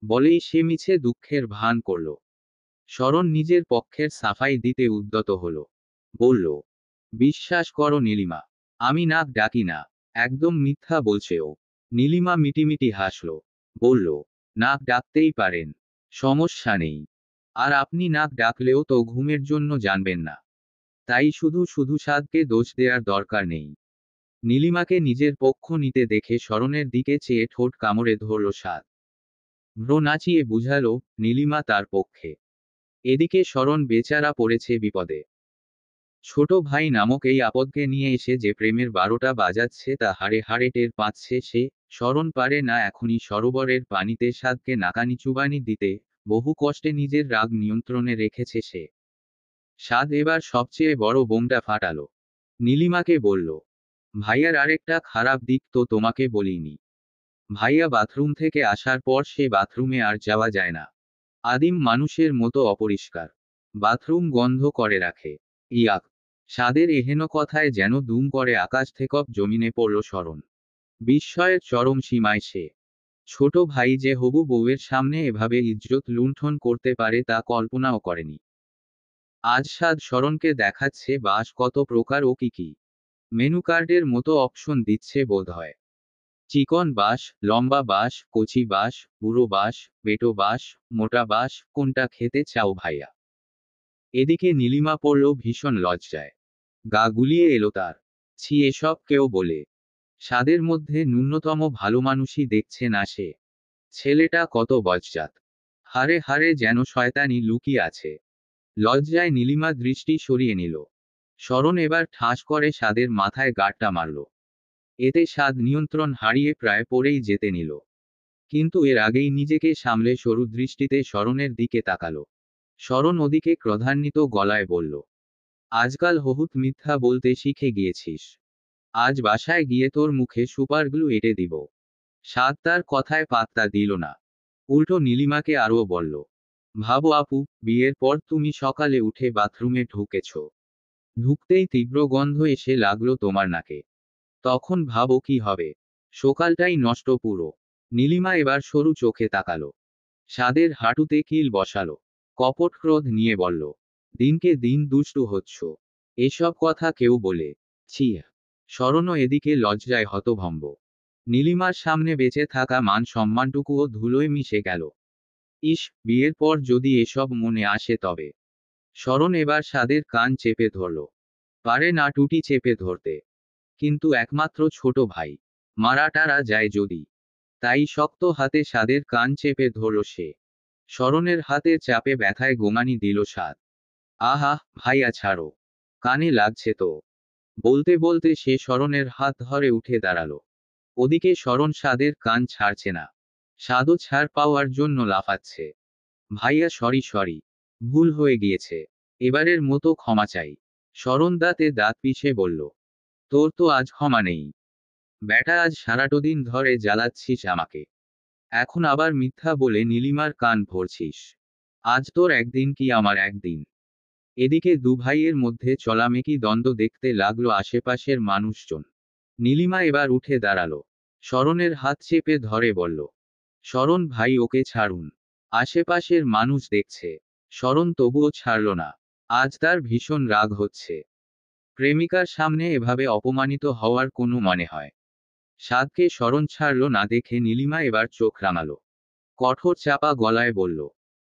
বলেই সে মিছে দুঃখের ভান করল। স্মরণ নিজের পক্ষের সাফাই দিতে উদ্যত হল। বলল, বিশ্বাস করো নীলিমা, আমি নাক ডাকি না। একদম মিথ্যা বলছে ও। নীলিমা মিটিমিটি হাসল। বলল, নাক ডাকতেই পারেন, সমস্যা নেই। আর আপনি নাক ডাকলেও তো ঘুমের জন্য জানবেন না। তাই শুধু শুধু সাদকে দোষ দেওয়ার দরকার নেই। নীলিমাকে নিজের পক্ষ নিতে দেখে স্মরণের দিকে চেয়ে ঠোঁট কামড়ে ধরল সাদ। ভ্রু নাচিয়ে বুঝালো, নীলিমা তার পক্ষে। এদিকে স্মরণ বেচারা পড়েছে বিপদে। ছোট ভাই নামক এই আপদকে নিয়ে এসে যে প্রেমের 12টা বাজাচ্ছে তা হাড়ে হাড়ে টের পাচ্ছে সে। স্মরণ পারে না এখনই সরোবরের পানিতে সাদকে নাকানি চুবানি দিতে। বহু কষ্টে নিজের রাগ নিয়ন্ত্রণে রেখেছে সে। সাদ এবার সবচেয়ে বড় বোমটা ফাটালো। নীলিমাকে বলল, ভাইয়ার আরেকটা খারাপ দিক তো তোমাকে বলিনি। ভাইয়া বাথরুম থেকে আসার পর সে বাথরুমে আর যাওয়া যায় না। আদিম মানুষের মতো অপরিষ্কার। বাথরুম গন্ধ করে রাখে। ইয়াক! সাদের এহেন কথায় যেন দুম করে আকাশ থেকে জমিনে পড়ল স্মরণ। বিস্ময়ের চরম সীমায় সে। ছোট ভাই যে হবু বউয়ের সামনে এভাবে ইজ্জত লুণ্ঠন করতে পারে তা কল্পনাও করেনি। আজ সাদ স্মরণকে দেখাচ্ছে বাঁশ কত প্রকার ও কি কি। মেনু কার্ডের মতো অপশন দিচ্ছে বোধহয়। চিকন বাঁশ, লম্বা বাঁশ, কচি বাঁশ, বুড়ো বাঁশ, বেটো বাঁশ, মোটা বাঁশ, কোনটা খেতে চাও ভাইয়া? এদিকে নীলিমা পড়ল ভীষণ লজ্জায়। গা গুলিয়ে এলো তার। ছি, এসব কেউ বলে? সাদের মধ্যে ন্যূনতম ভালো মানুষই দেখছে না সে। ছেলেটা কত বজ্জাত। হারে হারে যেন শয়তানি লুকিয়ে আছে। লজ্জায় নীলিমা দৃষ্টি সরিয়ে নিল। স্মরণ এবার ঠাস করে সাদের মাথায় গাঁটটা মারল। এতে সাদ নিয়ন্ত্রণ হারিয়ে প্রায় পড়েই যেতে নিল। কিন্তু এর আগেই নিজেকে সামলে সরু দৃষ্টিতে স্মরণের দিকে তাকালো। স্মরণ ওদিকে ক্রোধান্বিত গলায় বলল, আজকাল বহুত মিথ্যা বলতে শিখে গিয়েছিস। আজ বাসায় গিয়ে তোর মুখে সুপারগ্লু এঁটে দিব। সাদ তার কথায় পাত্তা দিল না। উল্টো নীলিমাকে আরও বলল, ভাবো আপু, বিয়ের পর তুমি সকালে উঠে বাথরুমে ঢুকেছ। ঢুকতেই তীব্র গন্ধ এসে লাগলো তোমার নাকে। তখন ভাবো কি হবে? সকালটাই নষ্ট পুরো। নীলিমা এবার সরু চোখে তাকালো। সাদের হাঁটুতে কিল বসালো। কপট ক্রোধ নিয়ে বলল, দিনকে দিন দুষ্টু হচ্ছ। এসব কথা কেউ বলে? ছি! স্মরণও এদিকে লজ্জায় হতভম্ব। নীলিমার সামনে বেঁচে থাকা মান সম্মানটুকুও ধুলোয় মিশে গেল। ইস, বিয়ের পর যদি এসব মনে আসে তবে। স্মরণ এবার সাদের কান চেপে ধরল। পারে না টুটি চেপে ধরতে। কিন্তু একমাত্র ছোট ভাই। মারাটারা যায় যদি। তাই শক্ত হাতে সাদের কান চেপে ধরল সে। স্মরণের হাতের চাপে ব্যথায় গোঙানি দিল সাদ। আহা, ভাইয়া ছাড়ো। কানে লাগছে তো। বলতে বলতে সে স্মরণের হাত ধরে উঠে দাঁড়ালো। ওদিকে স্মরণ সাদের কান ছাড়ছে না। সাদও ছাড় পাওয়ার জন্য লাফাচ্ছে। ভাইয়া সরি সরি। ভুল হয়ে গিয়েছে। এবারের মতো ক্ষমা চাই। স্মরণ দাঁতে দাঁত পিষে বলল, তোর তো আজ ক্ষমা নেই। ব্যাটা, আজ সারাটো দিন ধরে জ্বালাচ্ছিস আমাকে। এখন আবার মিথ্যা বলে নীলিমার কান ভরছিস। আজ তোর একদিন কি আমার একদিন। এদিকে দু ভাইয়ের মধ্যে চলামেকি দ্বন্দ্ব দেখতে লাগলো আশেপাশের মানুষজন। নীলিমা এবার উঠে দাঁড়ালো। স্মরণের হাত চেপে ধরে বলল, শরণ ভাই ওকে ছাড়ুন, আশেপাশের মানুষ দেখছে। শরণ তবুও ছাড়ল না। আজ তার ভীষণ রাগ হচ্ছে। প্রেমিকার সামনে এভাবে অপমানিত হওয়ার কোনো মানে হয়? সাদকে শরণ ছাড়ল না দেখে নীলিমা এবার চোখ রাঙালো। কঠোর চাপা গলায় বলল,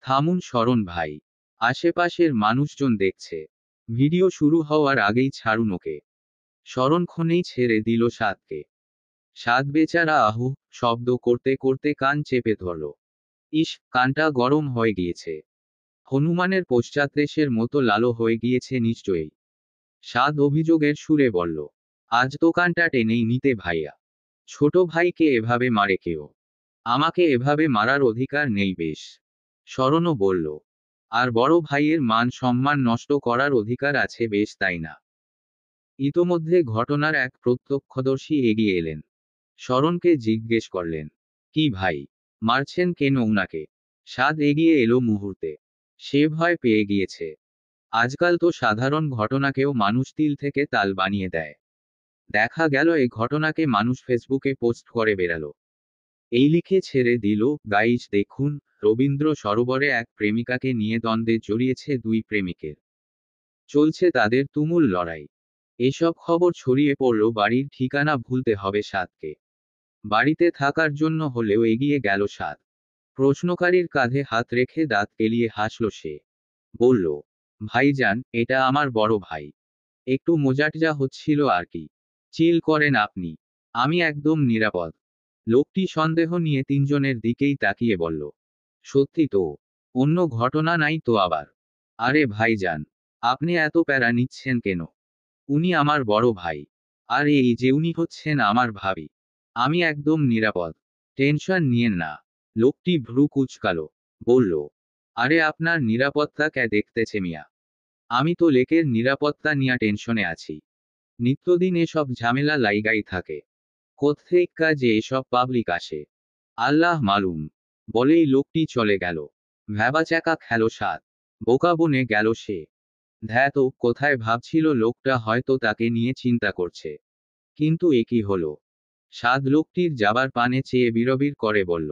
থামুন শরণ ভাই, আশেপাশের মানুষজন দেখছে। ভিডিও শুরু হওয়ার আগেই ছাড়ুন ওকে। শরণ ক্ষণেই ছেড়ে দিল সাদকে। সাদ বেচারা আহু শব্দ করতে করতে কান চেপে ধরল। ইস, কানটা গরম হয়ে গিয়েছে। হনুমানের পশ্চাৎদেশের মতো লালো হয়ে গিয়েছে নিশ্চয়ই। সাদ অভিযোগের সুরে বলল, আজ দোকানটা টেনেই নিতে ভাইয়া। ছোট ভাইকে এভাবে মারে কেউ? আমাকে এভাবে মারার অধিকার নেই বেশ। শরণও বলল, আর বড় ভাইয়ের মান সম্মান নষ্ট করার অধিকার আছে বেশ, তাই না? ইতোমধ্যে ঘটনার এক প্রত্যক্ষদর্শী এগিয়ে এলেন। শরণকে জিজ্ঞেস করলেন, কি ভাই, মারছেন কেন উনাকে? সাদ এগিয়ে এলো মুহূর্তে। সে ভয় পেয়ে গিয়েছে। আজকাল তো সাধারণ ঘটনাকেও মানুষ তিল থেকে তাল বানিয়ে দেয়। দেখা গেল এই ঘটনাকে মানুষ ফেসবুকে পোস্ট করে বেরালো। এই লিখে ছেড়ে দিল, গাইজ দেখুন, রবীন্দ্র সরোবরে এক প্রেমিকাকে নিয়ে দ্বন্দ্বে জড়িয়েছে দুই প্রেমিকের। চলছে তাদের তুমুল লড়াই। এসব খবর ছড়িয়ে পড়ল বাড়ির ঠিকানা ভুলতে হবে সাদকে। বাড়িতে থাকার জন্য হলেও এগিয়ে গেল সাদ। প্রশ্নকারীর কাঁধে হাত রেখে দাঁত কেলিয়ে হাসল সে। বলল, ভাইজান, এটা আমার বড় ভাই। একটু মজাটজা হচ্ছিল আর কি। চিল করেন আপনি। আমি একদম নিরাপদ। লোকটি সন্দেহ নিয়ে তিনজনের দিকেই তাকিয়ে বলল, সত্যি তো? অন্য ঘটনা নাই তো আবার? আরে ভাইজান, আপনি এত প্যারা নিচ্ছেন কেন? উনি আমার বড় ভাই। আর এই যে উনি হচ্ছেন আমার ভাবি। আমি একদম নিরাপদ। টেনশন নিয়েন না। লোকটি ভ্রু কুঁচকালো। বলল, আরে আপনার নিরাপত্তা কে দেখতেছে মিয়া? আমি তো লেকের নিরাপত্তা নিয়া টেনশনে আছি। নিত্যদিন এসব ঝামেলা লাইগাই থাকে। কোত্থেইক্কা যে এসব পাবলিক আসে, আল্লাহ মালুম। বলেই লোকটি চলে গেল। ভ্যাবাচ্যাকা খেল সাদ। বোকা বনে গেল সে। ধ্যাত, কোথায় ভাবছিল লোকটা হয়তো তাকে নিয়ে চিন্তা করছে। কিন্তু এ কি হলো? সাদ লোকটির যাবার পানে চেয়ে বিড়বিড় করে বলল,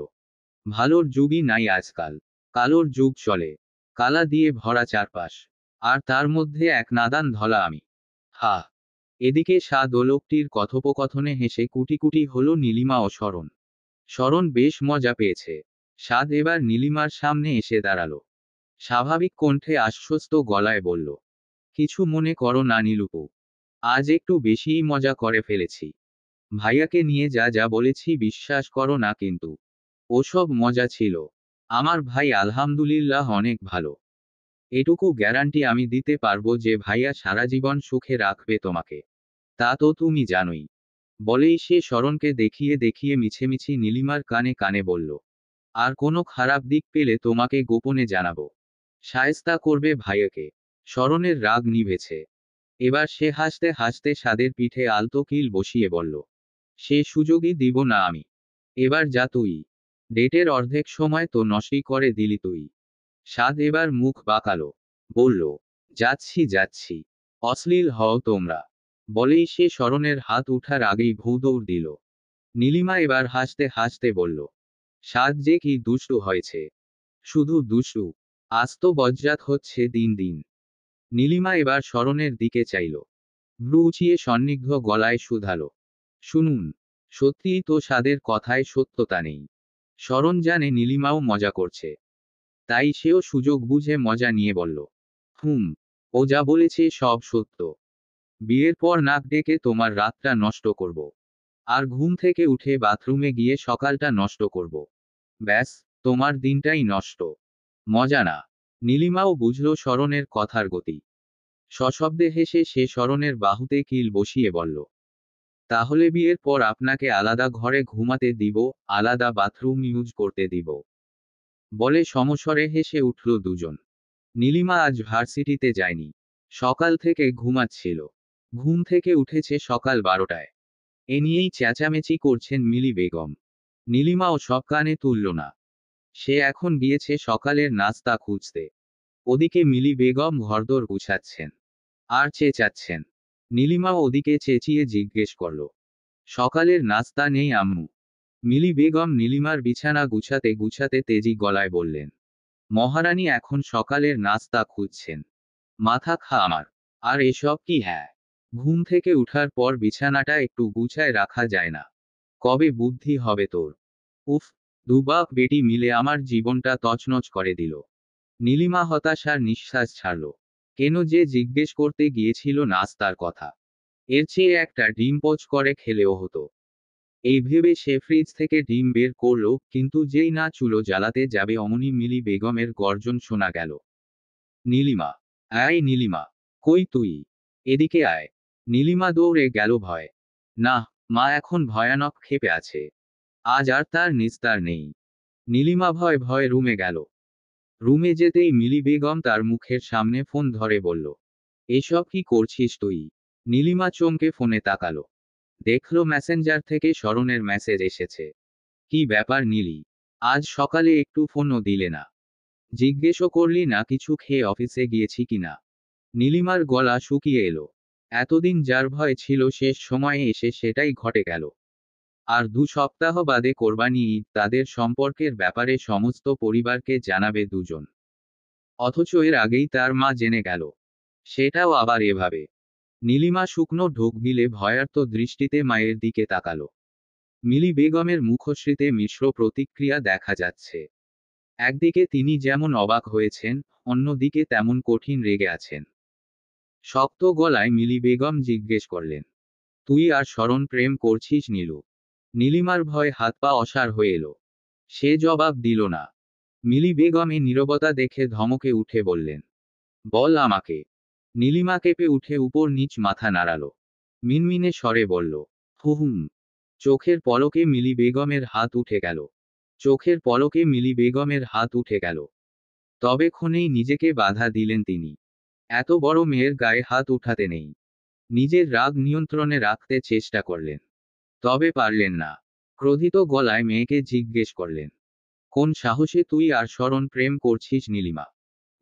ভালোর যুগই নাই আজকাল। কালোর যুগ চলে। কালা দিয়ে ভরা চারপাশ। আর তার মধ্যে এক নাদান ধলা আমি। হা। এদিকে সাদ ও লোকটির কথোপকথনে হেসে কুটি কুটি হলো নীলিমা ও শরণ। শরণ বেশ মজা পেয়েছে। সাদ এবার নীলিমার সামনে এসে দাঁড়ালো। স্বাভাবিক কণ্ঠে আশ্বস্ত গলায় বলল, কিছু মনে করো না নীলুপু। আজ একটু বেশিই মজা করে ফেলেছি। ভাইয়াকে নিয়ে যা যা বলেছি বিশ্বাস করো না কিন্তু। ওসব মজা ছিল। আমার ভাই আলহামদুলিল্লাহ অনেক ভালো। এটুকু গ্যারান্টি আমি দিতে পারবো যে ভাইয়া সারা জীবন সুখে রাখবে তোমাকে। তা তো তুমি জানোই। বলেই সে শরণকে দেখিয়ে দেখিয়ে মিছেমিছি নীলিমার কানে কানে বলল, আর কোনো খারাপ দিক পেলে তোমাকে গোপনে জানাবো। শায়েস্তা করবে ভাইয়াকে। শরণের রাগ নিভেছে। এবার সে হাসতে হাসতে সাদের পিঠে আলতো কিল বসিয়ে বলল, সে সুযোগই দিব না আমি। এবার যা তুই। ডেটের অর্ধেক সময় তো নষ্টই করে দিলি তুই। সাদ এবার মুখ বাঁকালো। বলল, যাচ্ছি যাচ্ছি। অশ্লীল হও তোমরা। বলেই সে শরণের হাত উঠার আগেই ভূদৌড় দিল। নীলিমা এবার হাসতে হাসতে বলল, সাদ যে কি দুষ্টু হয়েছে। শুধু দুষ্টু। আজ তো বজ্জাত হচ্ছে দিন দিন। নীলিমা এবার শরণের দিকে চাইল। ভ্রু উঁচিয়ে সন্নিগ্ধ গলায় শুধালো, শুনুন, সত্যিই তো সাদের কথায় সত্যতা নেই। শরণ জানে নীলিমাও মজা করছে। তাই সেও সুযোগ বুঝে মজা নিয়ে বলল, হুম, ও যা বলেছে সব সত্য। বিয়ের পর নাক ডেকে তোমার রাতটা নষ্ট করব। আর ঘুম থেকে উঠে বাথরুমে গিয়ে সকালটা নষ্ট করব। ব্যাস, তোমার দিনটাই নষ্ট। মজা না? নীলিমাও বুঝল শরণের কথার গতি। সশব্দে হেসে সে শরণের বাহুতে কিল বসিয়ে বলল, তাহলে বিয়ের পর আপনাকে আলাদা ঘরে ঘুমাতে দিব, আলাদা বাথরুম ইউজ করতে দিব। বলে সমস্বরে হেসে উঠল দুজন। নীলিমা আজ ভার্সিটিতে যায়নি। সকাল থেকে ঘুমাচ্ছিল। ঘুম থেকে উঠেছে সকাল 12টায়। এ নিয়েই চেঁচামেচি করছেন মিলি বেগম। নীলিমাও সব কানে তুলল না। সে এখন গিয়েছে সকালের নাস্তা খুঁজতে। ওদিকে মিলি বেগম ঘরদোর গুছাচ্ছেন। আর চেঁচাচ্ছেন। নীলিমাও ওদিকে চেঁচিয়ে জিজ্ঞেস করল, সকালের নাস্তা নেই আম্মু? মিলি বেগম নীলিমার বিছানা গুছাতে গুছাতে তেজি গলায় বললেন, মহারানী এখন সকালের নাস্তা খুঁজছেন। মাথা খা আমার। আর এসব কি? হ্যাঁ, ঘুম থেকে উঠার পর বিছানাটা একটু গুছায় রাখা যায় না? কবে বুদ্ধি হবে তোর? উফ, দুবাপ বেটি মিলে আমার জীবনটা তছনছ করে দিল। নীলিমা হতাশার নিঃশ্বাস ছাড়ল। কেন যে জিজ্ঞেস করতে গিয়েছিল নাস্তার কথা? এর চেয়ে একটা ডিম পোচ করে খেলেও হতো। এই ভেবে সে ফ্রিজ থেকে ডিম বের করলো, কিন্তু যেই না চুলো জ্বালাতে যাবে অমনি মিলি বেগমের গর্জন শোনা গেল। নীলিমা! আয় নীলিমা! কই তুই? এদিকে আয়! নীলিমা দৌড়ে গেল ভয়। না, মা এখন ভয়ানক ক্ষেপে আছে। আজ আর তার নিস্তার নেই। নীলিমা ভয় ভয় রুমে গেল। রুমে যেতেই মিলি বেগম তার মুখের সামনে ফোন ধরে বলল, এসব কি করছিস তুই? নীলিমা চমকে ফোনে তাকালো। দেখল মেসেঞ্জার থেকে শরণের মেসেজ এসেছে। কি ব্যাপার নীলি? আজ সকালে একটু ফোনও দিলে না? জিজ্ঞেসও করলি না কিছু খেয়ে অফিসে গিয়েছি কিনা? নীলিমার গলা শুকিয়ে এলো। এতদিন যার ভয় ছিল শেষ সময়ে এসে সেটাই ঘটে গেল। আর 2 সপ্তাহ বাদে কোরবানি ঈদ, তাদের সম্পর্কের ব্যাপারে সমস্ত পরিবারকে জানাবে দুজন। অথচ এর আগেই তার মা জেনে গেল। সেটাও আবার এভাবে। নীলিমা শুকনো ঢোক গিলে ভয়ার্ত দৃষ্টিতে মায়ের দিকে তাকালো। মিলি বেগমের মুখশ্রীতে মিশ্র প্রতিক্রিয়া দেখা যাচ্ছে। একদিকে তিনি যেমন অবাক হয়েছেন, অন্যদিকে তেমন কঠিন রেগে আছেন। শক্ত গলায় মিলি বেগম জিজ্ঞেস করলেন, তুই আর শরণ প্রেম করছিস নীলু? নীলিমার ভয় হাত পা অসাড় হয়ে এলো। সে জবাব দিল না। মিলি বেগম এ নীরবতা দেখে ধমকে উঠে বললেন, বল আমাকে। নীলিমা কেঁপে উঠে উপর নিচ মাথা নাড়ালো। মিনমিনে স্বরে বলল, হুহুম। চোখের পলকে মিলি বেগমের হাত উঠে গেল। চোখের পলকে মিলি বেগমের হাত উঠে গেল। তবে ক্ষণেই নিজেকে বাধা দিলেন তিনি। এত বড় মেয়ের গায়ে হাত উঠাতে নেই। নিজের রাগ নিয়ন্ত্রণে রাখতে চেষ্টা করলেন। তবে পারলেন না। ক্রোধিত গলায় মেয়েকে জিজ্ঞেস করলেন, কোন সাহসে তুই আর শরণ প্রেম করছিস নীলিমা?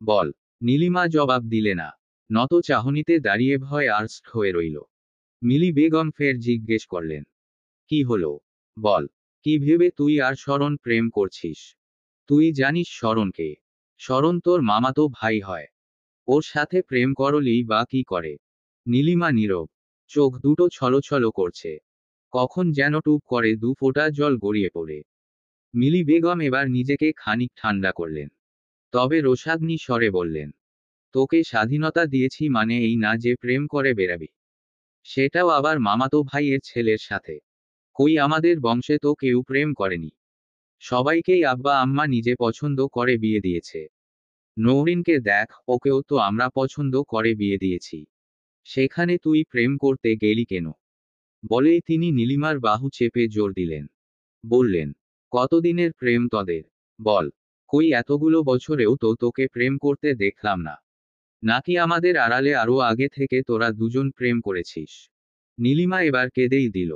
বল। নীলিমা জবাব দিলে না। নত চাহনিতে দাঁড়িয়ে ভয় আর্স্ট হয়ে রইল। মিলি বেগম ফের জিজ্ঞেস করলেন, কি হলো? বল। কি ভেবে তুই আর শরণ প্রেম করছিস? তুই জানিস শরণকে? শরণ তোর মামাতো ভাই হয়। ওর সাথে প্রেম করলেই বা কি করে? নীলিমা নীরব। চোখ দুটো ছলছল করছে। কখন যেন টুপ করে 2 ফোঁটা জল গড়িয়ে পড়ে। মিলি বেগম এবার নিজেকে খানিক ঠান্ডা করলেন। তবে রোষাগ্নি স্বরে বললেন, তোকে স্বাধীনতা দিয়েছি মানে এই না যে প্রেম করে বেরাবি। সেটাও আবার মামাতো ভাইয়ের ছেলের সাথে। কই আমাদের বংশে তো কেউ প্রেম করেনি। সবাইকেই আব্বা আম্মা নিজে পছন্দ করে বিয়ে দিয়েছে। নৌরিনকে দেখ, ওকেও তো আমরা পছন্দ করে বিয়ে দিয়েছি। সেখানে তুই প্রেম করতে গেলি কেন? বলেই তিনি নীলিমার বাহু চেপে জোর দিলেন। বললেন, কতদিনের প্রেম তদের? বল। কই এতগুলো বছরেও তো তোকে প্রেম করতে দেখলাম না। নাকি আমাদের আড়ালে আরো আগে থেকে তোরা দুজন প্রেম করেছিস? নীলিমা এবার কেঁদেই দিল।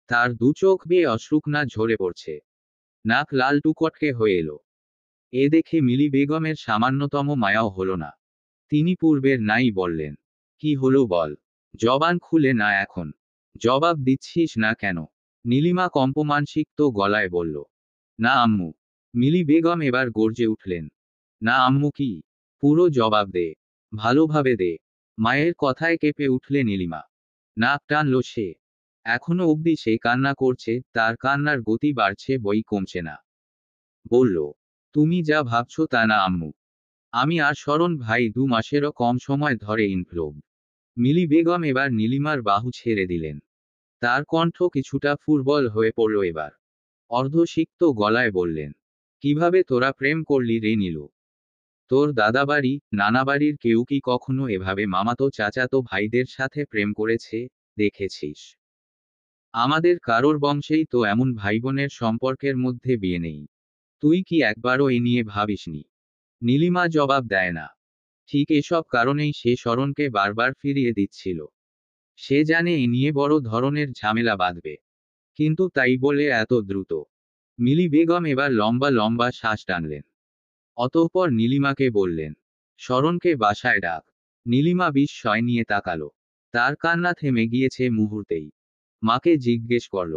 তার 2 চোখ বেয়ে অশ্রুকণা ঝরে পড়ছে। নাক লাল টুকটকে হয়ে এলো। এ দেখে মিলি বেগমের সামান্যতম মায়াও হলো না। তিনি পূর্বের নাই বললেন, কি হলো বল। জবান খুলে না এখন। জবাব দিচ্ছিস না কেন? নীলিমা কম্পমানসিক্ত গলায় বলল, না আম্মু। মিলি বেগম এবার গর্জে উঠলেন, না আম্মু কি? পুরো জবাব দে। ভালোভাবে দে। মায়ের কথায় কেঁপে উঠলে নীলিমা। নাক টানল সে। এখনো অবধি সে কান্না করছে, তার কান্নার গতি বাড়ছে বই কমছে না। বলল, তুমি যা ভাবছো তা না আম্মু। আমি আর শরণ ভাই 2 মাসেরও কম সময় ধরে ইনভলভড। মিলি বেগম এবার নীলিমার বাহু ছেড়ে দিলেন। তার কণ্ঠ কিছুটা ফুরবল হয়ে পড়ল এবার। অর্ধসিক্ত গলায় বললেন, কিভাবে তোরা প্রেম করলি রে নীলু? তোর দাদাবাড়ি, নানাবাড়ির কেউ কি কখনো এভাবে মামাতো চাচাতো ভাইদের সাথে প্রেম করেছে, দেখেছিস? আমাদের কারোর বংশেই তো এমন ভাইবোনের সম্পর্কের মধ্যে বিয়ে নেই। তুই কি একবারও এ নিয়ে ভাবিসনি? নীলিমা জবাব দেয় না। ঠিক এসব কারণেই সে শরণকে বারবার ফিরিয়ে দিচ্ছিল। সে জানে এ নিয়ে বড় ধরনের ঝামেলা বাঁধবে। কিন্তু তাই বলে এত দ্রুত? মিলি বেগম এবার লম্বা লম্বা শ্বাস টানলেন। অতঃপর নীলিমাকে বললেন, শরণকে বাসায় ডাক। নীলিমা বিস্ময় নিয়ে তাকালো। তার কান্না থেমে গিয়েছে মুহূর্তেই। মাকে জিজ্ঞেস করল,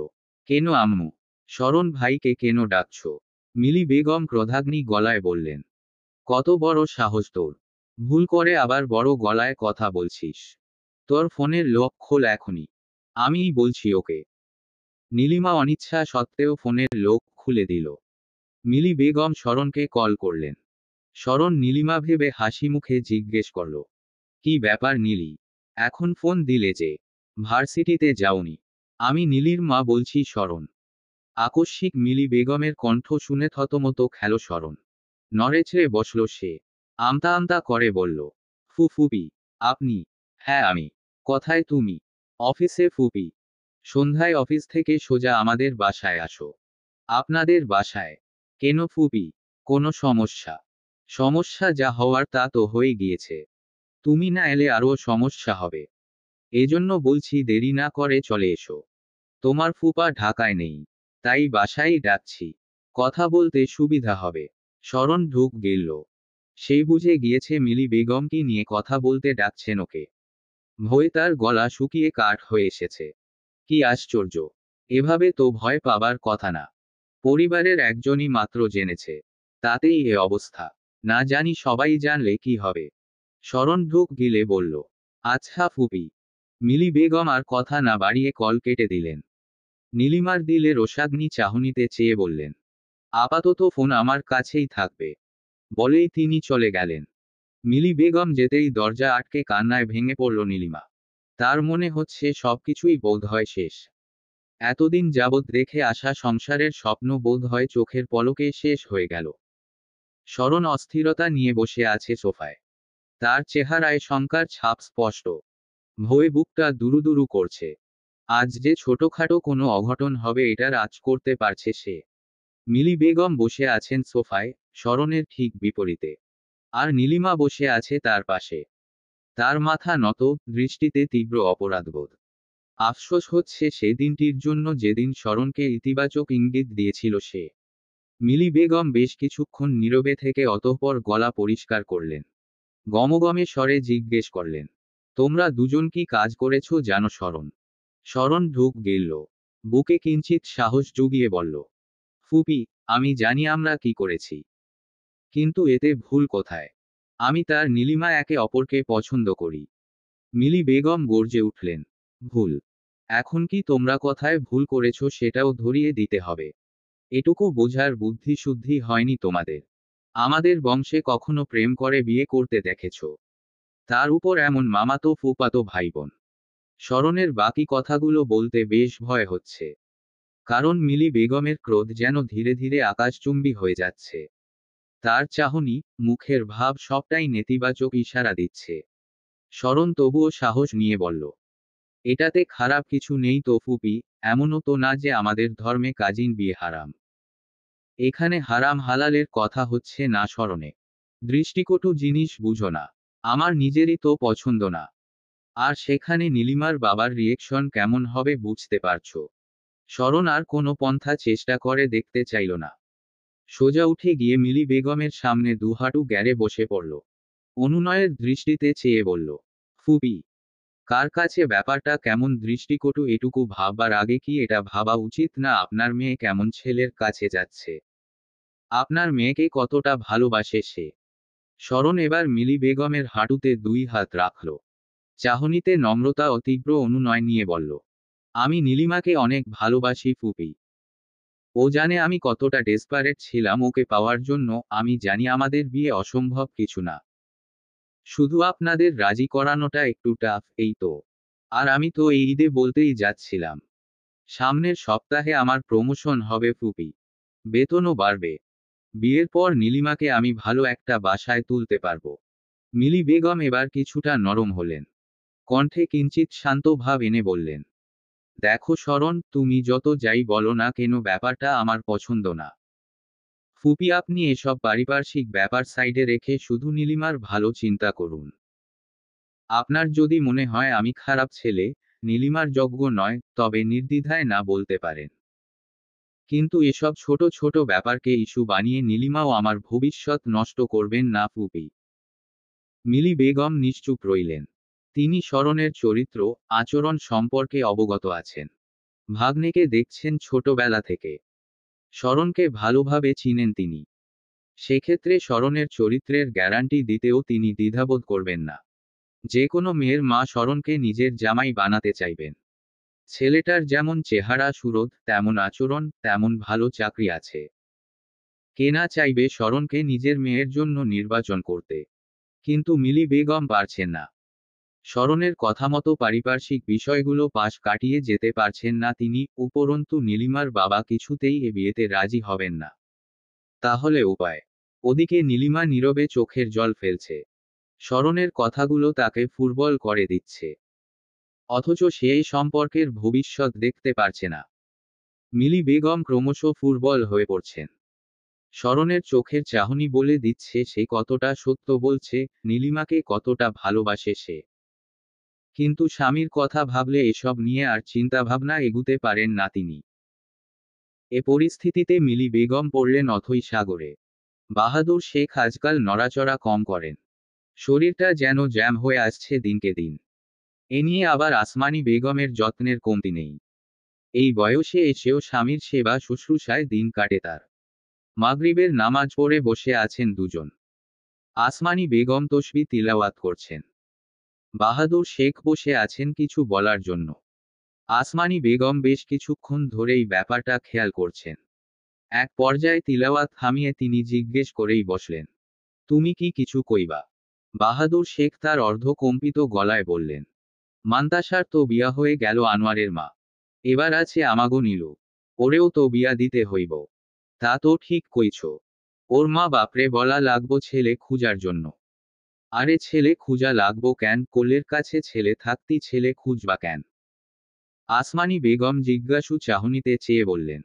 কেন আম্মু? শরণ ভাইকে কেন ডাকছ? মিলি বেগম ক্রোধাগ্নি গলায় বললেন। কত বড় সাহস তোর! ভুল করে আবার বড় গলায় কথা বলছিস। তোর ফোনের লক খোল এখনই। আমিই বলছি ওকে। নীলিমা অনিচ্ছা সত্ত্বেও ফোনের লক খুলে দিল। মিলি বেগম শরণকে কল করলেন। শরণ নীলিমা ভেবে হাসি মুখে জিজ্ঞেস করল, কি ব্যাপার নীলি? এখন ফোন দিলে যে? ভার্সিটিতে যাওনি? আমি নীলির মা বলছি শরণ। আকস্মিক মিলি বেগমের কণ্ঠ শুনে থতমত খেল শরণ। নড়েচড়ে বসল সে। আমতা আমতা করে বলল, ফুপি। আপনি? হ্যাঁ আমি। কথায় তুমি? অফিসে ফুপি। সন্ধ্যায় অফিস থেকে সোজা আমাদের বাসায় আসো। আপনাদের বাসায়? কেন ফুপি? কোনো সমস্যা? সমস্যা যা হওয়ার তা তো হয়ে গিয়েছে। তুমি না এলে আরও সমস্যা হবে। এজন্য বলছি দেরি না করে চলে এসো। তোমার ফুপা ঢাকায় নেই, তাই বাসায় ডাকছি। কথা বলতে সুবিধা হবে। শরণ ঢুক গেল। সেই বুঝে গিয়েছে মিলি বেগমকে নিয়ে কথা বলতে ডাকছেন ওকে। ভয়ে তার গলা শুকিয়ে কাঠ হয়ে এসেছে। কি আশ্চর্য! এভাবে তো ভয় পাবার কথা না। পরিবারের একজনই মাত্র জেনেছে, তাতেই এ অবস্থা। না জানি সবাই জানলে কি হবে। শরণ ঢুক গিলে বলল, আচ্ছা ফুপি। মিলি বেগম আর কথা না বাড়িয়ে কল কেটে দিলেন। নীলিমার দিলে রোষাগ্নি চাহনিতে চেয়ে বললেন, আপাতত ফোন আমার কাছেই থাকবে। বলেই তিনি চলে গেলেন। মিলি বেগম যেতেই দরজা আটকে কান্নায় ভেঙে পড়ল নীলিমা। তার মনে হচ্ছে সবকিছুই বোধহয় শেষ। এতদিন যাবৎ দেখে আসা সংসারের স্বপ্ন বোধহয় চোখের পলকে শেষ হয়ে গেল। শরণ অস্থিরতা নিয়ে বসে আছে সোফায়। তার চেহারায় শঙ্কার ছাপ স্পষ্ট। ভয়ে বুকটা দুরুদুরু করছে। আজ যে ছোটখাটো কোনো অঘটন হবে এটার আঁচ করতে পারছে সে। মিলি বেগম বসে আছেন সোফায়, শরণের ঠিক বিপরীতে। আর নীলিমা বসে আছে তার পাশে। তার মাথা নত, দৃষ্টিতে তীব্র অপরাধবোধ। আফসোস হচ্ছে সে দিনটির জন্য যেদিন শরণকে ইতিবাচক ইঙ্গিত দিয়েছিল সে। মিলি বেগম বেশ কিছুক্ষণ নীরবে থেকে অতঃপর গলা পরিষ্কার করলেন। গমগমে স্বরে জিজ্ঞেস করলেন, তোমরা দুজন কি কাজ করেছ জানো শরণ? শরণ ঢুক গেল। বুকে কিঞ্চিত সাহস জুগিয়ে বলল, ফুপি, আমি জানি আমরা কি করেছি। কিন্তু এতে ভুল কোথায়? আমি তার নীলিমা একে অপরকে পছন্দ করি। মিলি বেগম গর্জে উঠলেন, ভুল? এখন কি তোমরা কথায় ভুল করেছ সেটাও ধরিয়ে দিতে হবে? এটুকু বোঝার বুদ্ধি শুদ্ধি হয়নি তোমাদের? আমাদের বংশে কখনো প্রেম করে বিয়ে করতে দেখেছ? তার উপর এমন মামাতো ফুপাতো ভাইবোন। শরণের বাকি কথাগুলো বলতে বেশ ভয় হচ্ছে। কারণ মিলি বেগমের ক্রোধ যেন ধীরে ধীরে আকাশচুম্বী হয়ে যাচ্ছে। তার চাহনি, মুখের ভাব সবটাই নেতিবাচক ইশারা দিচ্ছে। শরণ তবুও সাহস নিয়ে বলল, এটাতে খারাপ কিছু নেই তো ফুপি। এমনও তো না যে আমাদের ধর্মে কাজিন বিয়ে হারাম। এখানে হারাম হালালের কথা হচ্ছে না শরণে। দৃষ্টিকটু জিনিস বুঝো না। আমার নিজেরই তো পছন্দ না। আর সেখানে নীলিমার বাবার রিয়েকশন কেমন হবে বুঝতে পারছো। শরণ আর কোনো পন্থা চেষ্টা করে দেখতে চাইল না। সোজা উঠে গিয়ে মিলি বেগমের সামনে দুহাঁটু গ্যারে বসে পড়ল। অনুনয়ের দৃষ্টিতে চেয়ে বলল, ফুপি, কার কাছে ব্যাপারটা কেমন দৃষ্টিকটু এটুকু ভাববার আগে কি এটা ভাবা উচিত না আপনার মেয়ে কেমন ছেলের কাছে যাচ্ছে? আপনার মেয়েকে কতটা ভালোবাসে সে? শরণ এবার মিলি বেগমের হাঁটুতে দুই হাত রাখল। চাহনিতে নম্রতা ও তীব্র অনুনয় নিয়ে বলল, আমি নীলিমাকে অনেক ভালোবাসি ফুপি। ও জানে আমি কতটা ডেসপারেট ছিলাম ওকে পাওয়ার জন্য। আমি জানি আমাদের বিয়ে অসম্ভব কিছু না। শুধু আপনাদের রাজি করানোটা একটু টাফ, এই তো। আর আমি তো এই ঈদে বলতেই যাচ্ছিলাম, সামনের সপ্তাহে আমার প্রমোশন হবে ফুপি। বেতনও বাড়বে। বিয়ের পর নীলিমাকে আমি ভালো একটা বাসায় তুলতে পারবো। মিলি বেগম এবার কিছুটা নরম হলেন। কণ্ঠে কিঞ্চিত শান্ত ভাব এনে বললেন, দেখো শরণ, তুমি যত যাই বলো না কেন ব্যাপারটা আমার পছন্দ না। ফুপি, আপনি এসব পারিপার্শ্বিক ব্যাপার সাইডে রেখে শুধু নীলিমার ভালো চিন্তা করুন। আপনার যদি মনে হয় আমি খারাপ ছেলে, নীলিমার যোগ্য নয়, তবে নির্দ্বিধায় না বলতে পারেন। কিন্তু এসব ছোট ছোট ব্যাপারকে ইস্যু বানিয়ে নীলিমাও আমার ভবিষ্যৎ নষ্ট করবেন না ফুপি। মিলি বেগম নিশ্চুপ রইলেন। তিনি শরণের চরিত্র, আচরণ সম্পর্কে অবগত আছেন। ভাগ্নেকে দেখছেন ছোটবেলা থেকে। শরণকে ভালোভাবে চিনেন তিনি। সেক্ষেত্রে শরণের চরিত্রের গ্যারান্টি দিতেও তিনি দ্বিধাবোধ করবেন না। যে কোনো মেয়ের মা শরণকে নিজের জামাই বানাতে চাইবেন। ছেলেটার যেমন চেহারা সুরত, তেমন আচরণ, তেমন ভালো চাকরি আছে। কে না চাইবে শরণকে নিজের মেয়ের জন্য নির্বাচন করতে? কিন্তু মিলি বেগম পারছেন না। শরণের কথামতো পারিপার্শ্বিক বিষয়গুলো পাশ কাটিয়ে যেতে পারছেন না তিনি, উপরন্তু নীলিমার বাবা কিছুতেই এ বিয়েতে রাজি হবেন না। তাহলে উপায়? ওদিকে নীলিমা নীরবে চোখের জল ফেলছে। শরণের কথাগুলো তাকে ফুরবল করে দিচ্ছে। অথচ সে এই সম্পর্কের ভবিষ্যৎ দেখতে পারছে না। মিলি বেগম ক্রমশ ফুরবল হয়ে পড়ছেন। শরণের চোখের চাহনি বলে দিচ্ছে সে কতটা সত্য বলছে, নীলিমাকে কতটা ভালোবাসে সে। কিন্তু স্বামীর কথা ভাবলে এসব নিয়ে আর চিন্তাভাবনা এগুতে পারেন না তিনি। এ পরিস্থিতিতে মিলি বেগম পড়লেন অথৈ সাগরে। বাহাদুর শেখ আজকাল নড়াচড়া কম করেন। শরীরটা যেন জ্যাম হয়ে আসছে দিনকে দিন। এ নিয়ে আবার আসমানি বেগমের যত্নের কমতি নেই। এই বয়সে এসেও স্বামীর সেবা শুশ্রূষায় দিন কাটে তার। মাগরিবের নামাজ পড়ে বসে আছেন দুজন। আসমানি বেগম তসবিহ তিলাওয়াত করছেন। বাহাদুর শেখ বসে আছেন কিছু বলার জন্য। আসমানি বেগম বেশ কিছুক্ষণ ধরেই ব্যাপারটা খেয়াল করছেন। এক পর্যায়ে তিলাওয়াত থামিয়ে তিনি জিজ্ঞেস করেই বসলেন, তুমি কি কিছু কইবা? বাহাদুর শেখ তার অর্ধকম্পিত গলায় বললেন, মান্তাসার তো বিয়া হয়ে গেল আনোয়ারের মা। এবার আছে আমাগো নীলু। ওরেও তো বিয়া দিতে হইব। তা তো ঠিক কইছ। ওর মা বাপরে বলা লাগবো ছেলে খুঁজার জন্য। আরে ছেলে খুঁজা লাগবো কেন? কোলের কাছে ছেলে থাকতি ছেলে খুঁজবা কেন? আসমানি বেগম জিজ্ঞাসু চাহনিতে চেয়ে বললেন,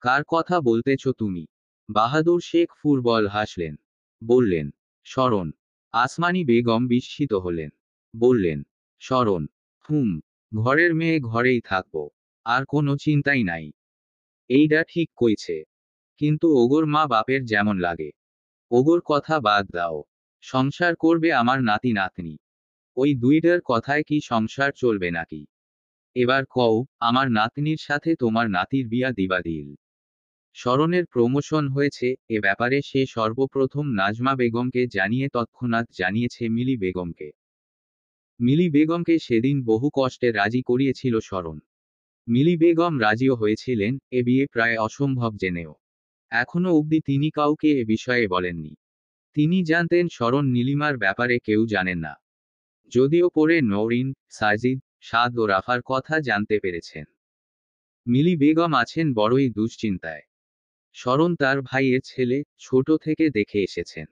কার কথা বলতেছ তুমি? বাহাদুর শেখ ফুরবল হাসলেন। বললেন, শরণ। আসমানি বেগম বিস্মিত হলেন। বললেন, শরণ? হুম। ঘরের মেয়ে ঘরেই থাকবো। আর কোনো চিন্তাই নাই। এইডা ঠিক কইছে। কিন্তু ওগোর মা বাপের যেমন লাগে। ওগোর কথা বাদ দাও। সংসার করবে আমার নাতি নাতনি। ওই দুইটার কথায় কি সংসার চলবে নাকি? এবার কও, আমার নাতনির সাথে তোমার নাতির বিয়া দিবা দিল। শরণের প্রমোশন হয়েছে, এ ব্যাপারে সে সর্বপ্রথম নাজমা বেগমকে জানিয়ে তৎক্ষণাৎ জানিয়েছে মিলি বেগমকে। মিলি বেগমকে সেদিন বহু কষ্টে রাজি করিয়েছিল শরণ। মিলি বেগম রাজিও হয়েছিলেন, এ বিয়ে প্রায় অসম্ভব জেনেও। এখনো অবধি তিনি কাউকে এ বিষয়ে বলেননি। তিনি জানতেন শরণ নীলিমার ব্যাপারে কেউ জানেন না। যদিও পরে নওরিন, সাজিদ, সাদ ও রাফার কথা জানতে পেরেছেন। মিলি বেগম আছেন বড়ই দুশ্চিন্তায়। শরণ তার ভাইয়ের ছেলে, ছোট থেকে দেখে এসেছেন।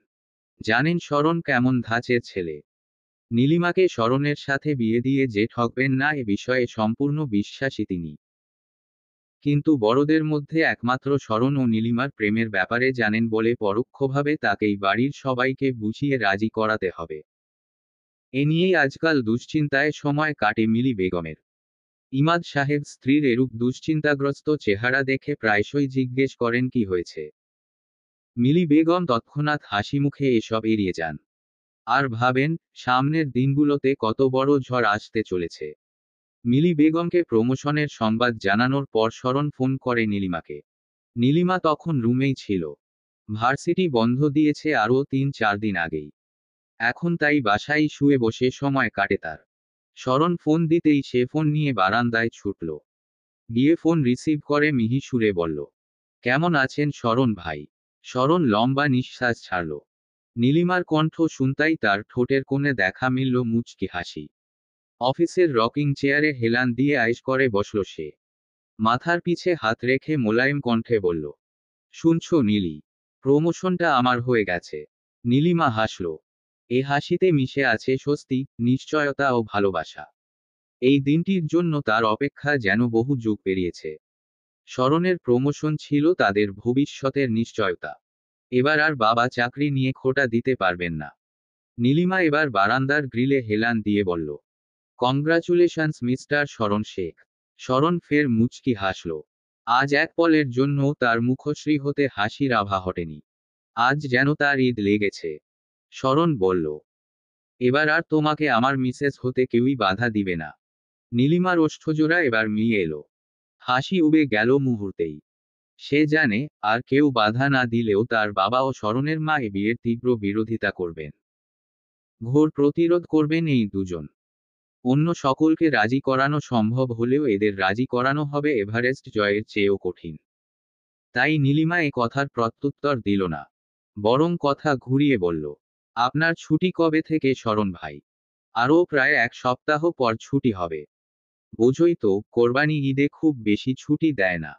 জানেন শরণ কেমন ধাঁচের ছেলে। নীলিমাকে শরণের সাথে বিয়ে দিয়ে যে ঠকবেন না এ বিষয়ে সম্পূর্ণ বিশ্বাসী তিনি। কিন্তু বড়দের মধ্যে একমাত্র শরণ ও নীলিমার প্রেমের ব্যাপারে জানেন বলে পরোক্ষভাবে তাকেই বাড়ির সবাইকে বুঝিয়ে রাজি করাতে হবে। এ নিয়েই আজকাল দুশ্চিন্তায় সময় কাটে মিলি বেগমের। ইমাদ সাহেব স্ত্রীর এরূপ দুশ্চিন্তাগ্রস্ত চেহারা দেখে প্রায়শই জিজ্ঞেস করেন কি হয়েছে। মিলি বেগম তৎক্ষণাৎ হাসি মুখে এসব এড়িয়ে যান। আর ভাবেন, সামনের দিনগুলোতে কত বড় ঝড় আসতে চলেছে। মিলি বেগমকে প্রমোশনের সংবাদ জানানোর পর শরণ ফোন করে নীলিমাকে। নীলিমা তখন রুমেই ছিল। ভার্সিটি বন্ধ দিয়েছে আরও ৩-৪ দিন আগেই। এখন তাই বাসায় শুয়ে বসে সময় কাটে তার। শরণ ফোন দিতেই সে ফোন নিয়ে বারান্দায় ছুটল। গিয়ে ফোন রিসিভ করে মিহি সুরে বলল, কেমন আছেন শরণ ভাই? শরণ লম্বা নিঃশ্বাস ছাড়ল। নীলিমার কণ্ঠ শুনতাই তার ঠোঁটের কোণে দেখা মিলল মুচকি হাসি। অফিসের রকিং চেয়ারে হেলান দিয়ে আয়েশ করে বসল সে। মাথার পিছে হাত রেখে মোলায়েম কণ্ঠে বলল, শুনছো নীলি? প্রমোশনটা আমার হয়ে গেছে। নীলিমা হাসল। এ হাসিতে মিশে আছে স্বস্তি, নিশ্চয়তা ও ভালোবাসা। এই দিনটির জন্য তার অপেক্ষা যেন বহু যুগ পেরিয়েছে। শরণের প্রমোশন ছিল তাদের ভবিষ্যতের নিশ্চয়তা। এবার আর বাবা চাকরি নিয়ে খোঁটা দিতে পারবেন না। নীলিমা এবার বারান্দার গ্রিলে হেলান দিয়ে বলল, কংগ্রাচুলেশনস মিস্টার শরণ শেখ। শরণ ফের মুচকি হাসল। আজ এক পলের জন্য তার মুখশ্রী হতে হাসির আভা হটেনি। আজ যেন তার ঈদ লেগেছে। শরণ বলল, এবার আর তোমাকে আমার মিসেস হতে কেউই বাধা দিবে না। নীলিমার ওষ্ঠজোড়া এবার মিলিয়ে এলো। হাসি উবে গেল মুহূর্তেই। সে জানে, আর কেউ বাধা না দিলেও তার বাবা ও শরণের মা এ বিয়ের তীব্র বিরোধিতা করবেন। ঘোর প্রতিরোধ করবেন এই দুজন। অন্য সকলকে রাজি করানো সম্ভব হলেও এদের রাজি করানো হবে এভারেস্ট জয়ের চেয়েও কঠিন। তাই নীলিমা এ কথার প্রত্যুত্তর দিল না, বরং কথা ঘুরিয়ে বলল, আপনার ছুটি কবে থেকে শরণ ভাই? আরও প্রায় 1 সপ্তাহ পর ছুটি হবে। বোঝই তো, কোরবানি ঈদে খুব বেশি ছুটি দেয় না।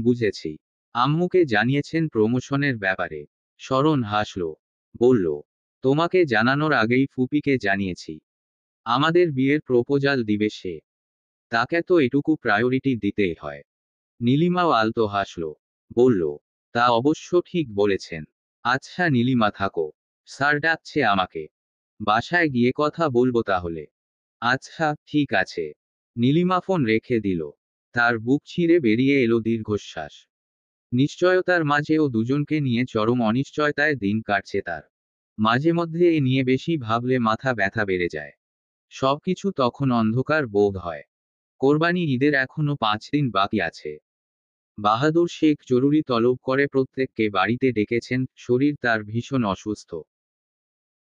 বুঝেছি। আম্মুকে জানিয়েছেন প্রমোশনের ব্যাপারে? শরণ হাসল, বলল, তোমাকে জানানোর আগেই ফুপিকে জানিয়েছি। আমাদের বিয়ের প্রপোজাল দিবে সে। তাকে তো এটুকু প্রায়োরিটি দিতেই হয়। নীলিমাও আলতো হাসল, বলল, তা অবশ্য ঠিক বলেছেন। আচ্ছা নীলিমা থাকো, স্যার ডাকছে আমাকে। বাসায় গিয়ে কথা বলবো তাহলে। আচ্ছা ঠিক আছে। নীলিমা ফোন রেখে দিল। তার বুক ছিঁড়ে বেরিয়ে এলো দীর্ঘশ্বাস। নিশ্চয়তার মাঝেও দুজনকে নিয়ে চরম অনিশ্চয়তায় দিন কাটছে তার। মাঝে মধ্যে এ নিয়ে বেশি ভাবলে মাথা ব্যথা বেড়ে যায়। সবকিছু তখন অন্ধকার বোধ হয়। কোরবানি ঈদের এখনো 5 দিন বাকি আছে। বাহাদুর শেখ জরুরি তলব করে প্রত্যেককে বাড়িতে ডেকেছেন, শরীর তার ভীষণ অসুস্থ।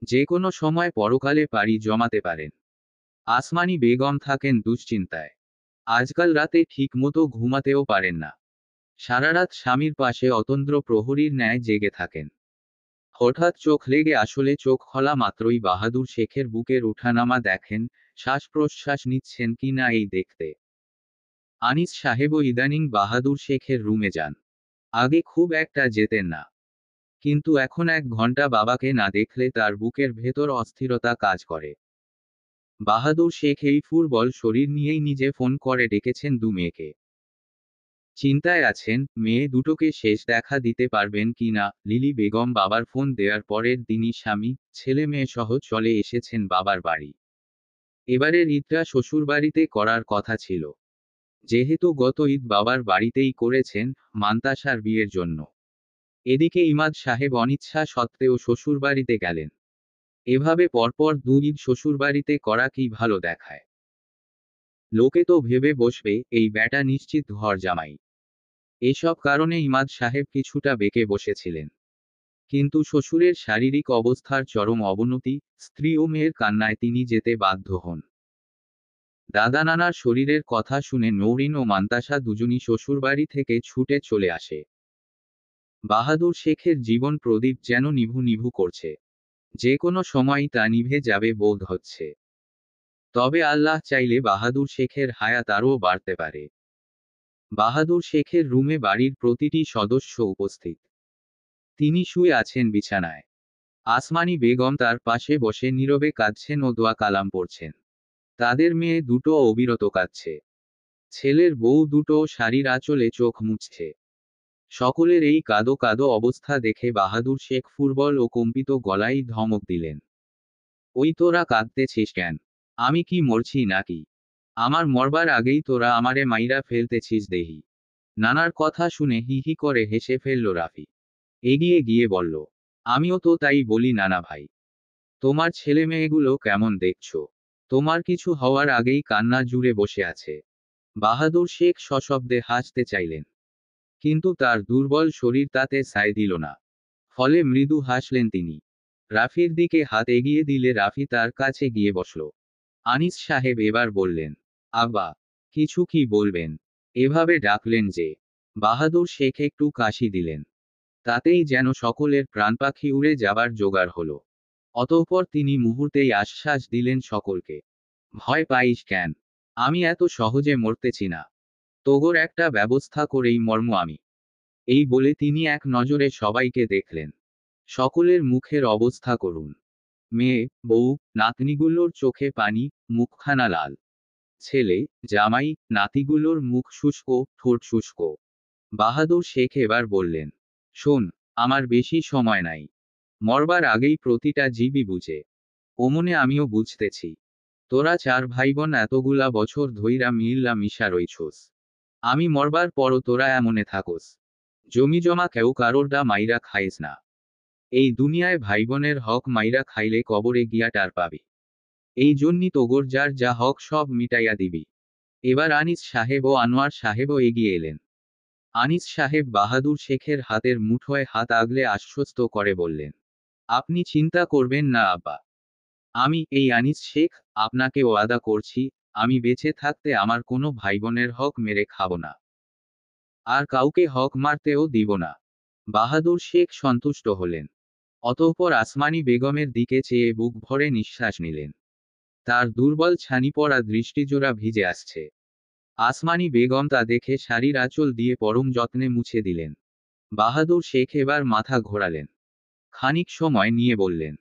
যে কোনো সময় পরকালে পাড়ি জমাতে পারেন। আসমানি বেগম থাকেন দুশ্চিন্তায়। আজকাল রাতে ঠিক মতো ঘুমাতেও পারেন না। সারারাত স্বামীর পাশে অতন্দ্র প্রহরীর ন্যায় জেগে থাকেন। হঠাৎ চোখ লেগে আসলে চোখ খোলা মাত্রই বাহাদুর শেখের বুকের উঠানামা দেখেন, শ্বাস প্রশ্বাস নিচ্ছেন কি না এই দেখতে। আনিস সাহেবও ইদানিং বাহাদুর শেখের রুমে যান। আগে খুব একটা যেতেন না, কিন্তু এখন 1 ঘন্টা বাবাকে না দেখলে তার বুকের ভেতর অস্থিরতা কাজ করে। বাহাদুর শেখ এই ফুরবল শরীর নিয়েই নিজে ফোন করে ডেকেছেন 2 মেয়েকে। চিন্তায় আছেন, মেয়ে দুটোকে শেষ দেখা দিতে পারবেন কি না। লিলি বেগম বাবার ফোন দেওয়ার পরের দিনই স্বামী, ছেলে মেয়ে সহ চলে এসেছেন বাবার বাড়ি। এবারের ঈদটা শ্বশুরবাড়িতে করার কথা ছিল। যেহেতু গত ঈদ বাবার বাড়িতেই করেছেন, মান্তাসার বিয়ের জন্য। এদিকে ইমাদ সাহেব অনিচ্ছা সত্ত্বেও শ্বশুরবাড়িতে গেলেন। এভাবে পরপর 2 ঈদ শ্বশুরবাড়িতে করা কি ভালো দেখায়? লোকে তো ভেবে বসবে, এই ব্যাটা নিশ্চিত ঘর জামাই। এসব কারণে ইমাদ সাহেব কিছুটা বেঁকে বসেছিলেন। কিন্তু শ্বশুরের শারীরিক অবস্থার চরম অবনতি, স্ত্রী ও মেয়ের কান্নায় তিনি যেতে বাধ্য হন। দাদা নানার শরীরের কথা শুনে নৌরিন ও মান্তাসা দুজনই শ্বশুরবাড়ি থেকে ছুটে চলে আসে। বাহাদুর শেখের জীবন প্রদীপ যেন নিভু নিভু করছে। যে কোনো সময়ই তা নিভে যাবে বোধ হচ্ছে। তবে আল্লাহ চাইলে বাহাদুর শেখের হায়াত আরও বাড়তে পারে। বাহাদুর শেখের রুমে বাড়ির প্রতিটি সদস্য উপস্থিত। তিনি শুয়ে আছেন বিছানায়। আসমানি বেগম তার পাশে বসে নীরবে কাঁদছেন ও দোয়া কালাম পড়ছেন। তাদের মেয়ে দুটো অবিরত কাঁদছে। ছেলের বউ দুটো শাড়ির আঁচলে চোখ মুছছে। সকলের এই কাদো কাদো অবস্থা দেখে বাহাদুর শেখ ফুরবল ও কম্পিত গলায় ধমক দিলেন, ওই তোরা কাঁদতেছিস কেন? আমি কি মরছি নাকি? আমার মরবার আগেই তোরা আমারে মাইরা ফেলতেছিস দেহি। নানার কথা শুনে হি হি করে হেসে ফেলল রাফি। এগিয়ে গিয়ে বলল, আমিও তো তাই বলি নানা ভাই। তোমার ছেলে মেয়েগুলো কেমন দেখছো? তোমার কিছু হওয়ার আগেই কান্না জুড়ে বসে আছে। বাহাদুর শেখ সশব্দে হাসতে চাইলেন, কিন্তু তার দুর্বল শরীর তাতে সায় দিল না। ফলে মৃদু হাসলেন তিনি। রাফির দিকে হাত এগিয়ে দিলে রাফি তার কাছে গিয়ে বসল। আনিস সাহেব এবার বললেন, আব্বা, কিছু কি বলবেন? এভাবে ডাকলেন যে। বাহাদুর শেখ একটু কাশি দিলেন। তাতেই যেন সকলের প্রাণপাখি উড়ে যাবার জোগাড় হলো। অতঃপর তিনি মুহূর্তেই আশ্বাস দিলেন সকলকে, ভয় পাইস কেন? আমি এত সহজে মরতেছি না। তোগোর একটা ব্যবস্থা করেই মর্ম আমি। এই বলে তিনি এক নজরে সবাইকে দেখলেন। সকলের মুখের অবস্থা করুন। মেয়ে, বউ, নাতনিগুলোর চোখে পানি, মুখখানা লাল। ছেলে, জামাই, নাতিগুলোর মুখ শুষ্ক, ঠোঁট শুষ্ক। বাহাদুর শেখ এবার বললেন, শোন, আমার বেশি সময় নাই। মরবার আগেই প্রতিটা জীবই বুঝে। ওমনে আমিও বুঝতেছি। তোরা 4 ভাইবোন এতগুলা বছর ধইরা মিল্লা মিশা রইছোস। আমি মরবার পরও তোরা এমনে থাকোস। জমি জমা কেউ কারোরডা মাইরা খাইস না। এই দুনিয়ায় ভাইবোনের হক মাইরা খাইলে কবরে গিয়া টার পাবি। এই জন্যই তোগোর যার যা হক সব মিটাইয়া দিবি। এবার আনিস সাহেব ও আনোয়ার সাহেবও এগিয়ে এলেন। আনিস সাহেব বাহাদুর শেখের হাতের মুঠোয় হাত আগলে আশ্বস্ত করে বললেন, আপনি চিন্তা করবেন না আব্বা। আমি এই আনিস শেখ, আপনাকে ওয়াদা করছি, আমি বেঁচে থাকতে আমার কোনো ভাইবোনের হক মেরে খাবো না, আর কাউকে হক মারতেও দিব না। বাহাদুর শেখ সন্তুষ্ট হলেন। অতঃপর আসমানি বেগমের দিকে চেয়ে বুক ভরে নিঃশ্বাস নিলেন। তার দুর্বল ছানি পড়া দৃষ্টিজোড়া ভিজে আসছে। আসমানি বেগম তা দেখে শাড়ির আঁচল দিয়ে পরম যত্নে মুছে দিলেন। বাহাদুর শেখ এবার মাথা ঘোরালেন। খানিক সময় নিয়ে বললেন,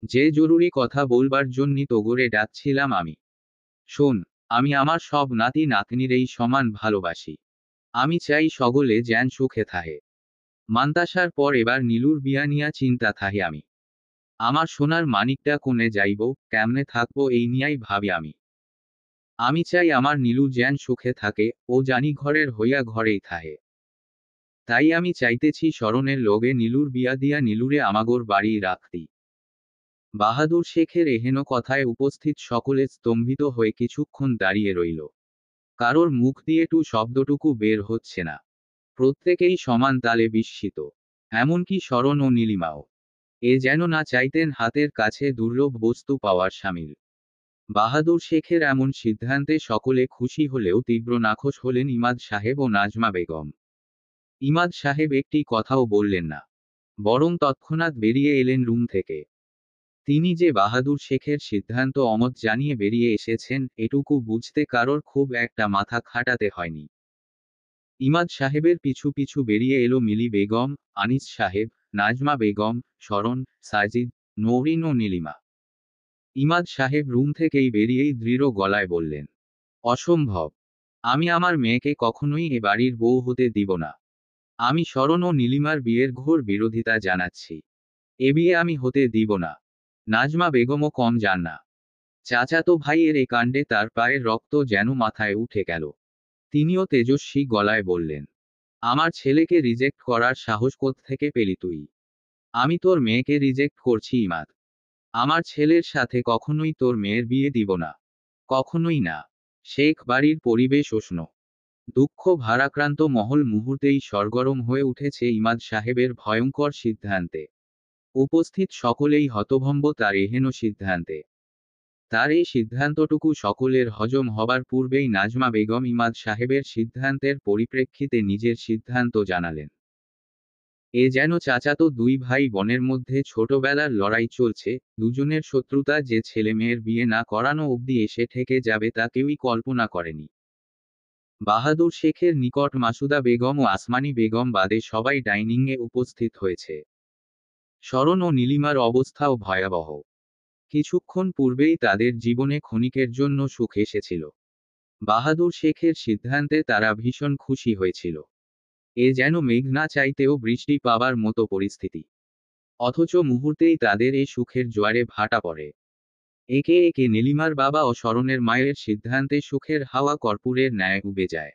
যে জরুরি কথা বলবার জন্যই তোগরে ডাকছিলাম আমি। শোন, আমি আমার সব নাতি নাতনিরেই সমান ভালোবাসি। আমি চাই সকলে যেন সুখে থাহে। মান্তাসার পর এবার নীলুর বিয়া নিয়া চিন্তা থাহি আমি। আমার সোনার মানিকটা কোনে যাইব, কেমনে থাকবো এই নিয়াই ভাবি আমি। আমি চাই আমার নীলু যেন সুখে থাকে, ও জানি ঘরের হইয়া ঘরেই থাহে। তাই আমি চাইতেছি স্মরণের লোগে নীলুর বিয়া দিয়া নীলুরে আমাগোর বাড়ি রাখতি। বাহাদুর শেখের এহেন কথায় উপস্থিত সকলে স্তম্ভিত হয়ে কিছুক্ষণ দাঁড়িয়ে রইল। কারোর মুখ দিয়ে টু শব্দটুকু বের হচ্ছে না। প্রত্যেকেই সমান তালে বিস্মিত। এমনকি শরণ ও নীলিমাও। এ যেন না চাইতেন হাতের কাছে দুর্লভ বস্তু পাওয়ার সামিল। বাহাদুর শেখের এমন সিদ্ধান্তে সকলে খুশি হলেও তীব্র নাখোশ হলেন ইমাদ সাহেব ও নাজমা বেগম। ইমাদ সাহেব একটি কথাও বললেন না, বরং তৎক্ষণাৎ বেরিয়ে এলেন রুম থেকে। তিনি যে বাহাদুর শেখের সিদ্ধান্ত অমত জানিয়ে বেরিয়ে এসেছেন, এটুকু বুঝতে কারোর খুব একটা মাথা খাটাতে হয়নি। ইমাদ সাহেবের পিছু পিছু বেরিয়ে এলো মিলি বেগম, আনিস সাহেব, নাজমা বেগম, শরণ, সাজিদ, নৌরিন ও নীলিমা। ইমাদ সাহেব রুম থেকেই বেরিয়েই দৃঢ় গলায় বললেন, অসম্ভব। আমি আমার মেয়েকে কখনোই এ বাড়ির বউ হতে দিব না। আমি শরণ ও নীলিমার বিয়ের ঘোর বিরোধিতা জানাচ্ছি। এ বিয়ে আমি হতে দিব না। নাজমা বেগমও কম যান না। চাচাতো ভাইয়ের এ কাণ্ডে তার পায়ের রক্ত যেন মাথায় উঠে গেল। তিনিও তেজস্বী গলায় বললেন, আমার ছেলেকে রিজেক্ট করার সাহস কোত্থেকে পেলি তুই? আমি তোর মেয়েকে রিজেক্ট করছি ইমাদ। আমার ছেলের সাথে কখনোই তোর মেয়ের বিয়ে দিব না। কখনোই না। শেখ বাড়ির পরিবেশ উষ্ণ। দুঃখ ভারাক্রান্ত মহল মুহূর্তেই সরগরম হয়ে উঠেছে ইমাদ সাহেবের ভয়ঙ্কর সিদ্ধান্তে। উপস্থিত সকলেই হতভম্ব তার এহেন সিদ্ধান্তে। তার এই সিদ্ধান্তটুকু সকলের হজম হবার পূর্বেই নাজমা বেগম ইমাদ সাহেবের সিদ্ধান্তের পরিপ্রেক্ষিতে নিজের সিদ্ধান্ত জানালেন। এ যেন চাচাতো দুই ভাই বোনের মধ্যে ছোটবেলার লড়াই চলছে, দুজনের শত্রুতা যে ছেলে মেয়ের বিয়ে না করানো অবধি এসে ঠেকে যাবে তা কেউই কল্পনা করেনি। বাহাদুর শেখের নিকট মাসুদা বেগম ও আসমানি বেগম বাদে সবাই ডাইনিংয়ে উপস্থিত হয়েছে। শরণ ও নীলিমার অবস্থাও ভয়াবহ। কিছুক্ষণ পূর্বেই তাদের জীবনে ক্ষণিকের জন্য সুখ এসেছিল। বাহাদুর শেখের সিদ্ধান্তে তারা ভীষণ খুশি হয়েছিল। এ যেন মেঘ না চাইতেও বৃষ্টি পাবার মতো পরিস্থিতি। অথচ মুহূর্তেই তাদের এই সুখের জোয়ারে ভাটা পড়ে। একে একে নীলিমার বাবা ও শরণের মায়ের সিদ্ধান্তে সুখের হাওয়া কর্পূরের ন্যায় উবে যায়।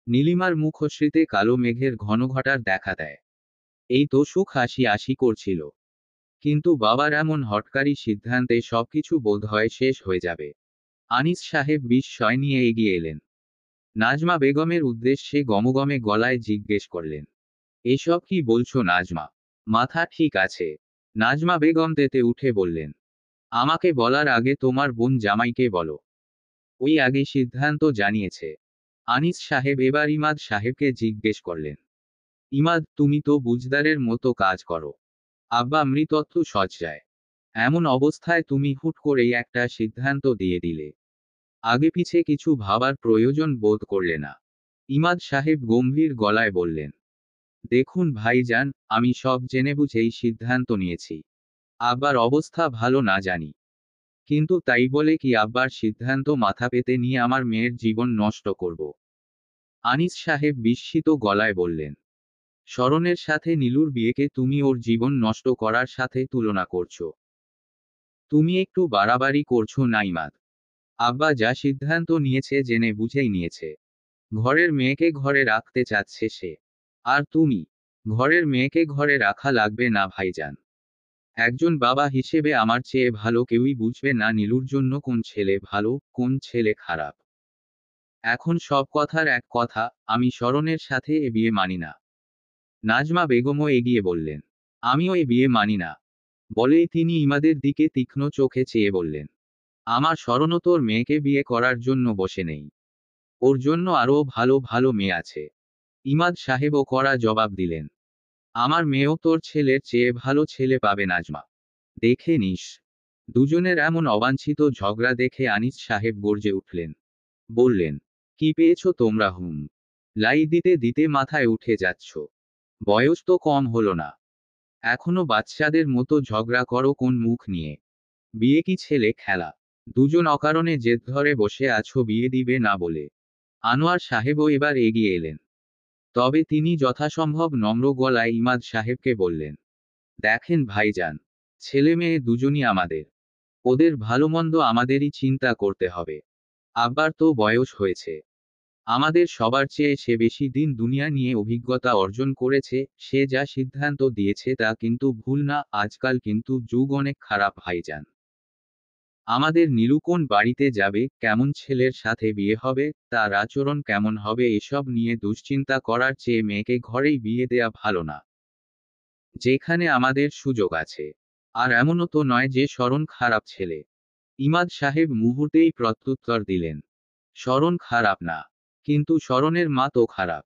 নীলিমার মুখশ্রীতে কালো মেঘের ঘনঘটার দেখা দেয়। এই তো সুখ হাসি হাসি করছিল। কিন্তু বাবার এমন হঠকারী সিদ্ধান্তে সবকিছু বোধহয় শেষ হয়ে যাবে। আনিস সাহেব বিস্ময় নিয়ে এগিয়ে এলেন। নাজমা বেগমের উদ্দেশ্যে গমগমে গলায় জিজ্ঞেস করলেন, এসব কি বলছো নাজমা? মাথা ঠিক আছে? নাজমা বেগম তেতে উঠে বললেন, আমাকে বলার আগে তোমার বোন জামাইকে বলো। ওই আগে সিদ্ধান্ত জানিয়েছে। আনিস সাহেব এবার ইমাদ সাহেবকে জিজ্ঞেস করলেন, ইমাদ, তুমি তো বুঝদারের মতো কাজ করো। আব্বা মৃতত্ব শয্যায়। এমন অবস্থায় তুমি হুট করেই একটা সিদ্ধান্ত দিয়ে দিলে। আগে পিছে কিছু ভাবার প্রয়োজন বোধ করলে না? ইমাদ সাহেব গম্ভীর গলায় বললেন, দেখুন ভাইজান, আমি সব জেনে বুঝেই সিদ্ধান্ত নিয়েছি। আব্বার অবস্থা ভালো না জানি, কিন্তু তাই বলে কি আব্বার সিদ্ধান্ত মাথা পেতে নিয়ে আমার মেয়ের জীবন নষ্ট করব? আনিস সাহেব বিস্মিত গলায় বললেন, শরণের সাথে নীলুর বিয়েকে তুমি ওর জীবন নষ্ট করার সাথে তুলনা করছো। তুমি একটু বাড়াবাড়ি করছো না ইমাদ? আব্বা যা সিদ্ধান্ত নিয়েছে জেনে বুঝেই নিয়েছে। ঘরের মেয়েকে ঘরে রাখতে চাচ্ছে সে। আর তুমি? ঘরের মেয়েকে ঘরে রাখা লাগবে না ভাইজান। একজন বাবা হিসেবে আমার চেয়ে ভালো কেউই বুঝবে না নীলুর জন্য কোন ছেলে ভালো, কোন ছেলে খারাপ। এখন সব কথার এক কথা, আমি শরণের সাথে এ বিয়ে মানি না। নাজমা বেগমও এগিয়ে বললেন, আমিও এ বিয়ে মানি না। বলেই তিনি ইমাদের দিকে তীক্ষ্ণ চোখে চেয়ে বললেন, আমার শরণও তোর মেয়েকে বিয়ে করার জন্য বসে নেই। ওর জন্য আরও ভালো ভালো মেয়ে আছে। ইমাদ সাহেবও কড়া জবাব দিলেন, আমার মেয়েও তোর ছেলের চেয়ে ভালো ছেলে পাবে নাজমা। দেখে নিস। দুজনের এমন অবাঞ্ছিত ঝগড়া দেখে আনিস সাহেব গর্জে উঠলেন। বললেন, কি পেয়েছো তোমরা হুম? লাই দিতে দিতে মাথায় উঠে যাচ্ছ। বয়স তো কম হলো না। এখনো বাচ্চাদের মতো ঝগড়া করো কোন মুখ নিয়ে? বিয়ে কি ছেলে খেলা? দুজন অকারণে জেদ ধরে বসে আছো বিয়ে দিবে না বলে। আনোয়ার সাহেবও এবার এগিয়ে এলেন। তবে তিনি যথাসম্ভব নম্র গলায় ইমাদ সাহেবকে বললেন, দেখেন ভাইজান, ছেলে মেয়ে দুজনই আমাদের। ওদের ভালোমন্দ আমাদেরই চিন্তা করতে হবে। আব্বার তো বয়স হয়েছে। আমাদের সবার চেয়ে সে বেশি দিন দুনিয়া নিয়ে অভিজ্ঞতা অর্জন করেছে। সে যা সিদ্ধান্ত দিয়েছে তা কিন্তু ভুল না। আজকাল কিন্তু যুগ অনেক খারাপ ভাইজান। আমাদের নীলু কোন বাড়িতে যাবে, কেমন ছেলের সাথে বিয়ে হবে, তার আচরণ কেমন হবে, এসব নিয়ে দুশ্চিন্তা করার চেয়ে মেয়েকে ঘরেই বিয়ে দেয়া ভালো না? যেখানে আমাদের সুযোগ আছে। আর এমনও তো নয় যে শরণ খারাপ ছেলে। ইমাদ সাহেব মুহূর্তেই প্রত্যুত্তর দিলেন, শরণ খারাপ না, কিন্তু শরণের মা তো খারাপ।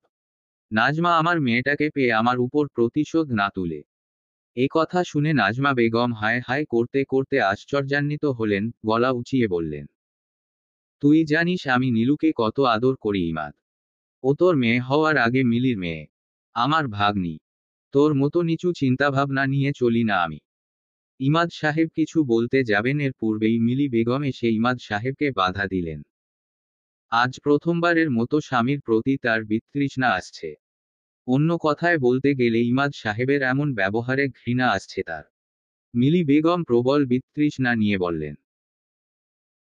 নাজমা আমার মেয়েটাকে পেয়ে আমার উপর প্রতিশোধ না তুলে। এ কথা শুনে নাজমা বেগম হায় হায় করতে করতে আশ্চর্যান্বিত হলেন, গলা উঁচিয়ে বললেন, তুই জানিস আমি নীলুকে কত আদর করি ইমাদ। ও তোর মেয়ে হওয়ার আগে মিলির মেয়ে। আমার ভাগ্নি। তোর মতো নিচু চিন্তাভাবনা নিয়ে চলি না আমি। ইমাদ সাহেব কিছু বলতে যাবেন এর পূর্বেই মিলি বেগম এসে ইমাদ সাহেবকে বাধা দিলেন। আজ প্রথমবারের মতো স্বামীর প্রতি তার বিতৃষ্ণা আসছে। অন্য কথায় বলতে গেলে ইমাদ সাহেবের এমন ব্যবহারে ঘৃণা আসছে তার। মিলি বেগম প্রবল বিতৃষ্ণা নিয়ে বললেন,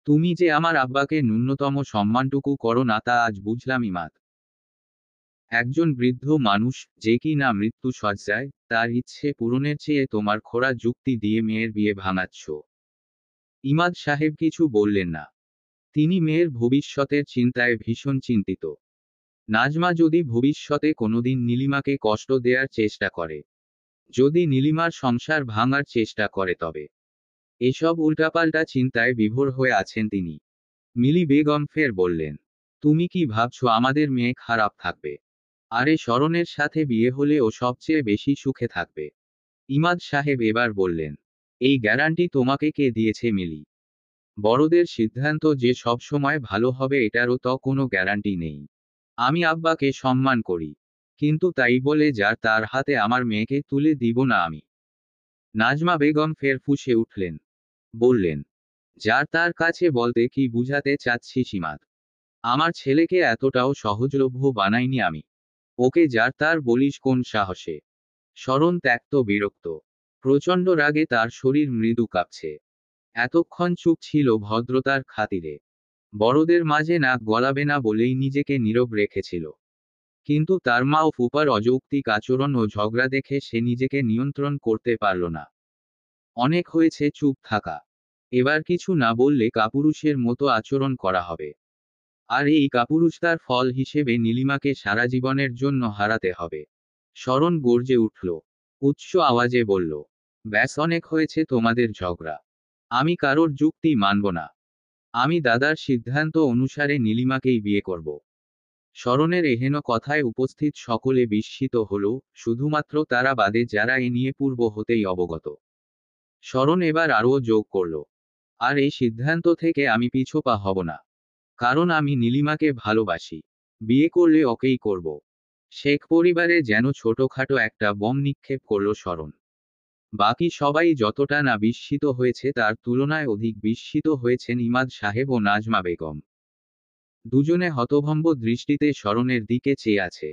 তুমি যে আমার আব্বাকে ন্যূনতম সম্মানটুকু করো না তা আজ বুঝলাম ইমাদ। একজন বৃদ্ধ মানুষ, যে কি না মৃত্যু সজ্জায়, তার ইচ্ছে পূরণের চেয়ে তোমার খোড়া যুক্তি দিয়ে মেয়ের বিয়ে ভাঙাচ্ছ। ইমাদ সাহেব কিছু বললেন না। তিনি মেয়ের ভবিষ্যতের চিন্তায় ভীষণ চিন্তিত। নাজমা যদি ভবিষ্যতে কোনোদিন নীলিমাকে কষ্ট দেওয়ার চেষ্টা করে, যদি নীলিমার সংসার ভাঙার চেষ্টা করে, তবে এসব উল্টাপাল্টা চিন্তায় বিভোর হয়ে আছেন তিনি। মিলি বেগম ফের বললেন, তুমি কি ভাবছো আমাদের মেয়ে খারাপ থাকবে? আরে শরণের সাথে বিয়ে হলে ও সবচেয়ে বেশি সুখে থাকবে। ইমাদ সাহেব এবার বললেন, এই গ্যারান্টি তোমাকে কে দিয়েছে মিলি? বড়দের সিদ্ধান্ত যে সব সময় ভালো হবে এটারও তো কোনো গ্যারান্টি নেই। আমি আব্বাকে সম্মান করি, কিন্তু তাই বলে যার তার হাতে আমার মেয়েকে তুলে দিব না আমি। নাজমা বেগম ফের ফুঁসে উঠলেন। বললেন, যার তার কাছে বলতে কি বুঝাতে চাচ্ছিস ইমাদ? আমার ছেলেকে এতটাও সহজলভ্য বানাইনি আমি। ওকে যার তার বলিস কোন সাহসে? শরণ ত্যক্ত বিরক্ত। প্রচণ্ড রাগে তার শরীর মৃদু কাঁপছে। এতক্ষণ চুপ ছিল ভদ্রতার খাতিরে। বড়দের মাঝে নাক গলাবে না বলেই নিজেকে নীরব রেখেছিল। কিন্তু তার মা ও ফুপার অযৌক্তিক আচরণ ও ঝগড়া দেখে সে নিজেকে নিয়ন্ত্রণ করতে পারল না। অনেক হয়েছে চুপ থাকা। এবার কিছু না বললে কাপুরুষের মতো আচরণ করা হবে। আর এই কাপুরুষতার ফল হিসেবে নীলিমাকে সারা জীবনের জন্য হারাতে হবে। শরণ গর্জে উঠল। উচ্চ আওয়াজে বলল, ব্যাস অনেক হয়েছে তোমাদের ঝগড়া। আমি কারোর যুক্তি মানব না। আমি দাদার সিদ্ধান্ত অনুসারে নীলিমাকেই বিয়ে করব। শরণের এহেন কথায় উপস্থিত সকলে বিস্মিত হল, শুধুমাত্র তারা বাদে যারা এ নিয়ে পূর্ব হতেই অবগত। শরণ এবার আরও যোগ করল, আর এই সিদ্ধান্ত থেকে আমি পিছপা হব না। কারণ আমি নীলিমাকে ভালোবাসি। বিয়ে করলে ওকেই করব। শেখ পরিবারে যেন ছোটখাটো একটা বম নিক্ষেপ করল শরণ। বাকি সবাই যতটা না বিস্মিত হয়েছে তার তুলনায় অধিক বিস্মিত হয়েছেন ইমাদ সাহেব ও নাজমা বেগম। দুজনে হতভম্ব দৃষ্টিতে শরণের দিকে চেয়ে আছে।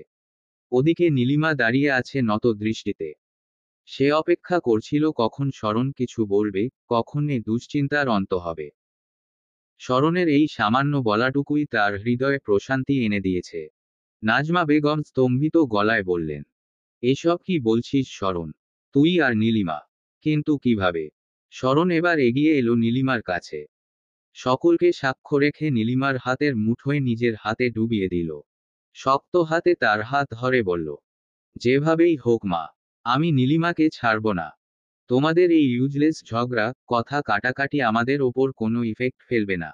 ওদিকে নীলিমা দাঁড়িয়ে আছে নত দৃষ্টিতে। সে অপেক্ষা করছিল কখন শরণ কিছু বলবে, কখন এ দুশ্চিন্তার অন্ত হবে। শরণের এই সামান্য বলাটুকুই তার হৃদয়ে প্রশান্তি এনে দিয়েছে। নাজমা বেগম স্তম্ভিত গলায় বললেন, এসব কি বলছিস শরণ? তুই আর নীলিমা? কিন্তু কিভাবে? শরণ এবার এগিয়ে এলো নীলিমার কাছে। সকলকে সাক্ষ্য রেখে নীলিমার হাতের মুঠোয় নিজের হাতে ডুবিয়ে দিল। শক্ত হাতে তার হাত ধরে বলল, যেভাবেই হোক মা, আমি নীলিমাকে ছাড়ব না। তোমাদের এই ইউজলেস ঝগড়া, কথা কাটাকাটি আমাদের ওপর কোনো ইফেক্ট ফেলবে না।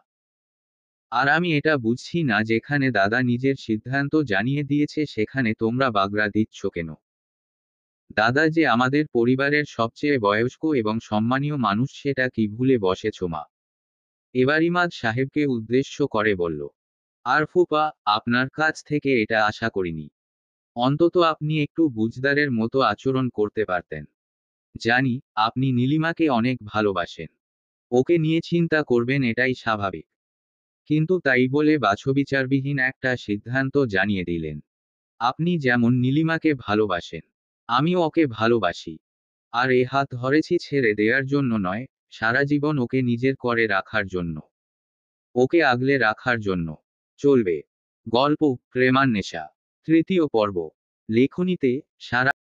আর আমি এটা বুঝছি না, যেখানে দাদা নিজের সিদ্ধান্ত জানিয়ে দিয়েছে সেখানে তোমরা বাগড়া দিচ্ছ কেন? দাদা যে আমাদের পরিবারের সবচেয়ে বয়স্ক এবং সম্মানীয় মানুষ, সেটা কি ভুলে বসেছ মা? এবার ইমাদ সাহেবকে উদ্দেশ্য করে বলল, আর ফুপা, আপনার কাছ থেকে এটা আশা করিনি। অন্তত আপনি একটু বুঝদারের মতো আচরণ করতে পারতেন। জানি আপনি নীলিমাকে অনেক ভালোবাসেন, ওকে নিয়ে চিন্তা করবেন, এটাই স্বাভাবিক। কিন্তু তাই বলে বাছবিচারবিহীন একটা সিদ্ধান্ত জানিয়ে দিলেন। আপনি যেমন নীলিমাকে ভালোবাসেন, আমিও ওকে ভালোবাসি। আর এ হাত ধরেছি ছেড়ে দেওয়ার জন্য নয়, সারা জীবন ওকে নিজের করে রাখার জন্য, ওকে আগলে রাখার জন্য। চলবে। গল্প প্রেমার নেশা, তৃতীয় পর্ব। লেখনীতে সারা